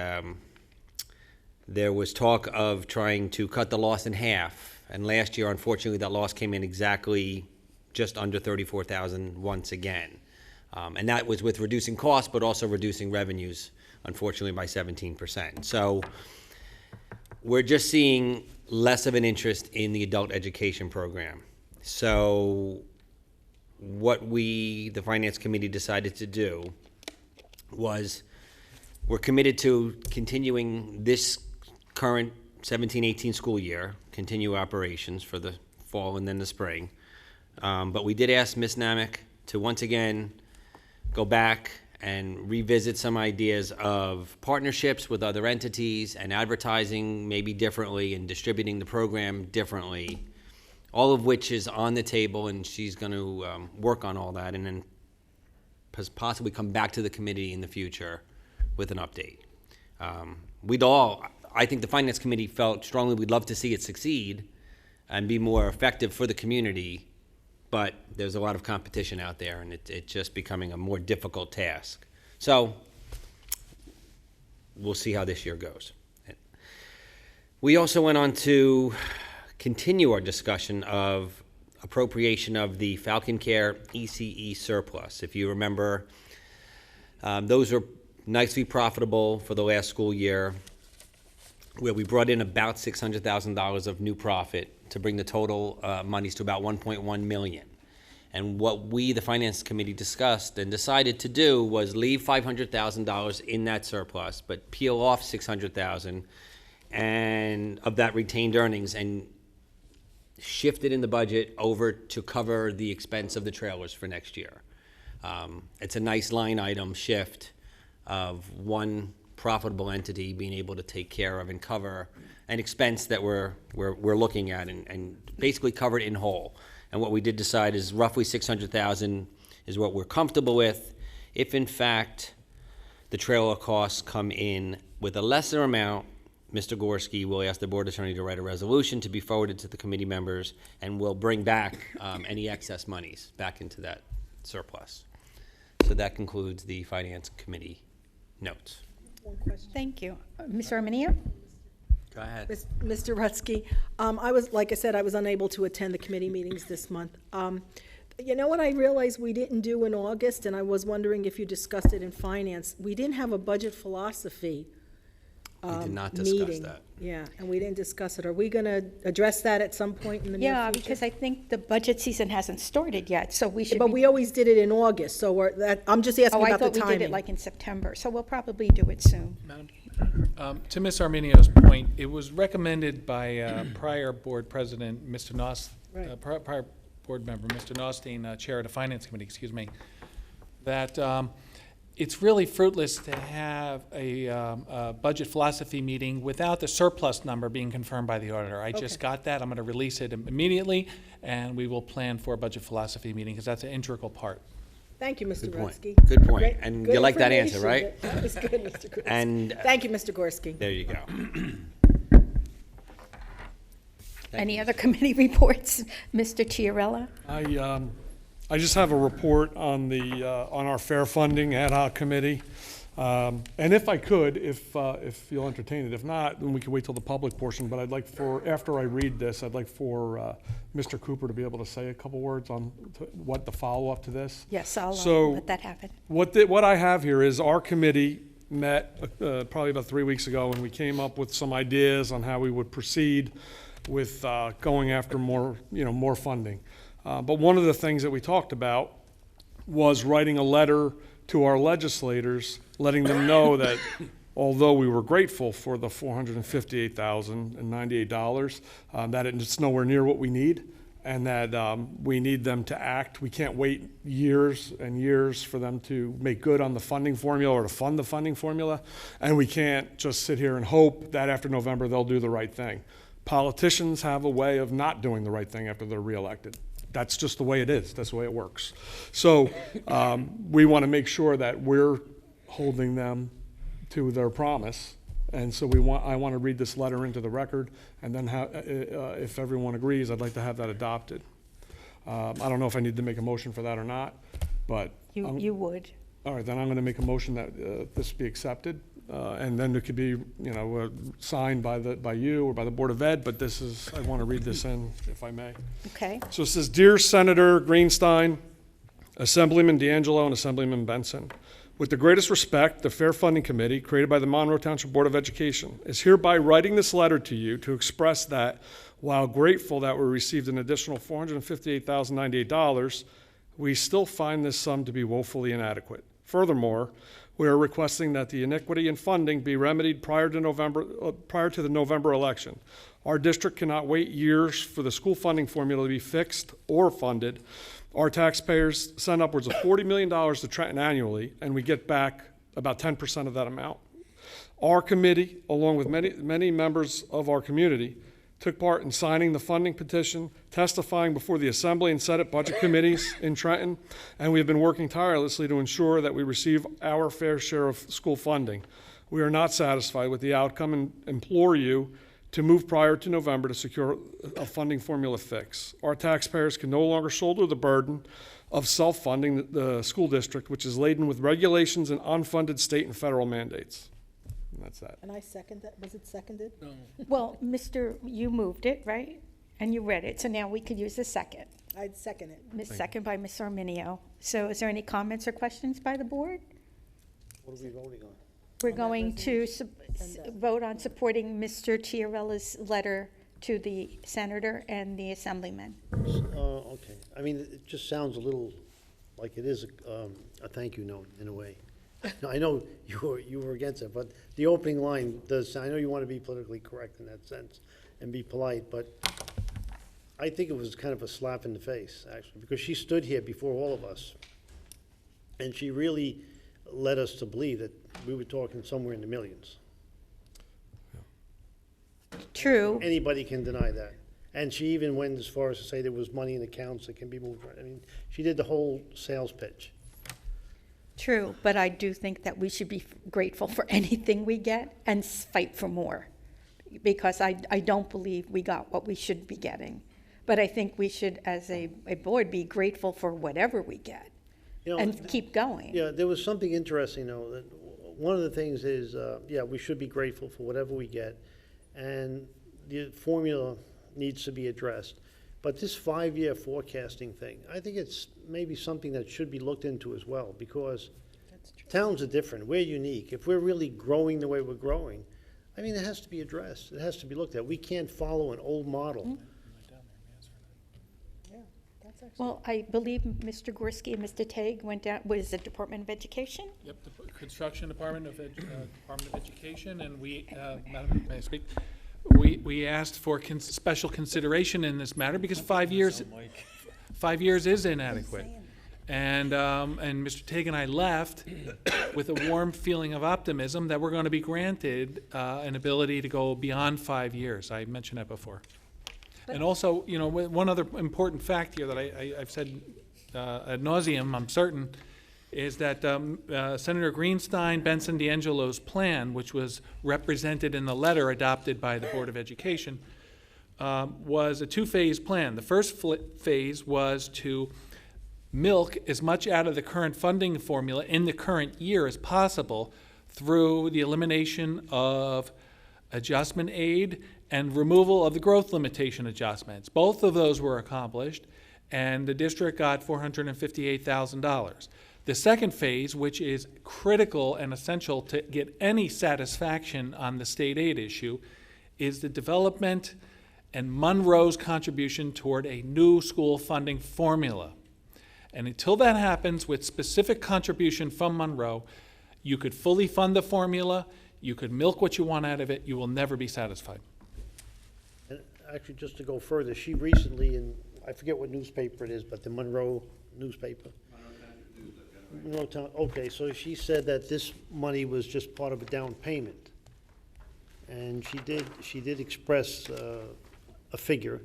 there was talk of trying to cut the loss in half. And last year, unfortunately, that loss came in exactly just under $34,000 once again. And that was with reducing costs, but also reducing revenues, unfortunately, by 17%. So we're just seeing less of an interest in the adult education program. So what we, the Finance Committee, decided to do was we're committed to continuing this current 17-18 school year, continue operations for the fall and then the spring. But we did ask Ms. Namick to once again go back and revisit some ideas of partnerships with other entities and advertising maybe differently and distributing the program differently, all of which is on the table, and she's going to work on all that and then possibly come back to the committee in the future with an update. I think the Finance Committee felt strongly we'd love to see it succeed and be more effective for the community, but there's a lot of competition out there, and it's just becoming a more difficult task. So we'll see how this year goes. We also went on to continue our discussion of appropriation of the Falcon Care ECE surplus. If you remember, those were nicely profitable for the last school year, where we brought in about $600,000 of new profit to bring the total monies to about $1.1 million. And what we, the Finance Committee, discussed and decided to do was leave $500,000 in that surplus, but peel off $600,000 and of that retained earnings and shift it in the budget over to cover the expense of the trailers for next year. It's a nice line item shift of one profitable entity being able to take care of and cover an expense that we're looking at and basically cover it in whole. And what we did decide is roughly $600,000 is what we're comfortable with. If in fact the trailer costs come in with a lesser amount, Mr. Gorski will ask the board attorney to write a resolution to be forwarded to the committee members, and we'll bring back any excess monies back into that surplus. So that concludes the Finance Committee notes. Thank you. Ms. Arminio? Go ahead. Mr. Rutsky, like I said, I was unable to attend the committee meetings this month. You know what I realized we didn't do in August, and I was wondering if you discussed it in finance? We didn't have a budget philosophy We did not discuss meeting. that. Yeah, and we didn't discuss it. Are we going to address that at some point in the near Yeah, future? because I think the budget season hasn't started yet, so we should But be. we always did it in August, so I'm just asking Oh, I about the thought we timing. did it like in September, so we'll probably do it soon. To Ms. Arminio's point, it was recommended by prior board president, Mr. prior board member, Mr. Nostine, chair of the Finance Committee, excuse me, that it's really fruitless to have a budget philosophy meeting without the surplus number being confirmed by the auditor. I just got that. I'm going to release it immediately, and we will plan for a budget philosophy meeting because that's an integral part. Thank you, Mr. Good point. Grutsky. Good point. Great- And good you like that answer, information. right? That was good, Mr. Grutsky. And Thank you, Mr. Gorski. there you go. Any other committee reports? Mr. Chiarella? I just have a report on on our fair funding ad hoc committee. And if I could, if you'll entertain it, if not, then we can wait till the public portion. But I'd like after I read this, I'd like for Mr. Cooper to be able to say a couple words on what the follow-up to this. Yes, I'll So let that happen. What I have here is our committee met probably about 3 weeks ago, and we came up with some ideas on how we would proceed with going after more funding. But one of the things that we talked about was writing a letter to our legislators, letting them know that although we were grateful for the $458,098, that it's nowhere near what we need, and that we need them to act. We can't wait years and years for them to make good on the funding formula or to fund the funding formula, and we can't just sit here and hope that after November they'll do the right thing. Politicians have a way of not doing the right thing after they're reelected. That's just the way it is. That's the way it works. So we want to make sure that we're holding them to their promise. And so I want to read this letter into the record, and then if everyone agrees, I'd like to have that adopted. I don't know if I need to make a motion for that or not, but You would. all right. Then I'm going to make a motion that this be accepted, and then it could be signed by you or by the Board of Ed. But I want to read this in, if I may. Okay. So it says, "Dear Senator Greenstein, Assemblyman D'Angelo, and Assemblyman Benson, with the greatest respect, the Fair Funding Committee, created by the Monroe Township Board of Education, is hereby writing this letter to you to express that, while grateful that we received an additional $458,098, we still find this sum to be woefully inadequate. Furthermore, we are requesting that the iniquity in funding be remedied prior to the November election. Our district cannot wait years for the school funding formula to be fixed or funded. Our taxpayers send upwards of $40 million to Trenton annually, and we get back about 10% of that amount. Our committee, along with many members of our community, took part in signing the funding petition, testifying before the Assembly and Senate budget committees in Trenton, and we have been working tirelessly to ensure that we receive our fair share of school funding. We are not satisfied with the outcome and implore you to move prior to November to secure a funding formula fix. Our taxpayers can no longer shoulder the burden of self-funding the school district, which is laden with regulations and unfunded state and federal mandates. And that's that. And I second that. Was it seconded? No. Well, you moved it, right? And you read it, so now we could use a second. I'd second it. Second by Ms. Arminio. So is there any comments or questions by the board? What are we voting on? We're going to vote on supporting Mr. Chiarella's letter to the senator and the assemblyman. Okay. I mean, it just sounds a little like it is a thank you note in a way. No, I know you were against it, but the opening line does, I know you want to be politically correct in that sense and be polite, but I think it was kind of a slap in the face, actually, because she stood here before all of us, and she really led us to believe that we were talking somewhere in the millions. True. Anybody can deny that. And she even went as far as to say there was money in accounts that can be moved. I mean, she did the whole sales pitch. True, but I do think that we should be grateful for anything we get and fight for more, because I don't believe we got what we should be getting. But I think we should, as a board, be grateful for whatever we get and keep going. Yeah, there was something interesting, though. That one of the things is, yeah, we should be grateful for whatever we get, and the formula needs to be addressed. But this 5-year forecasting thing, I think it's maybe something that should be looked into as well, because towns are different. We're unique. If we're really growing the way we're growing, I mean, it has to be addressed. It has to be looked at. We can't follow an old model. Mm-hmm. Well, I believe Mr. Gorski and Mr. Tague went down, what is it, Department of Education? Yep, the Construction Department of Education, and we, Madam, may I speak? We asked for special consideration in this matter because 5 years is inadequate. And Mr. Tague and I left with a warm feeling of optimism that we're going to be granted an ability to go beyond 5 years. I mentioned that before. And also, you know, one other important fact here that I've said ad nauseum, I'm certain, is that Senator Greenstein, Benson D'Angelo's plan, which was represented in the letter adopted by the Board of Education, was a two-phase plan. The first phase was to milk as much out of the current funding formula in the current year as possible through the elimination of adjustment aid and removal of the growth limitation adjustments. Both of those were accomplished, and the district got $458,000. The second phase, which is critical and essential to get any satisfaction on the state aid issue, is the development and Monroe's contribution toward a new school funding formula. And until that happens with specific contribution from Monroe, you could fully fund the formula, you could milk what you want out of it, you will never be satisfied. And actually, just to go further, she recently, in, I forget what newspaper it is, but the Monroe newspaper. Monroe Town, okay, so she said that this money was just part of a down payment. And she did express a figure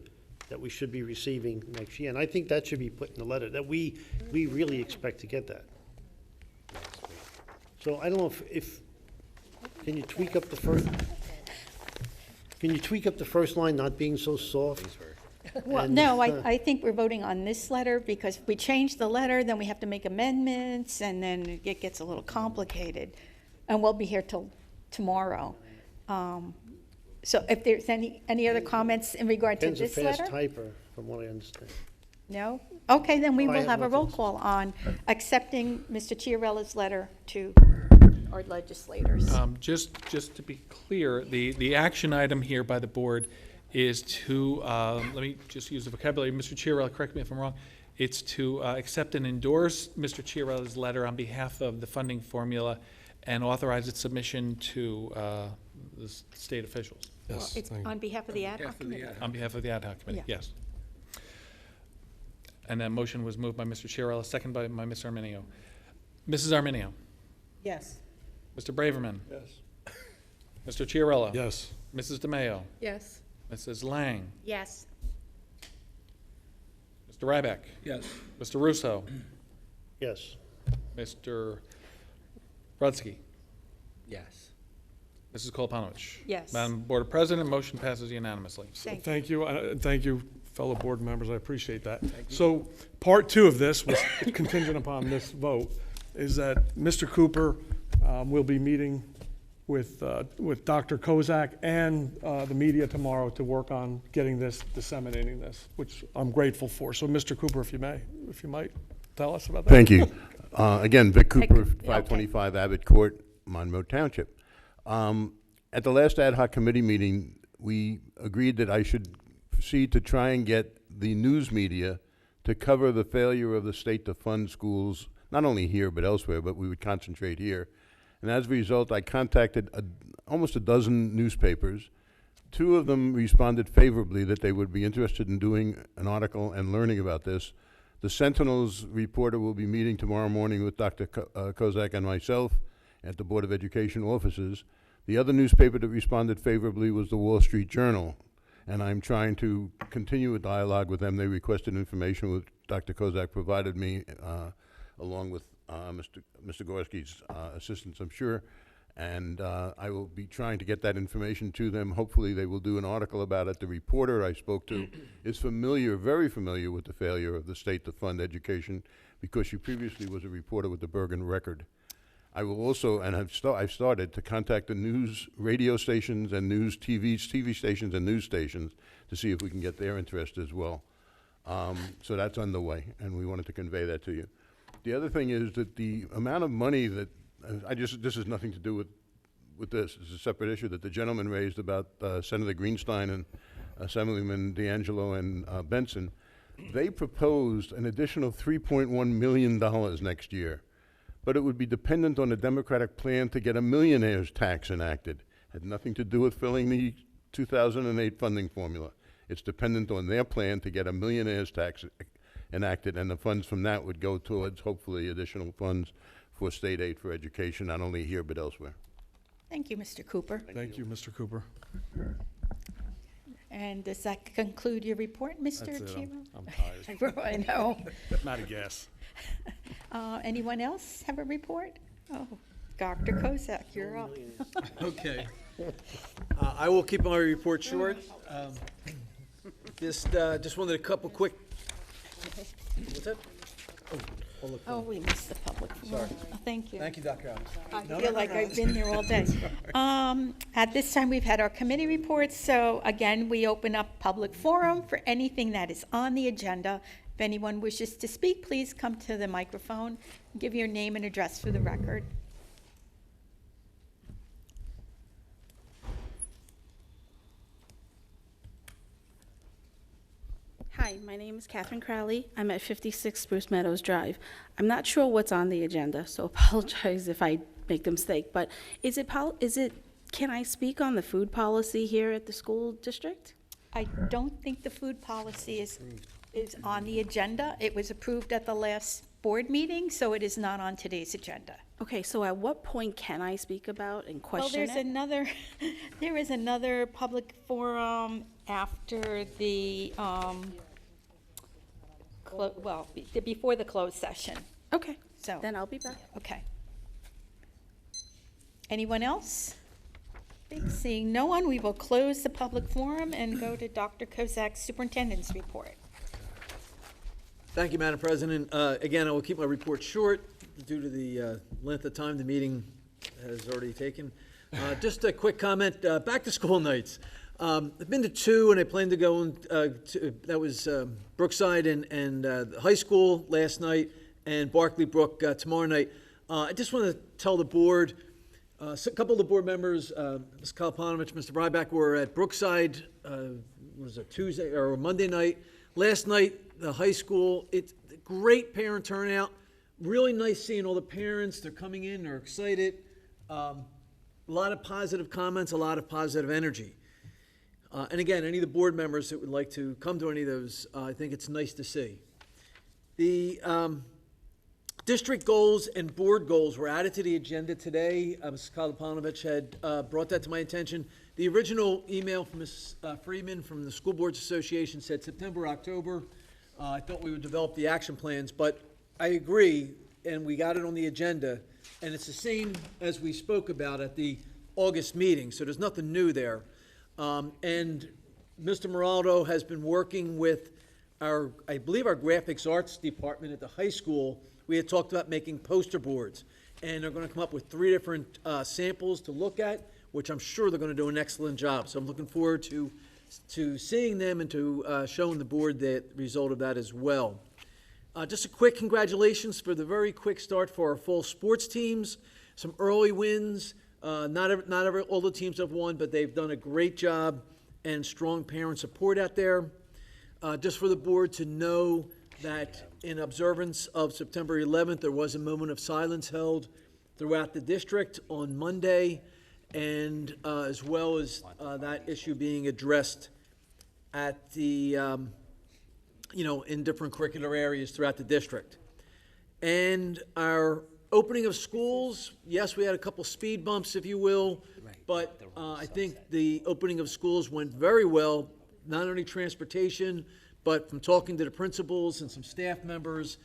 that we should be receiving next year. And I think that should be put in the letter, that we really expect to get that. So I don't know if can you tweak up the first line, not being so soft? Well, And, no, I think we're voting on this letter because if we change the letter, then we have to make amendments, and then it gets a little complicated. And we'll be here till tomorrow. So if there's any other comments in regard to Ken's this a fast letter? typer, from what I understand. No? Okay, then we I will have have a nothing. roll call on accepting Mr. Chiarella's letter to our legislators. Just to be clear, the action item here by the board is to, let me just use the vocabulary, Mr. Chiarella, correct me if I'm wrong, It's to accept and endorse Mr. Chiarella's letter on behalf of the funding formula and authorize its submission to the state officials. Well, it's on behalf of the ad hoc committee. On behalf of the ad hoc committee, Yeah. yes. And that motion was moved by Mr. Chiarella, second by Ms. Arminio. Mrs. Arminio. Yes. Mr. Braverman. Yes. Mr. Chiarella. Yes. Mrs. DeMayo. Yes. Mrs. Lang. Yes. Mr. Ryback. Yes. Mr. Russo. Yes. Mr. Rudsky. Yes. Mrs. Koloponowicz. Yes. Madam Board President, motion passes unanimously. Thank you, thank you, fellow board members, I appreciate that. So, part two of this was contingent upon this vote, is that Mr. Cooper will be meeting with Dr. Kozak and the media tomorrow to work on getting this, disseminating this, which I'm grateful for. So, Mr. Cooper, if you might tell us about that. Thank you. Again, Vic Cooper, 525 Abbott Court, Monroe Township. At the last ad hoc committee meeting, we agreed that I should proceed to try and get the news media to cover the failure of the state to fund schools, not only here but elsewhere, but we would concentrate here. And as a result, I contacted almost a dozen newspapers. 2 of them responded favorably that they would be interested in doing an article and learning about this. The Sentinel's reporter will be meeting tomorrow morning with Dr. Kozak and myself at the Board of Education offices. The other newspaper that responded favorably was the Wall Street Journal, and I'm trying to continue a dialogue with them. They requested information which Dr. Kozak provided me, along with Mr. Gorski's assistance, I'm sure, and I will be trying to get that information to them. Hopefully they will do an article about it. The reporter I spoke to is familiar, very familiar with the failure of the state to fund education because she previously was a reporter with the Bergen Record. I will also, and I've started to contact the news radio stations and news TV stations and news stations to see if we can get their interest as well. So that's underway, and we wanted to convey that to you. The other thing is that the amount of money that, this has nothing to do with this, it's a separate issue that the gentleman raised about Senator Greenstein and Assemblyman D'Angelo and Benson. They proposed an additional $3.1 million next year. But it would be dependent on the Democratic plan to get a millionaire's tax enacted. Had nothing to do with filling the 2008 funding formula. It's dependent on their plan to get a millionaire's tax enacted, and the funds from that would go towards, hopefully, additional funds for state aid for education, not only here but elsewhere. Thank you, Mr. Cooper. Thank you, Mr. Cooper. And does that conclude your report, Mr. That's it. Chiarella? I'm tired. I know. I'm out of gas. Anyone else have a report? Oh, Dr. Kozak, you're up. Okay. I will keep my report short. Just wanted a couple quick, what's that? Oh, we missed the public forum. Oh, thank you. Thank you, Dr. Alves. I feel like I've been there all day. At this time, we've had our committee reports, so again, we open up public forum for anything that is on the agenda. If anyone wishes to speak, please come to the microphone, give your name and address for the record. Hi, my name is Catherine Crowley. I'm at 56 Spruce Meadows Drive. I'm not sure what's on the agenda, so apologize if I make a mistake, but can I speak on the food policy here at the school district? I don't think the food policy is on the agenda. It was approved at the last board meeting, so it is not on today's agenda. Okay, so at what point can I speak about and question it? There is another public forum after the, before the closed session. Okay, so then I'll be back. Okay. Anyone else? Seeing no one, we will close the public forum and go to Dr. Kozak's superintendent's report. Thank you, Madam President. Again, I will keep my report short due to the length of time the meeting has already taken. Just a quick comment, back to school nights. I've been to 2 and I plan to go to, that was Brookside and high school last night and Barclay Brook tomorrow night. I just want to tell the board, a couple of the board members, Ms. Koloponowicz, Mr. Ryback, were at Brookside, was it Tuesday or Monday night. Last night, the high school, great parent turnout. Really nice seeing all the parents. They're coming in, they're excited. A lot of positive comments, a lot of positive energy. And again, any of the board members that would like to come to any of those, I think it's nice to see. The district goals and board goals were added to the agenda today. Ms. Kalapanovich had brought that to my attention. The original email from Ms. Freeman from the School Boards Association said September, October. I thought we would develop the action plans, but I agree, and we got it on the agenda, and it's the same as we spoke about at the August meeting, so there's nothing new there. And Mr. Moraldo has been working with I believe our graphics arts department at the high school. We had talked about making poster boards, and they're going to come up with 3 different samples to look at, which I'm sure they're going to do an excellent job. So I'm looking forward to seeing them and to showing the board the result of that as well. Just a quick congratulations for the very quick start for our fall sports teams. Some early wins. Not all the teams have won, but they've done a great job and strong parent support out there. Just for the board to know that in observance of September 11th, there was a moment of silence held throughout the district on Monday, and as well as that issue being addressed at the, in different curricular areas throughout the district. And our opening of schools, yes, we had a couple speed bumps, if you will, but I think the opening of schools went very well, not only transportation, but from talking to the principals and some staff members.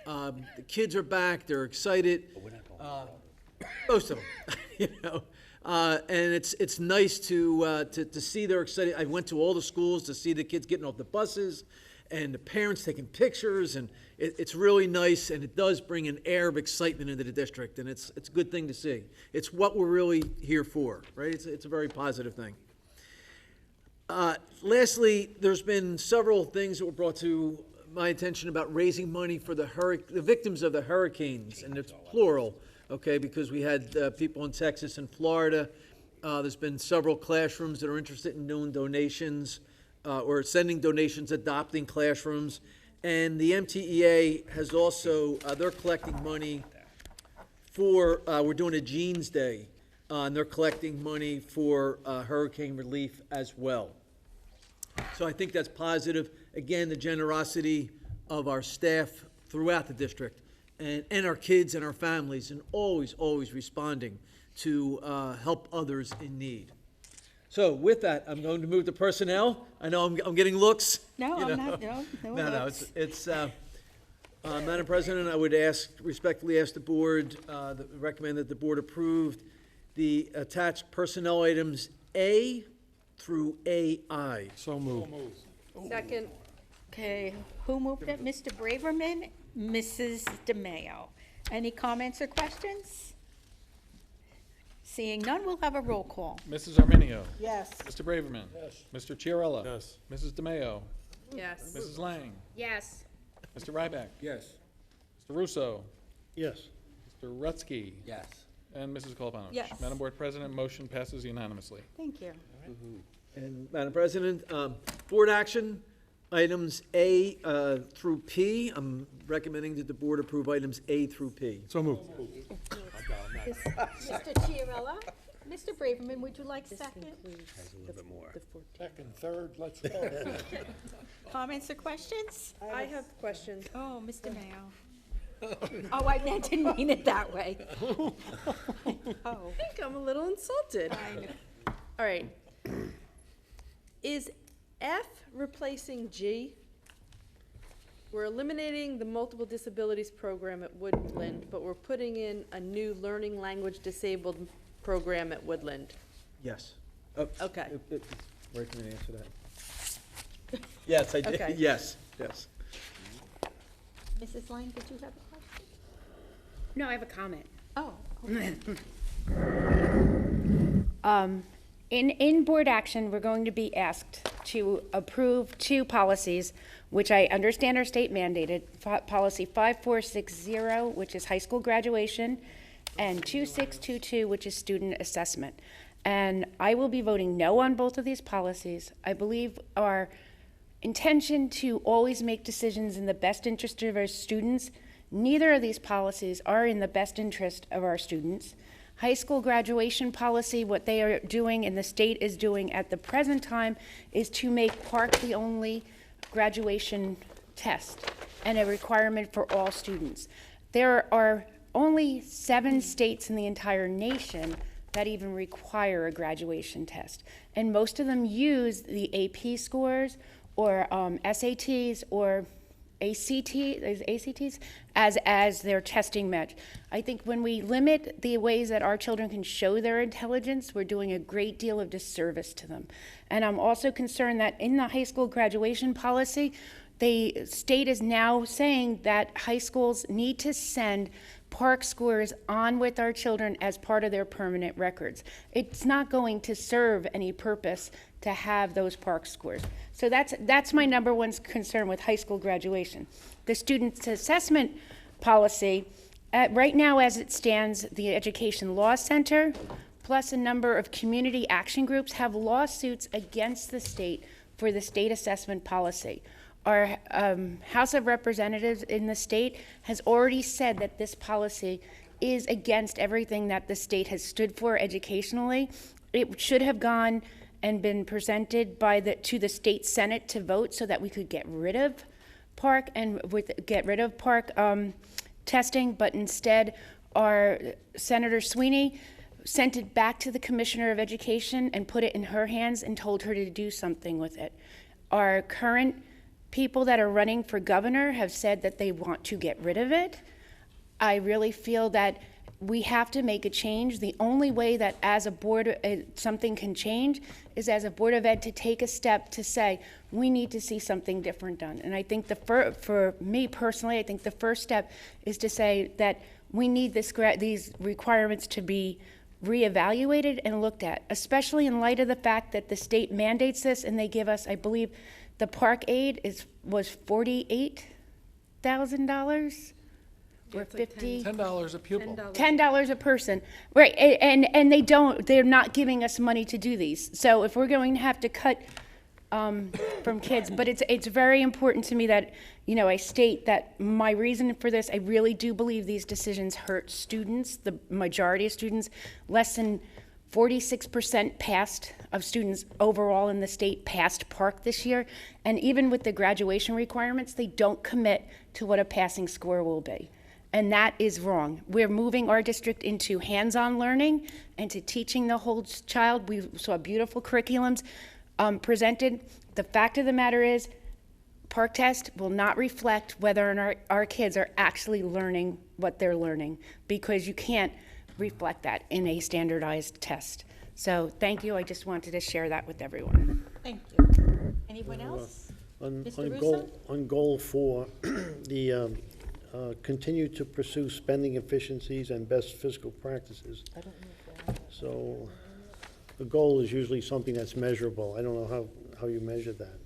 The kids are back, they're excited, most of them, and it's nice to see they're excited. I went to all the schools to see the kids getting off the buses and the parents taking pictures, and it's really nice, and it does bring an air of excitement into the district, and it's a good thing to see. It's what we're really here for, right? It's a very positive thing. Lastly, there's been several things that were brought to my attention about raising money for the victims of the hurricanes, and it's plural, okay, because we had people in Texas and Florida. There's been several classrooms that are interested in doing donations or sending donations, adopting classrooms. And the MTEA has also, they're collecting money for, we're doing a Jeans Day, and they're collecting money for hurricane relief as well. So I think that's positive. Again, the generosity of our staff throughout the district and our kids and our families, and always responding to help others in need. So with that, I'm going to move to personnel. I know I'm getting looks. No, you I'm know. not, no looks. It's Madam President, I would respectfully ask the board, recommend that the board approve the attached personnel items A through AI. So moved. Second. Okay, who moved it? Mr. Braverman, Mrs. DeMayo. Any comments or questions? Seeing none, we'll have a roll call. Mrs. Arminio. Yes. Mr. Braverman. Yes. Mr. Chiarella. Yes. Mrs. DeMayo. Yes. Mrs. Lang. Yes. Mr. Ryback. Yes. Mr. Russo. Yes. Mr. Rutsky. Yes. And Mrs. Kolopanovich. Yes. Madam Board President, motion passes unanimously. Thank you. And Madam President, board action, items A through P. I'm recommending that the board approve items A through P. So moved. Mr. Chiarella, Mr. Braverman, would you like second? Second, third, let's go. Comments or questions? I have questions. Oh, Mr. Mayo. Oh, I didn't mean it that way. Oh. I think I'm a little insulted. All right. Is F replacing G? We're eliminating the multiple disabilities program at Woodland, but we're putting in a new learning language disabled program at Woodland. Yes. Okay. Where can I answer that? Yes, I did. Okay. Yes. Mrs. Lang, did you have a question? No, I have a comment. Oh, okay. In board action, we're going to be asked to approve 2 policies, which I understand are state mandated. Policy 5460, which is high school graduation, and 2622, which is student assessment. And I will be voting no on both of these policies. I believe our intention to always make decisions in the best interest of our students. Neither of these policies are in the best interest of our students. High school graduation policy, what they are doing and the state is doing at the present time is to make Park the only graduation test and a requirement for all students. There are only 7 states in the entire nation that even require a graduation test. And most of them use the AP scores or SATs or ACTs as their testing match. I think when we limit the ways that our children can show their intelligence, we're doing a great deal of disservice to them. And I'm also concerned that in the high school graduation policy, the state is now saying that high schools need to send Park scores on with our children as part of their permanent records. It's not going to serve any purpose to have those Park scores. So that's my number one concern with high school graduation. The student assessment policy, right now as it stands, the Education Law Center plus a number of community action groups have lawsuits against the state for the state assessment policy. Our House of Representatives in the state has already said that this policy is against everything that the state has stood for educationally. It should have gone and been presented to the state Senate to vote so that we could get rid of Park and get rid of Park testing, but instead our Senator Sweeney sent it back to the Commissioner of Education and put it in her hands and told her to do something with it. Our current people that are running for governor have said that they want to get rid of it. I really feel that we have to make a change. The only way that as a board something can change is as a Board of Ed to take a step to say, we need to see something different done. And I think for me personally, I think the first step is to say that we need these requirements to be reevaluated and looked at, especially in light of the fact that the state mandates this and they give us, I believe, the Park aid was $48,000 or $10 a pupil. $10 a person, right? And they're not giving us money to do these. So if we're going to have to cut from kids, but it's very important to me that I state that my reason for this, I really do believe these decisions hurt students. The majority of students, less than 46% of students overall in the state passed Park this year. And even with the graduation requirements, they don't commit to what a passing score will be. And that is wrong. We're moving our district into hands-on learning and to teaching the whole child. We saw beautiful curriculums presented. The fact of the matter is, Park test will not reflect whether or not our kids are actually learning what they're learning, because you can't reflect that in a standardized test. So thank you. I just wanted to share that with everyone. Thank you. Anyone else? On goal 4, the continue to pursue spending efficiencies and best fiscal practices. So the goal is usually something that's measurable. I don't know how you measure that.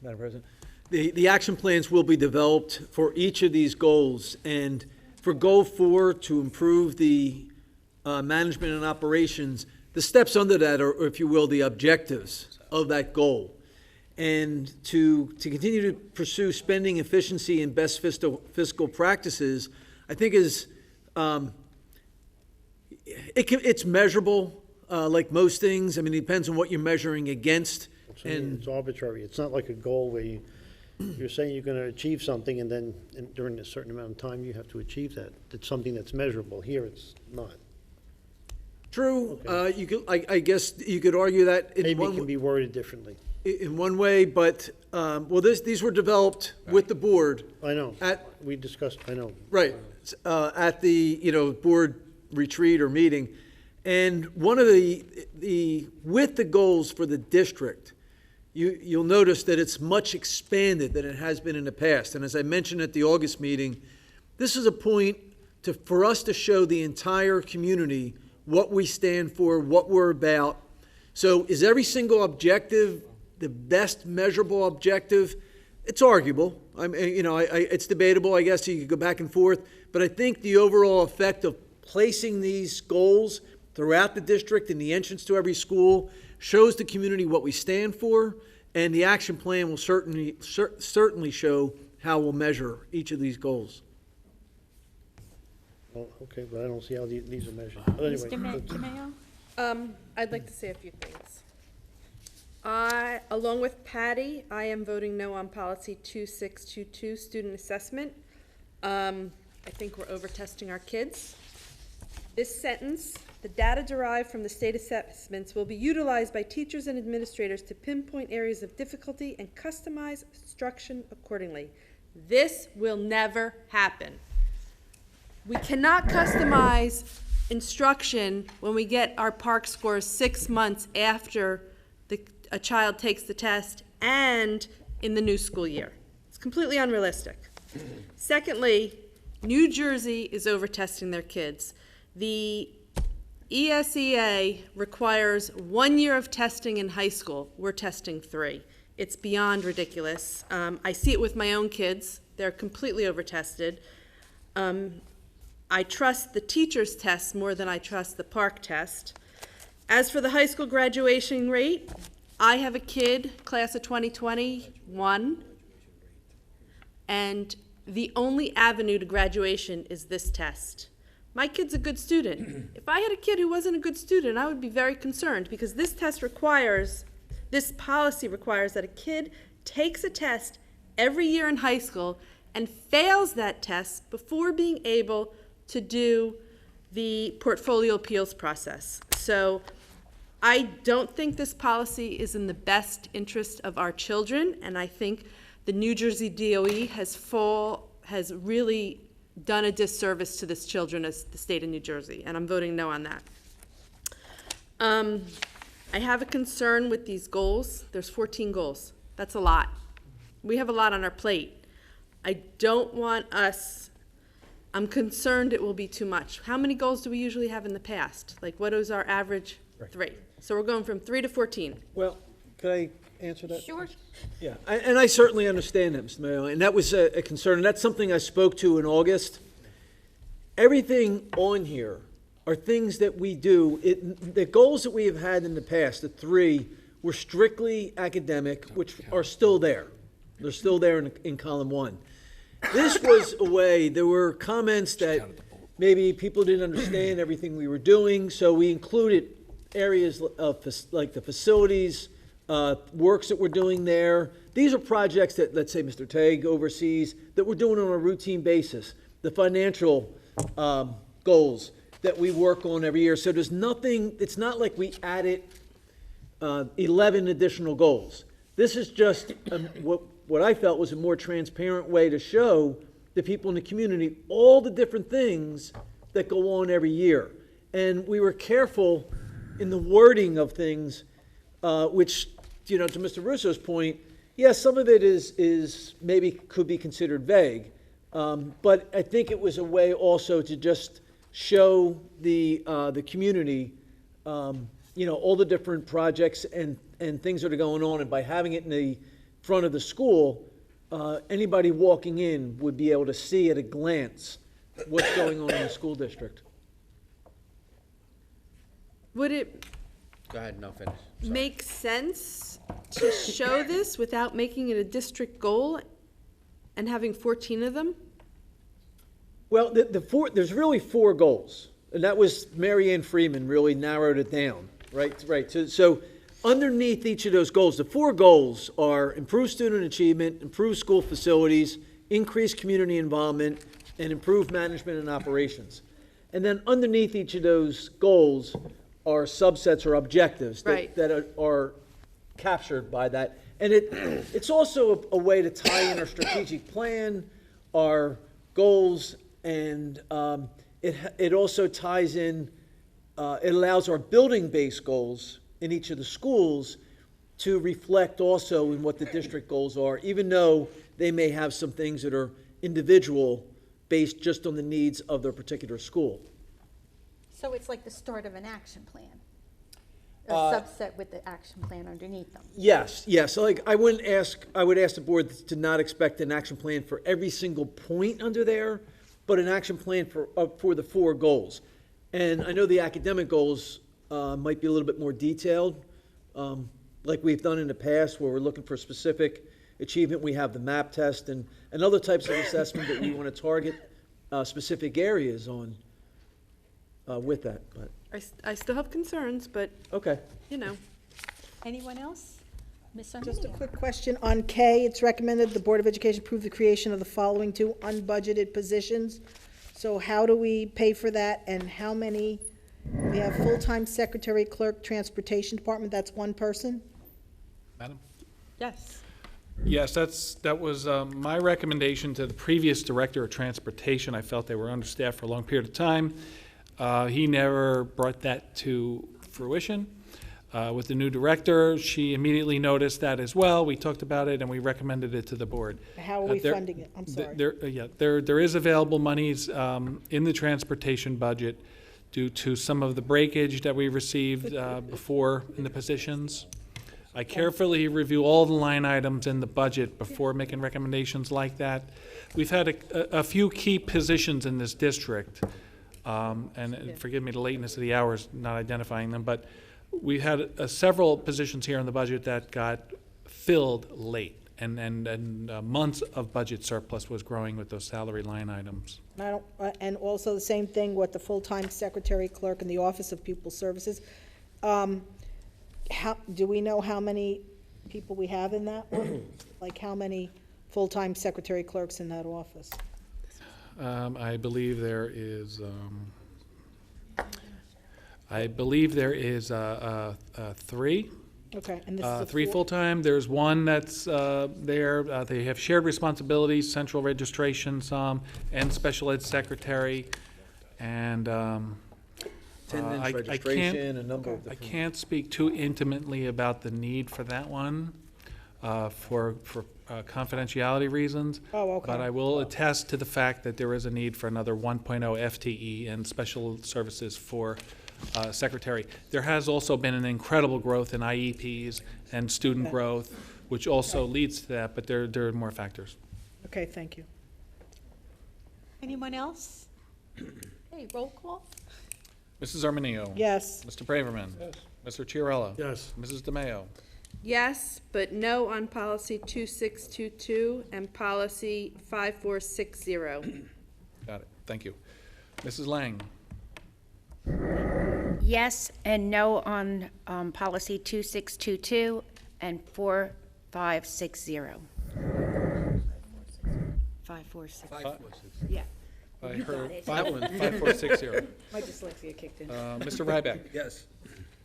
Madam President, the action plans will be developed for each of these goals. And for goal 4, to improve the management and operations, the steps under that are, if you will, the objectives of that goal. And to continue to pursue spending efficiency and best fiscal practices, I think it's measurable, like most things. I mean, it depends on what you're measuring against. And it's arbitrary. It's not like a goal where you're saying you're going to achieve something, and then during a certain amount of time you have to achieve that. It's something that's measurable. Here it's not. True. Okay. I guess you could argue that maybe it can be worded differently. In one way, but these were developed with the board. I know. We discussed. I know. Right. At the board retreat or meeting, and one of the with the goals for the district, you'll notice that it's much expanded than it has been in the past. And as I mentioned at the August meeting, this is a point for us to show the entire community what we stand for, what we're about. So is every single objective the best measurable objective? It's arguable. It's debatable. I guess you could go back and forth. But I think the overall effect of placing these goals throughout the district in the entrance to every school, shows the community what we stand for, and the action plan will certainly show how we'll measure each of these goals. Well, okay, but I don't see how these are measured. But anyway, I'd like to say a few things. Along with Patty, I am voting no on policy 2622, student assessment. I think we're over-testing our kids. This sentence, the data derived from the state assessments will be utilized by teachers and administrators to pinpoint areas of difficulty and customize instruction accordingly. This will never happen. We cannot customize instruction when we get our PARCC scores 6 months after a child takes the test and in the new school year. It's completely unrealistic. Secondly, New Jersey is over-testing their kids. The ESEA requires 1 year of testing in high school. We're testing 3. It's beyond ridiculous. I see it with my own kids. They're completely over-tested. I trust the teacher's tests more than I trust the PARCC test. As for the high school graduation rate, I have a kid, class of 2021, and the only avenue to graduation is this test. My kid's a good student. If I had a kid who wasn't a good student, I would be very concerned, because this policy requires that a kid takes a test every year in high school and fails that test before being able to do the portfolio appeals process. So I don't think this policy is in the best interest of our children, and I think the New Jersey DOE has really done a disservice to this children as the state of New Jersey, and I'm voting no on that. I have a concern with these goals. There's 14 goals. That's a lot. We have a lot on our plate. I don't want us, I'm concerned it will be too much. How many goals do we usually have in the past? Like, what is our average? 3. So we're going from 3 to 14. Well, could I answer that? Sure. Yeah, and I certainly understand that, Mr. Mayor, and that was a concern, and that's something I spoke to in August. Everything on here are things that we do. The goals that we have had in the past, the 3, were strictly academic, which are still there. They're still there in column 1. This was a way, there were comments that maybe people didn't understand everything we were doing, so we included areas of like the facilities, works that we're doing there. These are projects that, let's say, Mr. Tague oversees, that we're doing on a routine basis. The financial goals that we work on every year. So there's nothing, it's not like we added 11 additional goals. This is just what I felt was a more transparent way to show the people in the community all the different things that go on every year. And we were careful in the wording of things, which, to Mr. Russo's point, yes, some of it is maybe could be considered vague, but I think it was a way also to just show the community, all the different projects and things that are going on, and by having it in the front of the school, anybody walking in would be able to see at a glance what's going on in the school district. Would it Go ahead, no, finish. Sorry. make sense to show this without making it a district goal and having 14 of them? Well, there's really 4 goals, and that was Mary Ann Freeman really narrowed it down, right? So underneath each of those goals, the 4 goals are improve student achievement, improve school facilities, increase community involvement, and improve management and operations. And then underneath each of those goals are subsets or objectives that are captured by that. And it's also a way to tie in our strategic plan, our goals, and it also ties in, it allows our building-based goals in each of the schools to reflect also in what the district goals are, even though they may have some things that are individual based just on the needs of their particular school. So it's like the start of an action plan, a subset with the action plan underneath them. Yes. So like I would ask the board to not expect an action plan for every single point under there, but an action plan for the 4 goals. And I know the academic goals might be a little bit more detailed, like we've done in the past, where we're looking for specific achievement. We have the MAP test and other types of assessment that we want to target specific areas on with that. But I still have concerns, but, okay. you know. Anyone else? Ms. Just a Arminio? quick question on K. It's recommended the Board of Education approve the creation of the following 2 unbudgeted positions. So how do we pay for that, and how many? We have full-time secretary, clerk, transportation department, that's 1 person? Madam? Yes. Yes, that was my recommendation to the previous director of transportation. I felt they were understaffed for a long period of time. He never brought that to fruition. With the new director, she immediately noticed that as well. We talked about it and we recommended it to the board. How are we funding it? I'm sorry. There is available monies in the transportation budget due to some of the breakage that we received before in the positions. I carefully review all the line items in the budget before making recommendations like that. We've had a few key positions in this district, and forgive me the lateness of the hours not identifying them, but we had several positions here in the budget that got filled late, and months of budget surplus was growing with those salary line items. And also the same thing with the full-time secretary, clerk, and the Office of Pupil Services. Do we know how many people we have in that one? Like how many full-time secretary clerks in that office? I believe there is 3. Okay, and this is a 3 4? full-time. There's 1 that's there. They have shared responsibilities, central registration, some, and special ed secretary. And Attendance, registration, a number of I different. can't speak too intimately about the need for that one for confidentiality reasons. Oh, okay. But I will attest to the fact that there is a need for another 1.0 FTE and special services for secretary. There has also been an incredible growth in IEPs and student growth, which also leads to that, but there are more factors. Okay, thank you. Anyone else? Okay, roll call. Mrs. Arminio. Yes. Mr. Braverman. Yes. Mr. Chiarella. Yes. Mrs. DeMayo. Yes, but no on policy 2622 and policy 5460. Got it. Thank you. Mrs. Lang. Yes and no on policy 2622 and 4560. 546. Yeah. I You got heard it. 5460. My dyslexia kicked in. Mr. Ryback. Yes.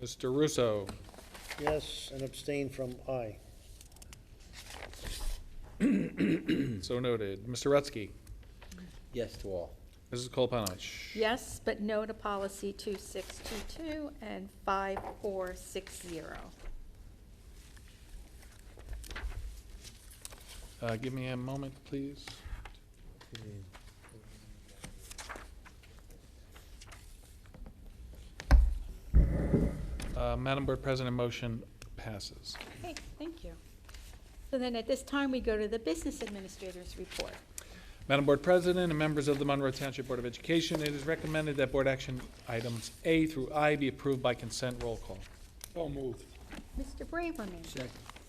Mr. Russo. Yes, and abstain from I. So noted. Mr. Rutsky. Yes to all. Mrs. Kolpanich. Yes, but no to policy 2622 and 5460. Give me a moment, please. Madam Board President, motion passes. Okay, thank you. So then at this time, we go to the Business Administrator's report. Madam Board President and members of the Monroe Township Board of Education, it is recommended that board action items A through I be approved by consent. Roll call. So moved. Mr. Braverman.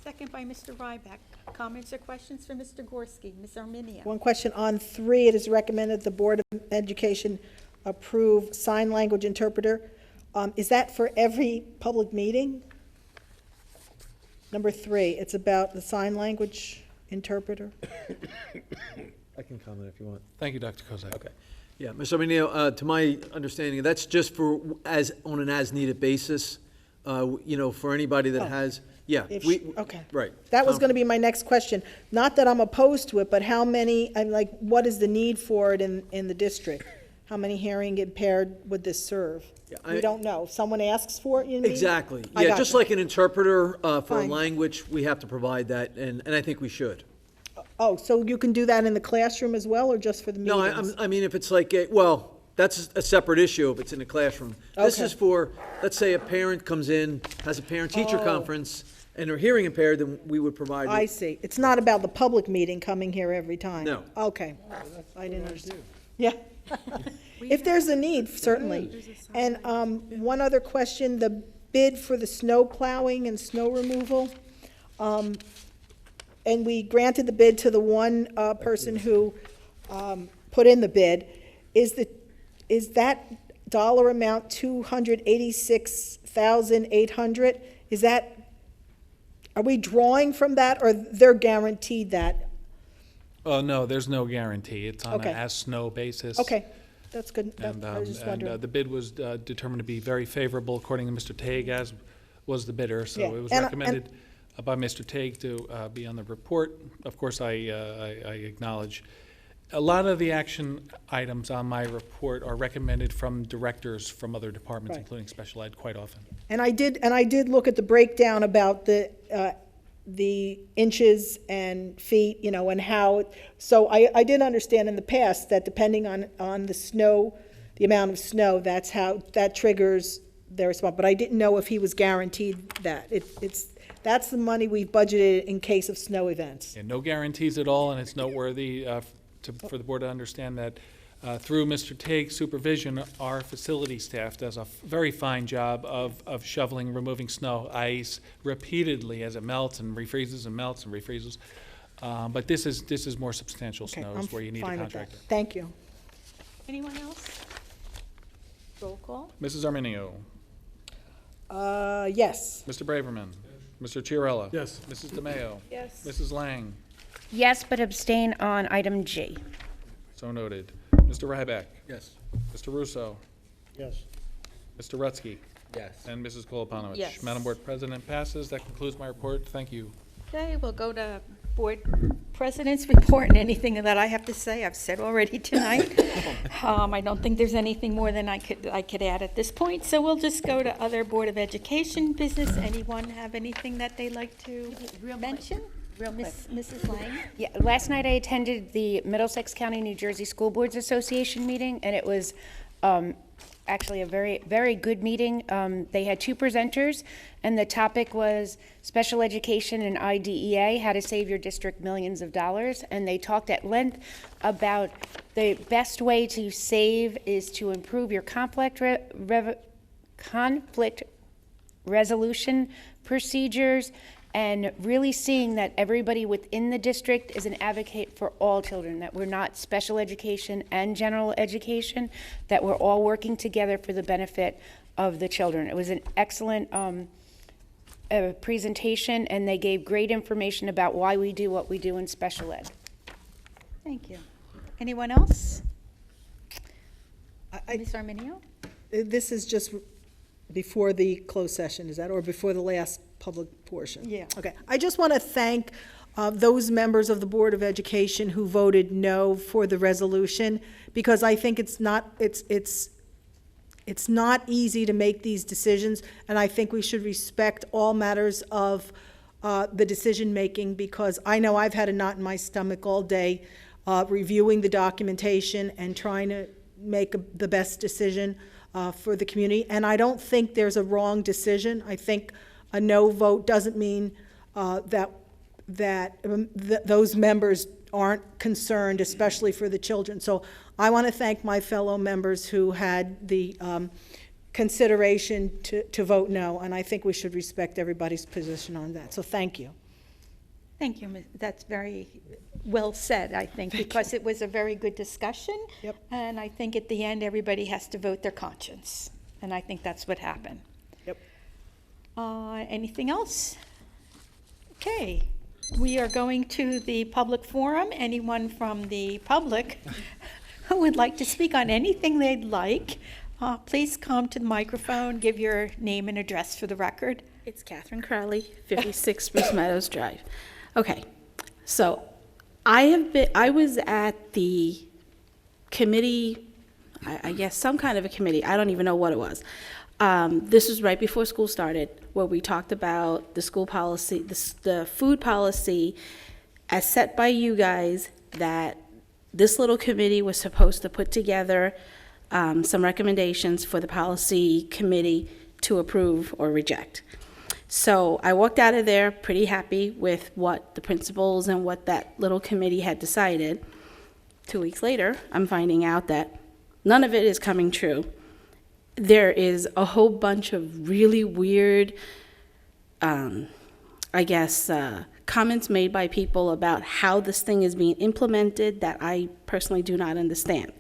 Second by Mr. Ryback. Comments or questions for Mr. Gorski? Ms. Arminio. One question on 3, it is recommended the Board of Education approve sign language interpreter. Is that for every public meeting? Number 3, it's about the sign language interpreter. I can comment if you want. Thank you, Dr. Kozak. Okay. Yeah, Ms. Arminio, to my understanding, that's just for on an as-needed basis, for anybody that has, yeah. Okay. Right. That was going to be my next question. Not that I'm opposed to it, but how many, what is the need for it in the district? How many hearing impaired would this serve? We don't know. If someone asks for it, you mean? Exactly. I Yeah, got just you. like an interpreter for a Fine. language, we have to provide that, and I think we should. Oh, so you can do that in the classroom as well, or just for the No, meetings? I mean, if it's like, that's a separate issue if it's in a classroom. This Okay. is for, let's say a parent comes in, has a parent-teacher Oh. conference, and they're hearing impaired, then we would provide. I see. It's not about the public meeting coming here every time? No. Okay. I didn't understand. Yeah, If there's a need, certainly. And one other question, the bid for the snow plowing and snow removal, and we granted the bid to the one person who put in the bid. Is that dollar amount $286,800? Is that, are we drawing from that, or they're guaranteed that? Oh, no, there's no guarantee. It's on Okay. an as-snow basis. Okay, that's good. And, I was just and wondering. the bid was determined to be very favorable, according to Mr. Tague, as was the bidder. So Yeah, it was and- recommended by Mr. Tague to be on the report. Of course, I acknowledge a lot of the action items on my report are recommended from directors from other departments, Right. including special ed, quite often. And I did look at the breakdown about the inches and feet, you know, and how, so I did understand in the past that depending on the snow, the amount of snow, that triggers their response. But I didn't know if he was guaranteed that. That's the money we've budgeted in case of snow events. And no guarantees at all, and it's noteworthy for the board to understand that through Mr. Tague's supervision, our facility staff does a very fine job of shoveling, removing snow, ice repeatedly as it melts and refreezes and melts and refreezes. But this is more substantial Okay, snows where you need a fine with that. contractor. Thank you. Anyone else? Roll call? Mrs. Arminio. Yes. Mr. Braverman. Mr. Chiarella. Yes. Mrs. DeMayo. Yes. Mrs. Lang. Yes, but abstain on item G. So noted. Mr. Ryback. Yes. Mr. Russo. Yes. Mr. Rutsky. Yes. And Mrs. Koloponowicz. Yes. Madam Board President passes. That concludes my report. Thank you. Okay, we'll go to Board President's report, and anything that I have to say, I've said already tonight. I don't think there's anything more than I could add at this point, so we'll just go to other Board of Education business. Anyone have anything that they'd like to mention? Mrs. Lang? Yeah, last night I attended the Middlesex County, New Jersey School Boards Association meeting, and it was actually a very, very good meeting. They had two presenters, and the topic was special education and IDEA, how to save your district millions of dollars. And they talked at length about the best way to save is to improve your conflict resolution procedures, and really seeing that everybody within the district is an advocate for all children, that we're not special education and general education, that we're all working together for the benefit of the children. It was an excellent presentation, and they gave great information about why we do what we do in special ed. Thank you. Anyone else? Ms. Arminio? This is just before the closed session, is that, or before the last public portion? Yeah. Okay. I just want to thank those members of the Board of Education who voted no for the resolution, because I think it's not easy to make these decisions, and I think we should respect all matters of the decision-making, because I know I've had a knot in my stomach all day reviewing the documentation and trying to make the best decision for the community. And I don't think there's a wrong decision. I think a no vote doesn't mean that those members aren't concerned, especially for the children. So I want to thank my fellow members who had the consideration to vote no, and I think we should respect everybody's position on that. So thank you. Thank you. That's very well said, I think, because it was a very good discussion. Yep. And I think at the end, everybody has to vote their conscience. And I think that's what happened. Yep. Anything else? Okay. We are going to the public forum. Anyone from the public who would like to speak on anything they'd like, please come to the microphone, give your name and address for the record. It's Catherine Crowley, 56 Spruce Meadows Drive. Okay, so I was at the committee, I guess some kind of a committee, I don't even know what it was. This was right before school started, where we talked about the school policy, the food policy as set by you guys, that this little committee was supposed to put together some recommendations for the policy committee to approve or reject. So I walked out of there pretty happy with what the principals and what that little committee had decided. 2 weeks later, I'm finding out that None of it is coming true. There is a whole bunch of really weird, comments made by people about how this thing is being implemented that I personally do not understand.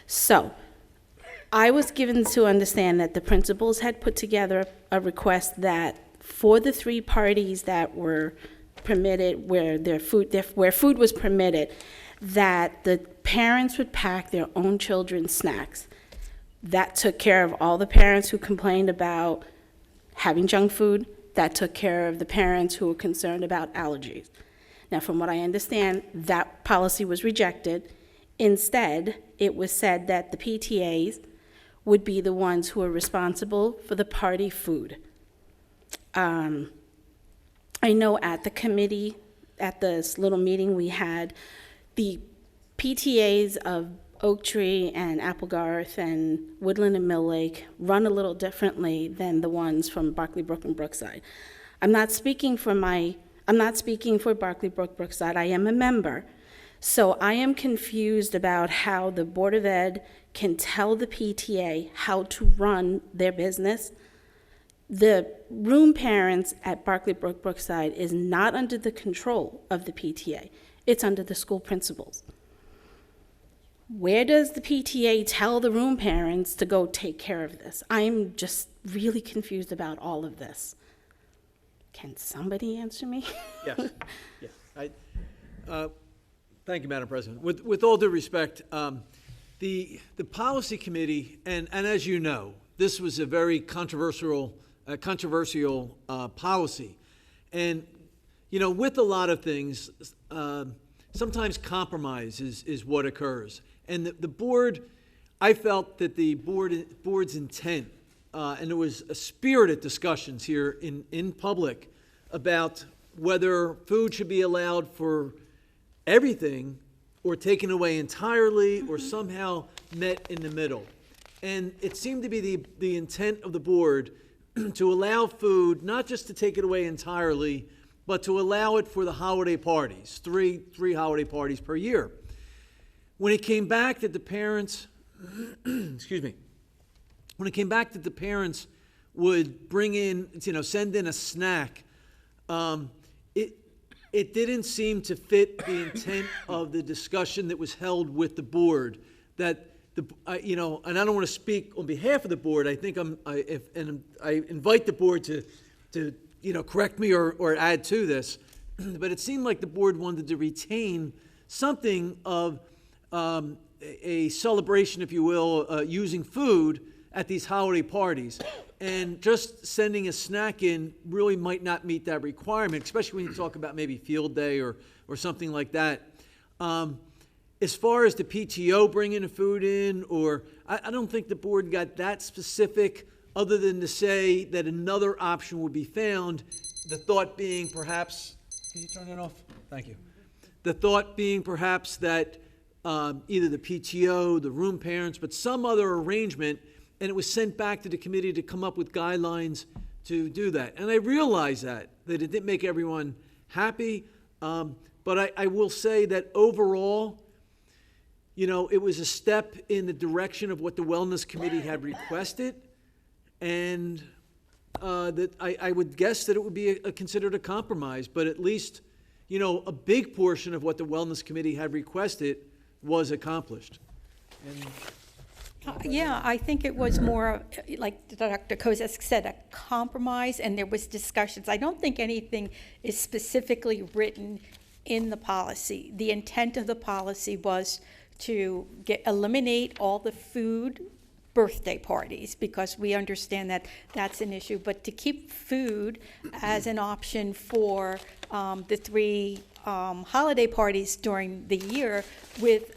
So, I was given to understand that the principals had put together a request that for the 3 parties that were permitted, where food was permitted, that the parents would pack their own children's snacks. That took care of all the parents who complained about having junk food. That took care of the parents who were concerned about allergies. Now, from what I understand, that policy was rejected. Instead, it was said that the PTAs would be the ones who are responsible for the party food. I know at the committee, at this little meeting we had, the PTAs of Oak Tree and Applegarth and Woodland and Mill Lake run a little differently than the ones from Barclay Brook and Brookside. I'm not speaking for Barclay Brook, Brookside. I am a member. So I am confused about how the Board of Ed can tell the PTA how to run their business. The room parents at Barclay Brook, Brookside is not under the control of the PTA. It's under the school principals. Where does the PTA tell the room parents to go take care of this? I'm just really confused about all of this. Can somebody answer me? Yes. Thank you, Madam President. With all due respect, the policy committee, and as you know, this was a very controversial policy. And, with a lot of things, sometimes compromise is what occurs. And the board, I felt that the board's intent, and there was a spirited discussions here in public about whether food should be allowed for everything or taken away entirely or somehow met in the middle. And it seemed to be the intent of the board to allow food, not just to take it away entirely, but to allow it for the holiday parties, three holiday parties per year. When it came back that the parents, excuse me, when it came back that the parents would bring in, send in a snack, it didn't seem to fit the intent of the discussion that was held with the board. That and I don't want to speak on behalf of the board. I think I invite the board to correct me or add to this, but it seemed like the board wanted to retain something of a celebration, if you will, using food at these holiday parties. And just sending a snack in really might not meet that requirement, especially when you talk about maybe field day or something like that. As far as the PTO bringing the food in, I don't think the board got that specific, other than to say that another option would be found. The thought being perhaps, can you turn that off? Thank you. The thought being perhaps that either the PTO, the room parents, but some other arrangement, and it was sent back to the committee to come up with guidelines to do that. And I realize that it didn't make everyone happy, but I will say that overall, it was a step in the direction of what the Wellness Committee had requested, and that I would guess that it would be considered a compromise, but at least, a big portion of what the Wellness Committee had requested was accomplished. Yeah, I think it was more, like Dr. Kozak said, a compromise, and there was discussions. I don't think anything is specifically written in the policy. The intent of the policy was to eliminate all the food birthday parties, because we understand that that's an issue, but to keep food as an option for the 3 holiday parties during the year with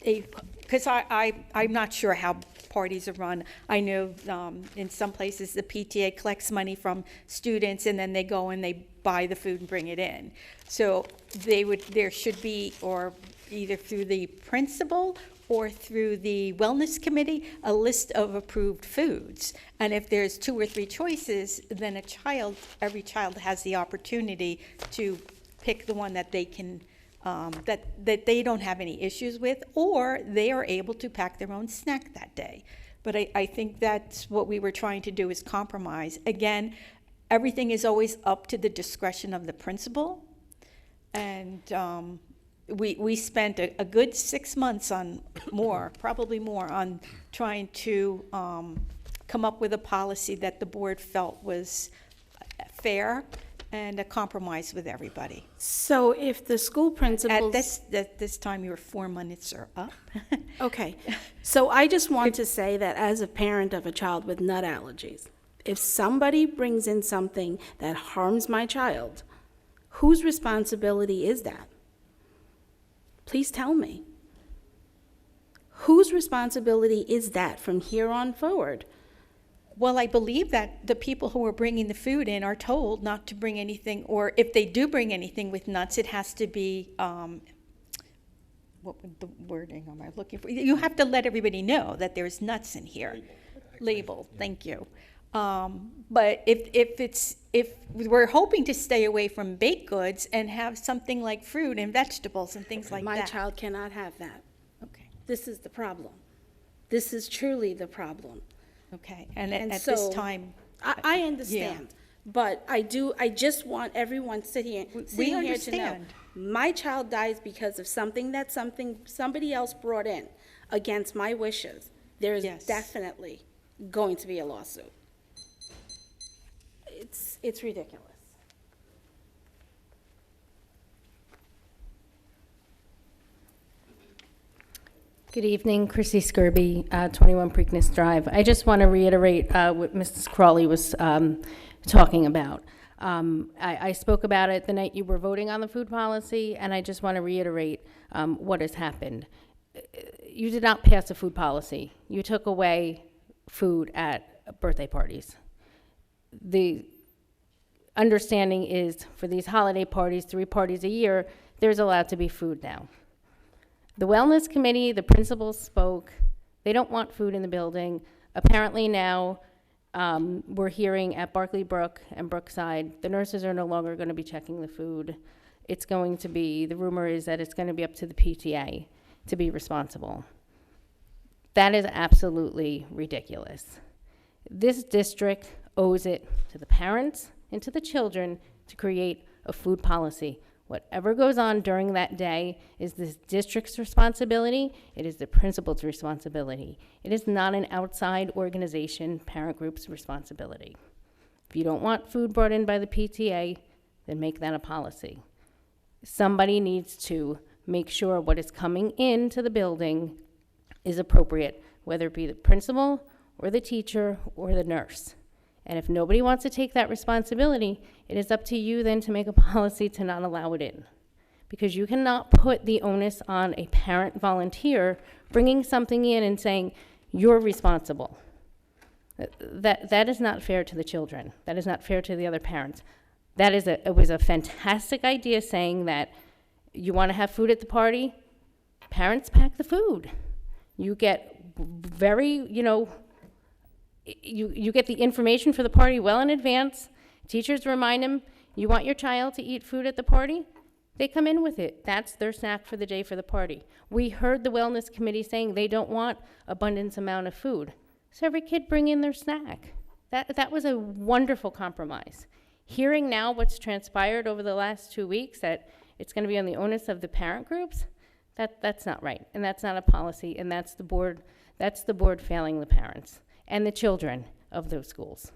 because I'm not sure how parties are run. I know in some places the PTA collects money from students and then they go and they buy the food and bring it in. So there should be, or either through the principal or through the wellness committee, a list of approved foods. And if there's 2 or 3 choices, then every child has the opportunity to pick the one that they can that they don't have any issues with, or they are able to pack their own snack that day. But I think that's what we were trying to do, is compromise. Again, everything is always up to the discretion of the principal. And we spent a good 6 months on probably more, on trying to come up with a policy that the board felt was fair and a compromise with everybody. So if the school principals... At this time, your 4 minutes are up. Okay. So I just want to say that as a parent of a child with nut allergies, if somebody brings in something that harms my child, whose responsibility is that? Please tell me. Whose responsibility is that from here on forward? Well, I believe that the people who are bringing the food in are told not to bring anything, or if they do bring anything with nuts, it has to be, what would the wording am I looking for? You have to let everybody know that there's nuts in here. Labeled, thank you. But if we're hoping to stay away from baked goods and have something like fruit and vegetables and things like that. My child cannot have that. Okay. This is the problem. This is truly the problem. Okay, and at so, this time. I understand, but I just want everyone sitting here to know. My child dies because of something that somebody else brought in against my wishes. There is definitely going to be a lawsuit. It's ridiculous. Good evening, Chrissy Skirby, 21 Preakness Drive. I just want to reiterate what Mrs. Crawley was talking about. I spoke about it the night you were voting on the food policy, and I just want to reiterate what has happened. You did not pass a food policy. You took away food at birthday parties. The understanding is for these holiday parties, 3 parties a year, there's allowed to be food now. The Wellness Committee, the principals spoke. They don't want food in the building. Apparently now, we're hearing at Barclay Brook and Brookside, the nurses are no longer going to be checking the food. It's going to be, the rumor is that it's going to be up to the PTA to be responsible. That is absolutely ridiculous. This district owes it to the parents and to the children to create a food policy. Whatever goes on during that day is this district's responsibility. It is the principal's responsibility. It is not an outside organization, parent group's responsibility. If you don't want food brought in by the PTA, then make that a policy. Somebody needs to make sure what is coming into the building is appropriate, whether it be the principal or the teacher or the nurse. And if nobody wants to take that responsibility, it is up to you then to make a policy to not allow it in. Because you cannot put the onus on a parent volunteer bringing something in and saying, you're responsible. That is not fair to the children. That is not fair to the other parents. It was a fantastic idea saying that you want to have food at the party, parents pack the food. You get very, you get the information for the party well in advance. Teachers remind them, you want your child to eat food at the party? They come in with it. That's their snack for the day for the party. We heard the Wellness Committee saying they don't want abundance amount of food. So every kid bring in their snack. That was a wonderful compromise. Hearing now what's transpired over the last 2 weeks, that it's going to be on the onus of the parent groups, that's not right. And that's not a policy, and that's the board failing the parents and the children of those schools.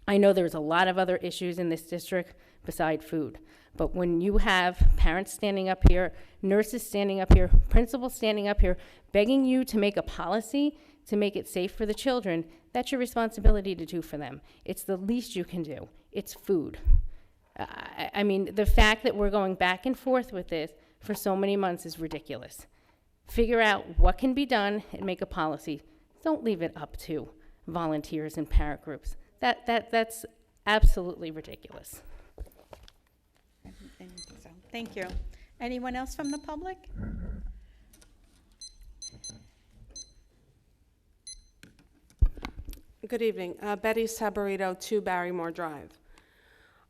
I know there's a lot of other issues in this district beside food, but when you have parents standing up here, nurses standing up here, principals standing up here, begging you to make a policy to make it safe for the children, that's your responsibility to do for them. It's the least you can do. It's food. I mean, the fact that we're going back and forth with this for so many months is ridiculous. Figure out what can be done and make a policy. Don't leave it up to volunteers and parent groups. That's absolutely ridiculous. Thank you. Anyone else from the public? Good evening. Betty Saborito, 2 Barrymore Drive.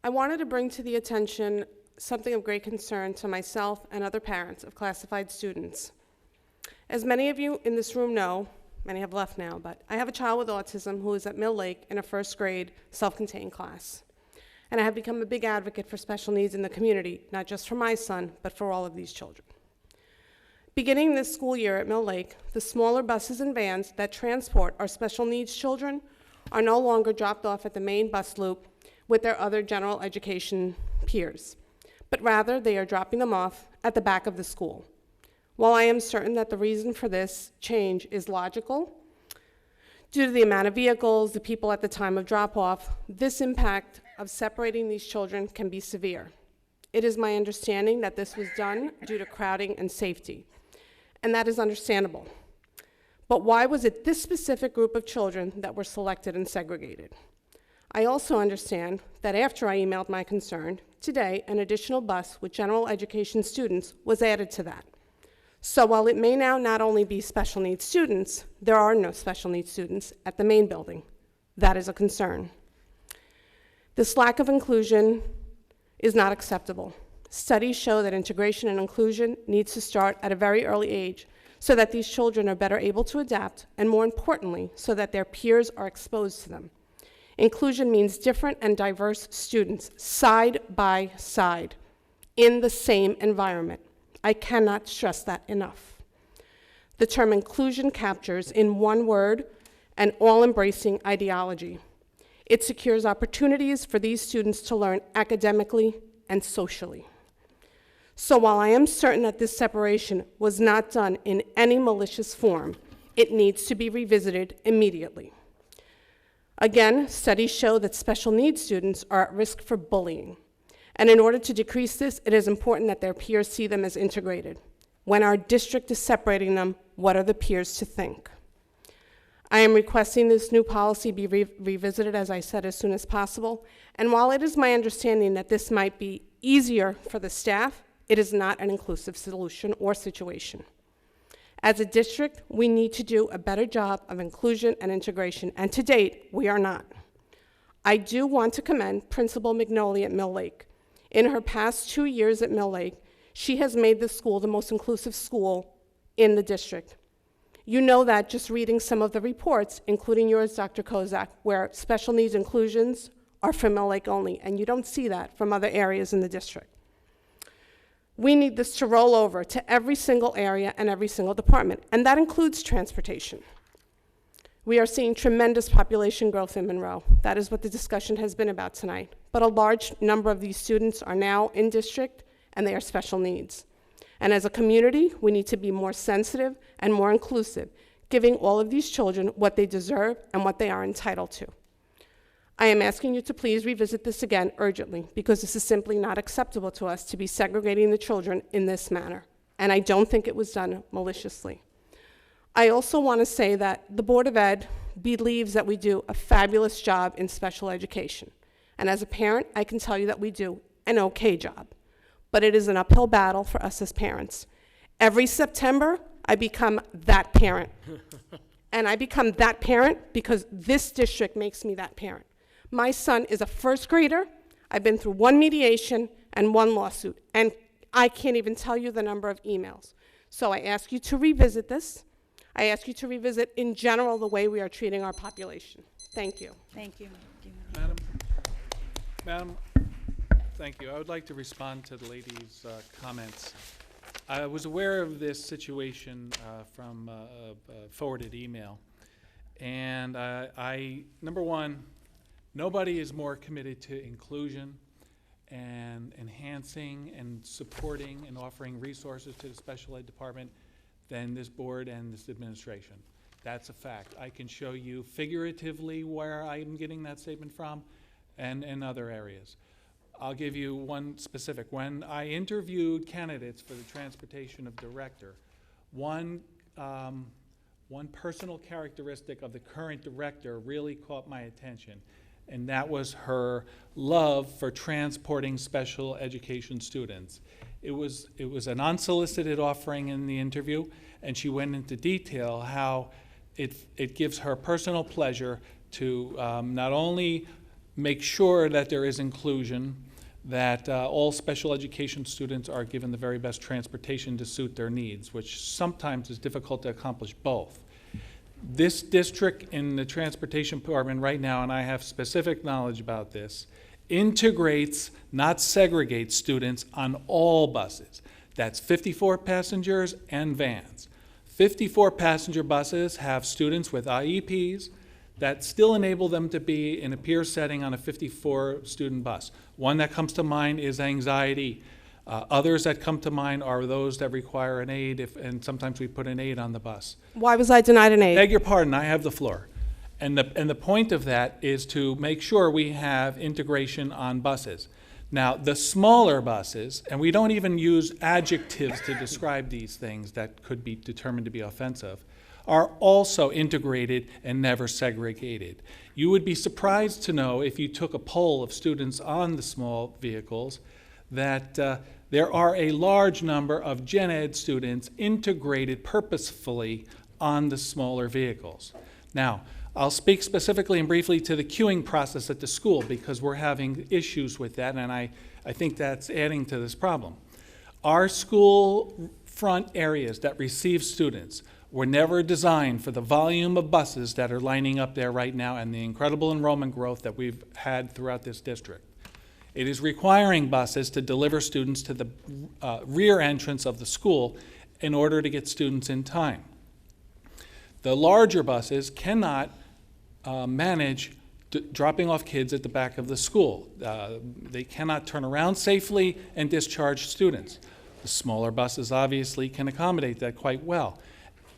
I wanted to bring to the attention something of great concern to myself and other parents of classified students. As many of you in this room know, many have left now, but I have a child with autism who is at Mill Lake in a first grade self-contained class. And I have become a big advocate for special needs in the community, not just for my son, but for all of these children. Beginning this school year at Mill Lake, the smaller buses and vans that transport our special needs children are no longer dropped off at the main bus loop with their other general education peers, but rather they are dropping them off at the back of the school. While I am certain that the reason for this change is logical, due to the amount of vehicles, the people at the time of drop-off, this impact of separating these children can be severe. It is my understanding that this was done due to crowding and safety, and that is understandable. But why was it this specific group of children that were selected and segregated? I also understand that after I emailed my concern, today an additional bus with general education students was added to that. So while it may now not only be special needs students, there are no special needs students at the main building. That is a concern. This lack of inclusion is not acceptable. Studies show that integration and inclusion needs to start at a very early age so that these children are better able to adapt, and more importantly, so that their peers are exposed to them. Inclusion means different and diverse students side by side in the same environment. I cannot stress that enough. The term inclusion captures in one word an all-embracing ideology. It secures opportunities for these students to learn academically and socially. So while I am certain that this separation was not done in any malicious form, it needs to be revisited immediately. Again, studies show that special needs students are at risk for bullying. And in order to decrease this, it is important that their peers see them as integrated. When our district is separating them, what are the peers to think? I am requesting this new policy be revisited, as I said, as soon as possible. And while it is my understanding that this might be easier for the staff, it is not an inclusive solution or situation. As a district, we need to do a better job of inclusion and integration, and to date, we are not. I do want to commend Principal McNolly at Mill Lake. In her past 2 years at Mill Lake, she has made this school the most inclusive school in the district. You know that just reading some of the reports, including yours, Dr. Kozak, where special needs inclusions are for Mill Lake only, and you don't see that from other areas in the district. We need this to roll over to every single area and every single department, and that includes transportation. We are seeing tremendous population growth in Monroe. That is what the discussion has been about tonight. But a large number of these students are now in district, and they are special needs. And as a community, we need to be more sensitive and more inclusive, giving all of these children what they deserve and what they are entitled to. I am asking you to please revisit this again urgently, because this is simply not acceptable to us to be segregating the children in this manner. And I don't think it was done maliciously. I also want to say that the Board of Ed believes that we do a fabulous job in special education. And as a parent, I can tell you that we do an okay job. But it is an uphill battle for us as parents. Every September, I become that parent. And I become that parent because this district makes me that parent. My son is a first grader. I've been through 1 mediation and 1 lawsuit, and I can't even tell you the number of emails. So I ask you to revisit this. I ask you to revisit, in general, the way we are treating our population. Thank you. Thank you. Madam, thank you. I would like to respond to the lady's comments. I was aware of this situation from a forwarded email. And number one, nobody is more committed to inclusion and enhancing and supporting and offering resources to the special ed department than this board and this administration. That's a fact. I can show you figuratively where I'm getting that statement from and in other areas. I'll give you one specific. When I interviewed candidates for the transportation of director, one personal characteristic of the current director really caught my attention, and that was her love for transporting special education students. It was an unsolicited offering in the interview, and she went into detail how it gives her personal pleasure to not only make sure that there is inclusion, that all special education students are given the very best transportation to suit their needs, which sometimes is difficult to accomplish both. This district in the transportation department right now, and I have specific knowledge about this, integrates, not segregates, students on all buses. That's 54 passengers and vans. 54 passenger buses have students with IEPs that still enable them to be in a peer setting on a 54 student bus. One that comes to mind is anxiety. Others that come to mind are those that require an aid, and sometimes we put an aid on the bus. Why was I denied an aid? Beg your pardon, I have the floor. And the point of that is to make sure we have integration on buses. Now, the smaller buses, and we don't even use adjectives to describe these things that could be determined to be offensive, are also integrated and never segregated. You would be surprised to know, if you took a poll of students on the small vehicles, that there are a large number of gen ed students integrated purposefully on the smaller vehicles. Now, I'll speak specifically and briefly to the queuing process at the school, because we're having issues with that, and I think that's adding to this problem. Our school front areas that receive students were never designed for the volume of buses that are lining up there right now and the incredible enrollment growth that we've had throughout this district. It is requiring buses to deliver students to the rear entrance of the school in order to get students in time. The larger buses cannot manage dropping off kids at the back of the school. They cannot turn around safely and discharge students. The smaller buses obviously can accommodate that quite well.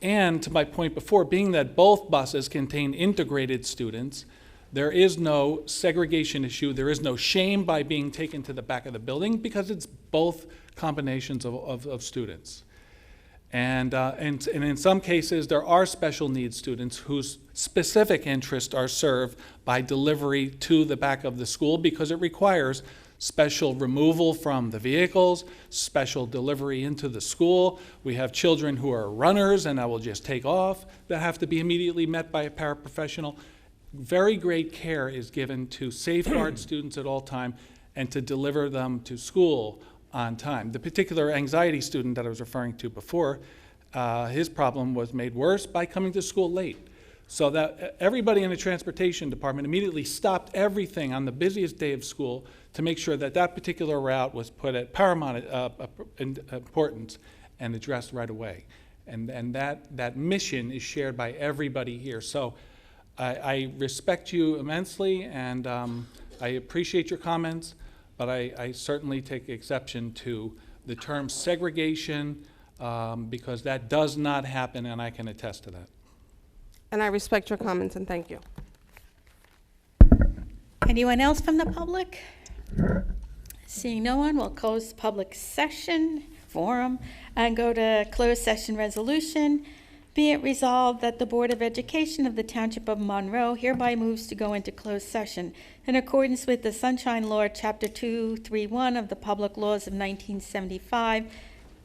And to my point before, being that both buses contain integrated students, there is no segregation issue. There is no shame by being taken to the back of the building, because it's both combinations of students. And in some cases, there are special needs students whose specific interests are served by delivery to the back of the school, because it requires special removal from the vehicles, special delivery into the school. We have children who are runners and that will just take off, that have to be immediately met by a paraprofessional. Very great care is given to safeguard students at all time and to deliver them to school on time. The particular anxiety student that I was referring to before, his problem was made worse by coming to school late. So that everybody in the transportation department immediately stopped everything on the busiest day of school to make sure that that particular route was put at paramount importance and addressed right away. And that mission is shared by everybody here. So I respect you immensely, and I appreciate your comments, but I certainly take exception to the term segregation, because that does not happen, and I can attest to that. And I respect your comments, and thank you. Anyone else from the public? Seeing no one, we'll close the public session forum and go to closed session resolution. Be it resolved that the Board of Education of the Township of Monroe hereby moves to go into closed session in accordance with the Sunshine Law, Chapter 231 of the Public Laws of 1975,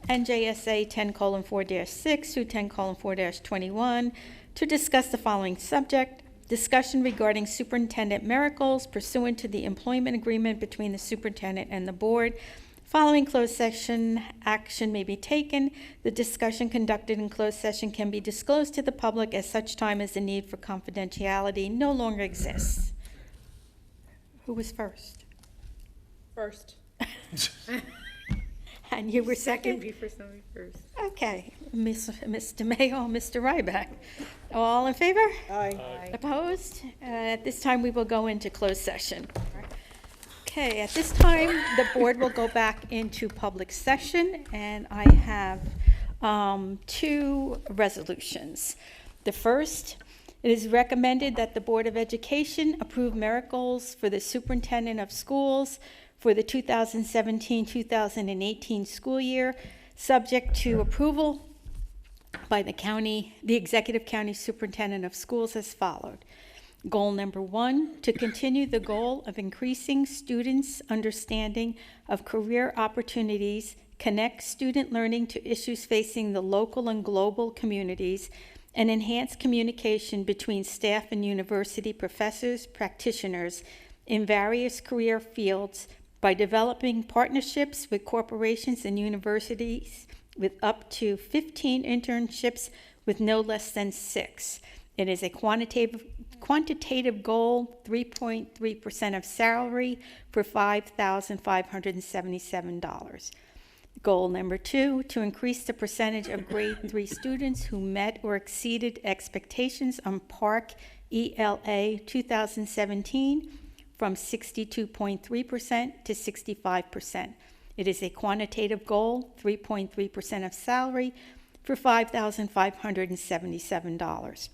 NJSA 10:4-6 through 10:4-21, to discuss the following subject: discussion regarding Superintendent Miracles pursuant to the employment agreement between the superintendent and the board. Following closed session, action may be taken. The discussion conducted in closed session can be disclosed to the public at such time as the need for confidentiality no longer exists. Who was first? First. And you were second? Before somebody first. Okay, Ms. DeMayo, Mr. Ryback. All in favor? Aye. Opposed? At this time, we will go into closed session. Okay, at this time, the board will go back into public session, and I have two resolutions. The first, it is recommended that the Board of Education approve Miracles for the superintendent of schools for the 2017-2018 school year, subject to approval by the executive county superintendent of schools as followed. Goal number 1, to continue the goal of increasing students' understanding of career opportunities, connect student learning to issues facing the local and global communities, and enhance communication between staff and university professors, practitioners in various career fields by developing partnerships with corporations and universities with up to 15 internships with no less than 6. It is a quantitative goal, 3.3% of salary for $5,577. Goal number 2, to increase the percentage of grade 3 students who met or exceeded expectations on PARC ELA 2017 from 62.3% to 65%. It is a quantitative goal, 3.3% of salary for $5,577.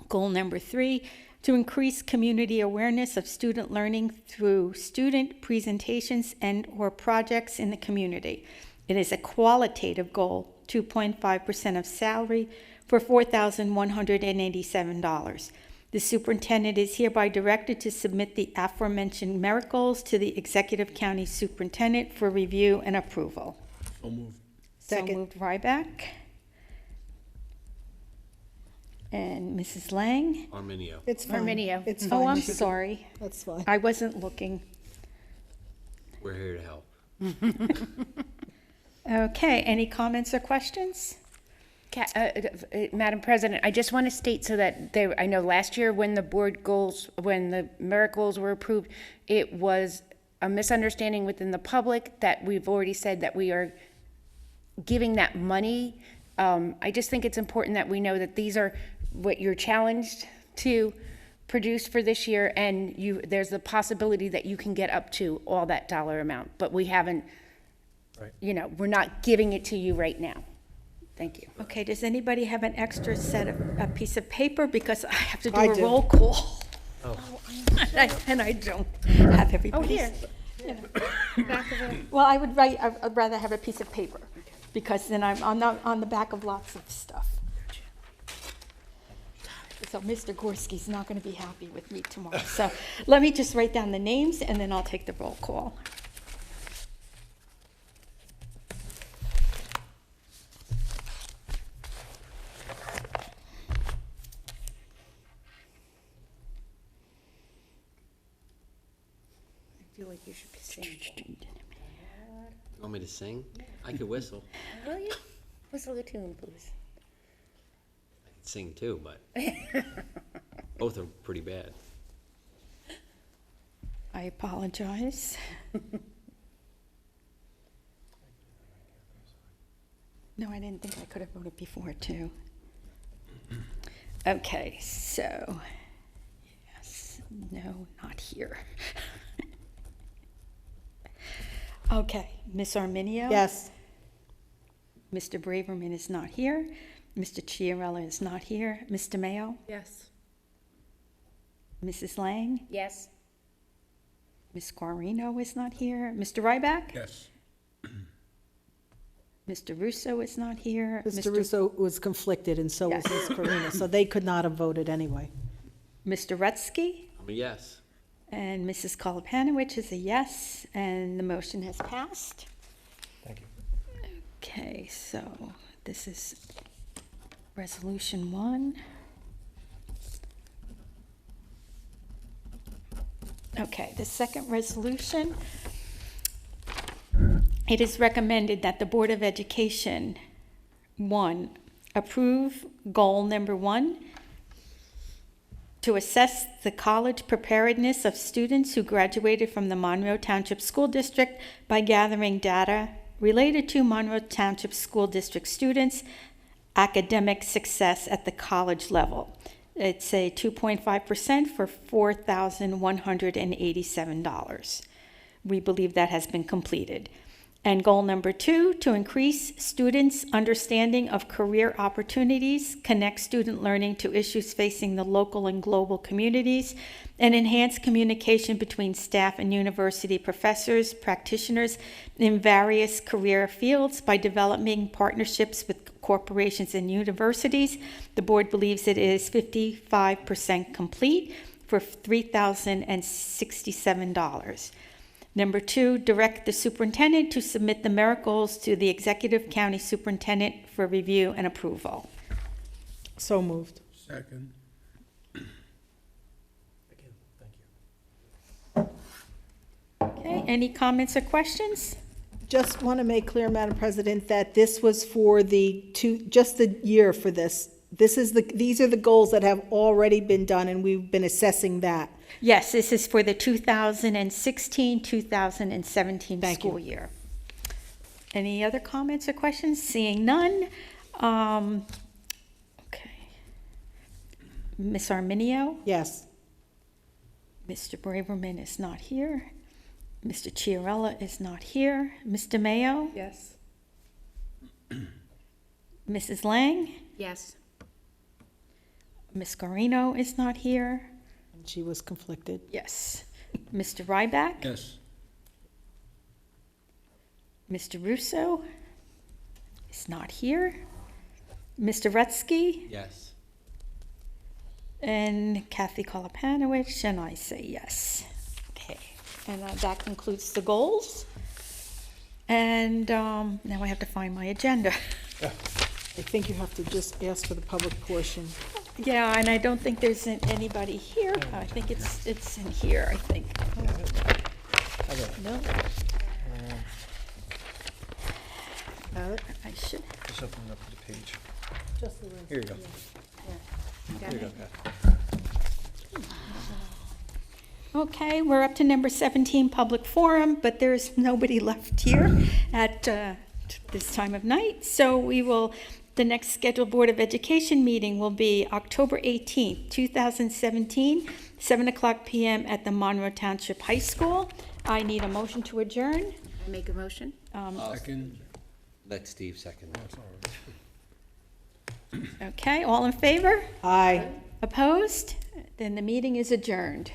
Goal number 3, to increase community awareness of student learning through student presentations and or projects in the community. It is a qualitative goal, 2.5% of salary for $4,187. The superintendent is hereby directed to submit the aforementioned merit goals to the Executive County Superintendent for review and approval. So moved. So moved Ryback. And Mrs. Lang? Arminio. It's fine. Arminio. It's fine. Oh, I'm sorry. That's fine. I wasn't looking. We're here to help. Okay, any comments or questions? Madam President, I just want to state so that I know last year when the merit goals were approved, it was a misunderstanding within the public that we've already said that we are giving that money. I just think it's important that we know that these are what you're challenged to produce for this year, and there's the possibility that you can get up to all that dollar amount, but we haven't, we're not giving it to you right now. Thank you. Okay, does anybody have an extra set of, a piece of paper? Because I have to do I a do. roll call. Oh. And I don't have everybody's. here. you know. Well, I'd rather have a piece of paper, because then I'm on the back of lots of stuff. So Mr. Gorski's not going to be happy with me tomorrow. So let me just write down the names, and then I'll take the roll call. I feel like you should be singing. You want me to sing? I could whistle. Will you? Whistle a tune, please. I could sing too, but both are pretty bad. I apologize. No, I didn't think I could have voted before, too. Okay, so, yes, no, not here. Okay, Ms. Arminio? Yes. Mr. Braverman is not here. Mr. Chiarella is not here. Ms. DeMayo? Yes. Mrs. Lang? Yes. Ms. Guarino is not here. Mr. Ryback? Yes. Mr. Russo is not here. Mr. Russo was conflicted, and so was Ms. Corina, so they could not have voted anyway. Mr. Rutsky? I'm a yes. And Mrs. Kolopanowicz is a yes, and the motion has passed. Thank you. Okay, so this is Resolution 1. Okay, the second resolution. It is recommended that the Board of Education, 1, approve goal number 1, to assess the college preparedness of students who graduated from the Monroe Township School District by gathering data related to Monroe Township School District students' academic success at the college level. It's a 2.5% for $4,187. We believe that has been completed. And goal number 2, to increase students' understanding of career opportunities, connect student learning to issues facing the local and global communities, and enhance communication between staff and university professors, practitioners in various career fields by developing partnerships with corporations and universities. The board believes it is 55% complete for $3,067. Number 2, direct the superintendent to submit the merit goals to the Executive County Superintendent for review and approval. So moved. Second. Okay, any comments or questions? Just want to make clear, Madam President, that this was for just the year for this. These are the goals that have already been done, and we've been assessing that. Yes, this is for the 2016-2017 Thank school you. year. Any other comments or questions? Seeing none. Okay. Ms. Arminio? Yes. Mr. Braverman is not here. Mr. Chiarella is not here. Ms. DeMayo? Yes. Mrs. Lang? Yes. Ms. Garino is not here. And she was conflicted. Yes. Mr. Ryback? Yes. Mr. Russo is not here. Mr. Rutsky? Yes. And Kathy Kolopanowicz, and I say yes. Okay, and that concludes the goals. And now I have to find my agenda. I think you have to just ask for the public portion. Yeah, and I don't think there's anybody here. I think it's in here, I think. No. I should. Just open it up to the page. Just the Here you go. Got Here you it? go, Pat. Okay, we're up to number 17, public forum, but there's nobody left here at this time of night. So the next scheduled Board of Education meeting will be October 18th, 2017, 7:00 p.m. at the Monroe Township High School. I need a motion to adjourn. I make a motion? Second. Let Steve second. Okay, all in favor? Aye. Opposed? Then the meeting is adjourned.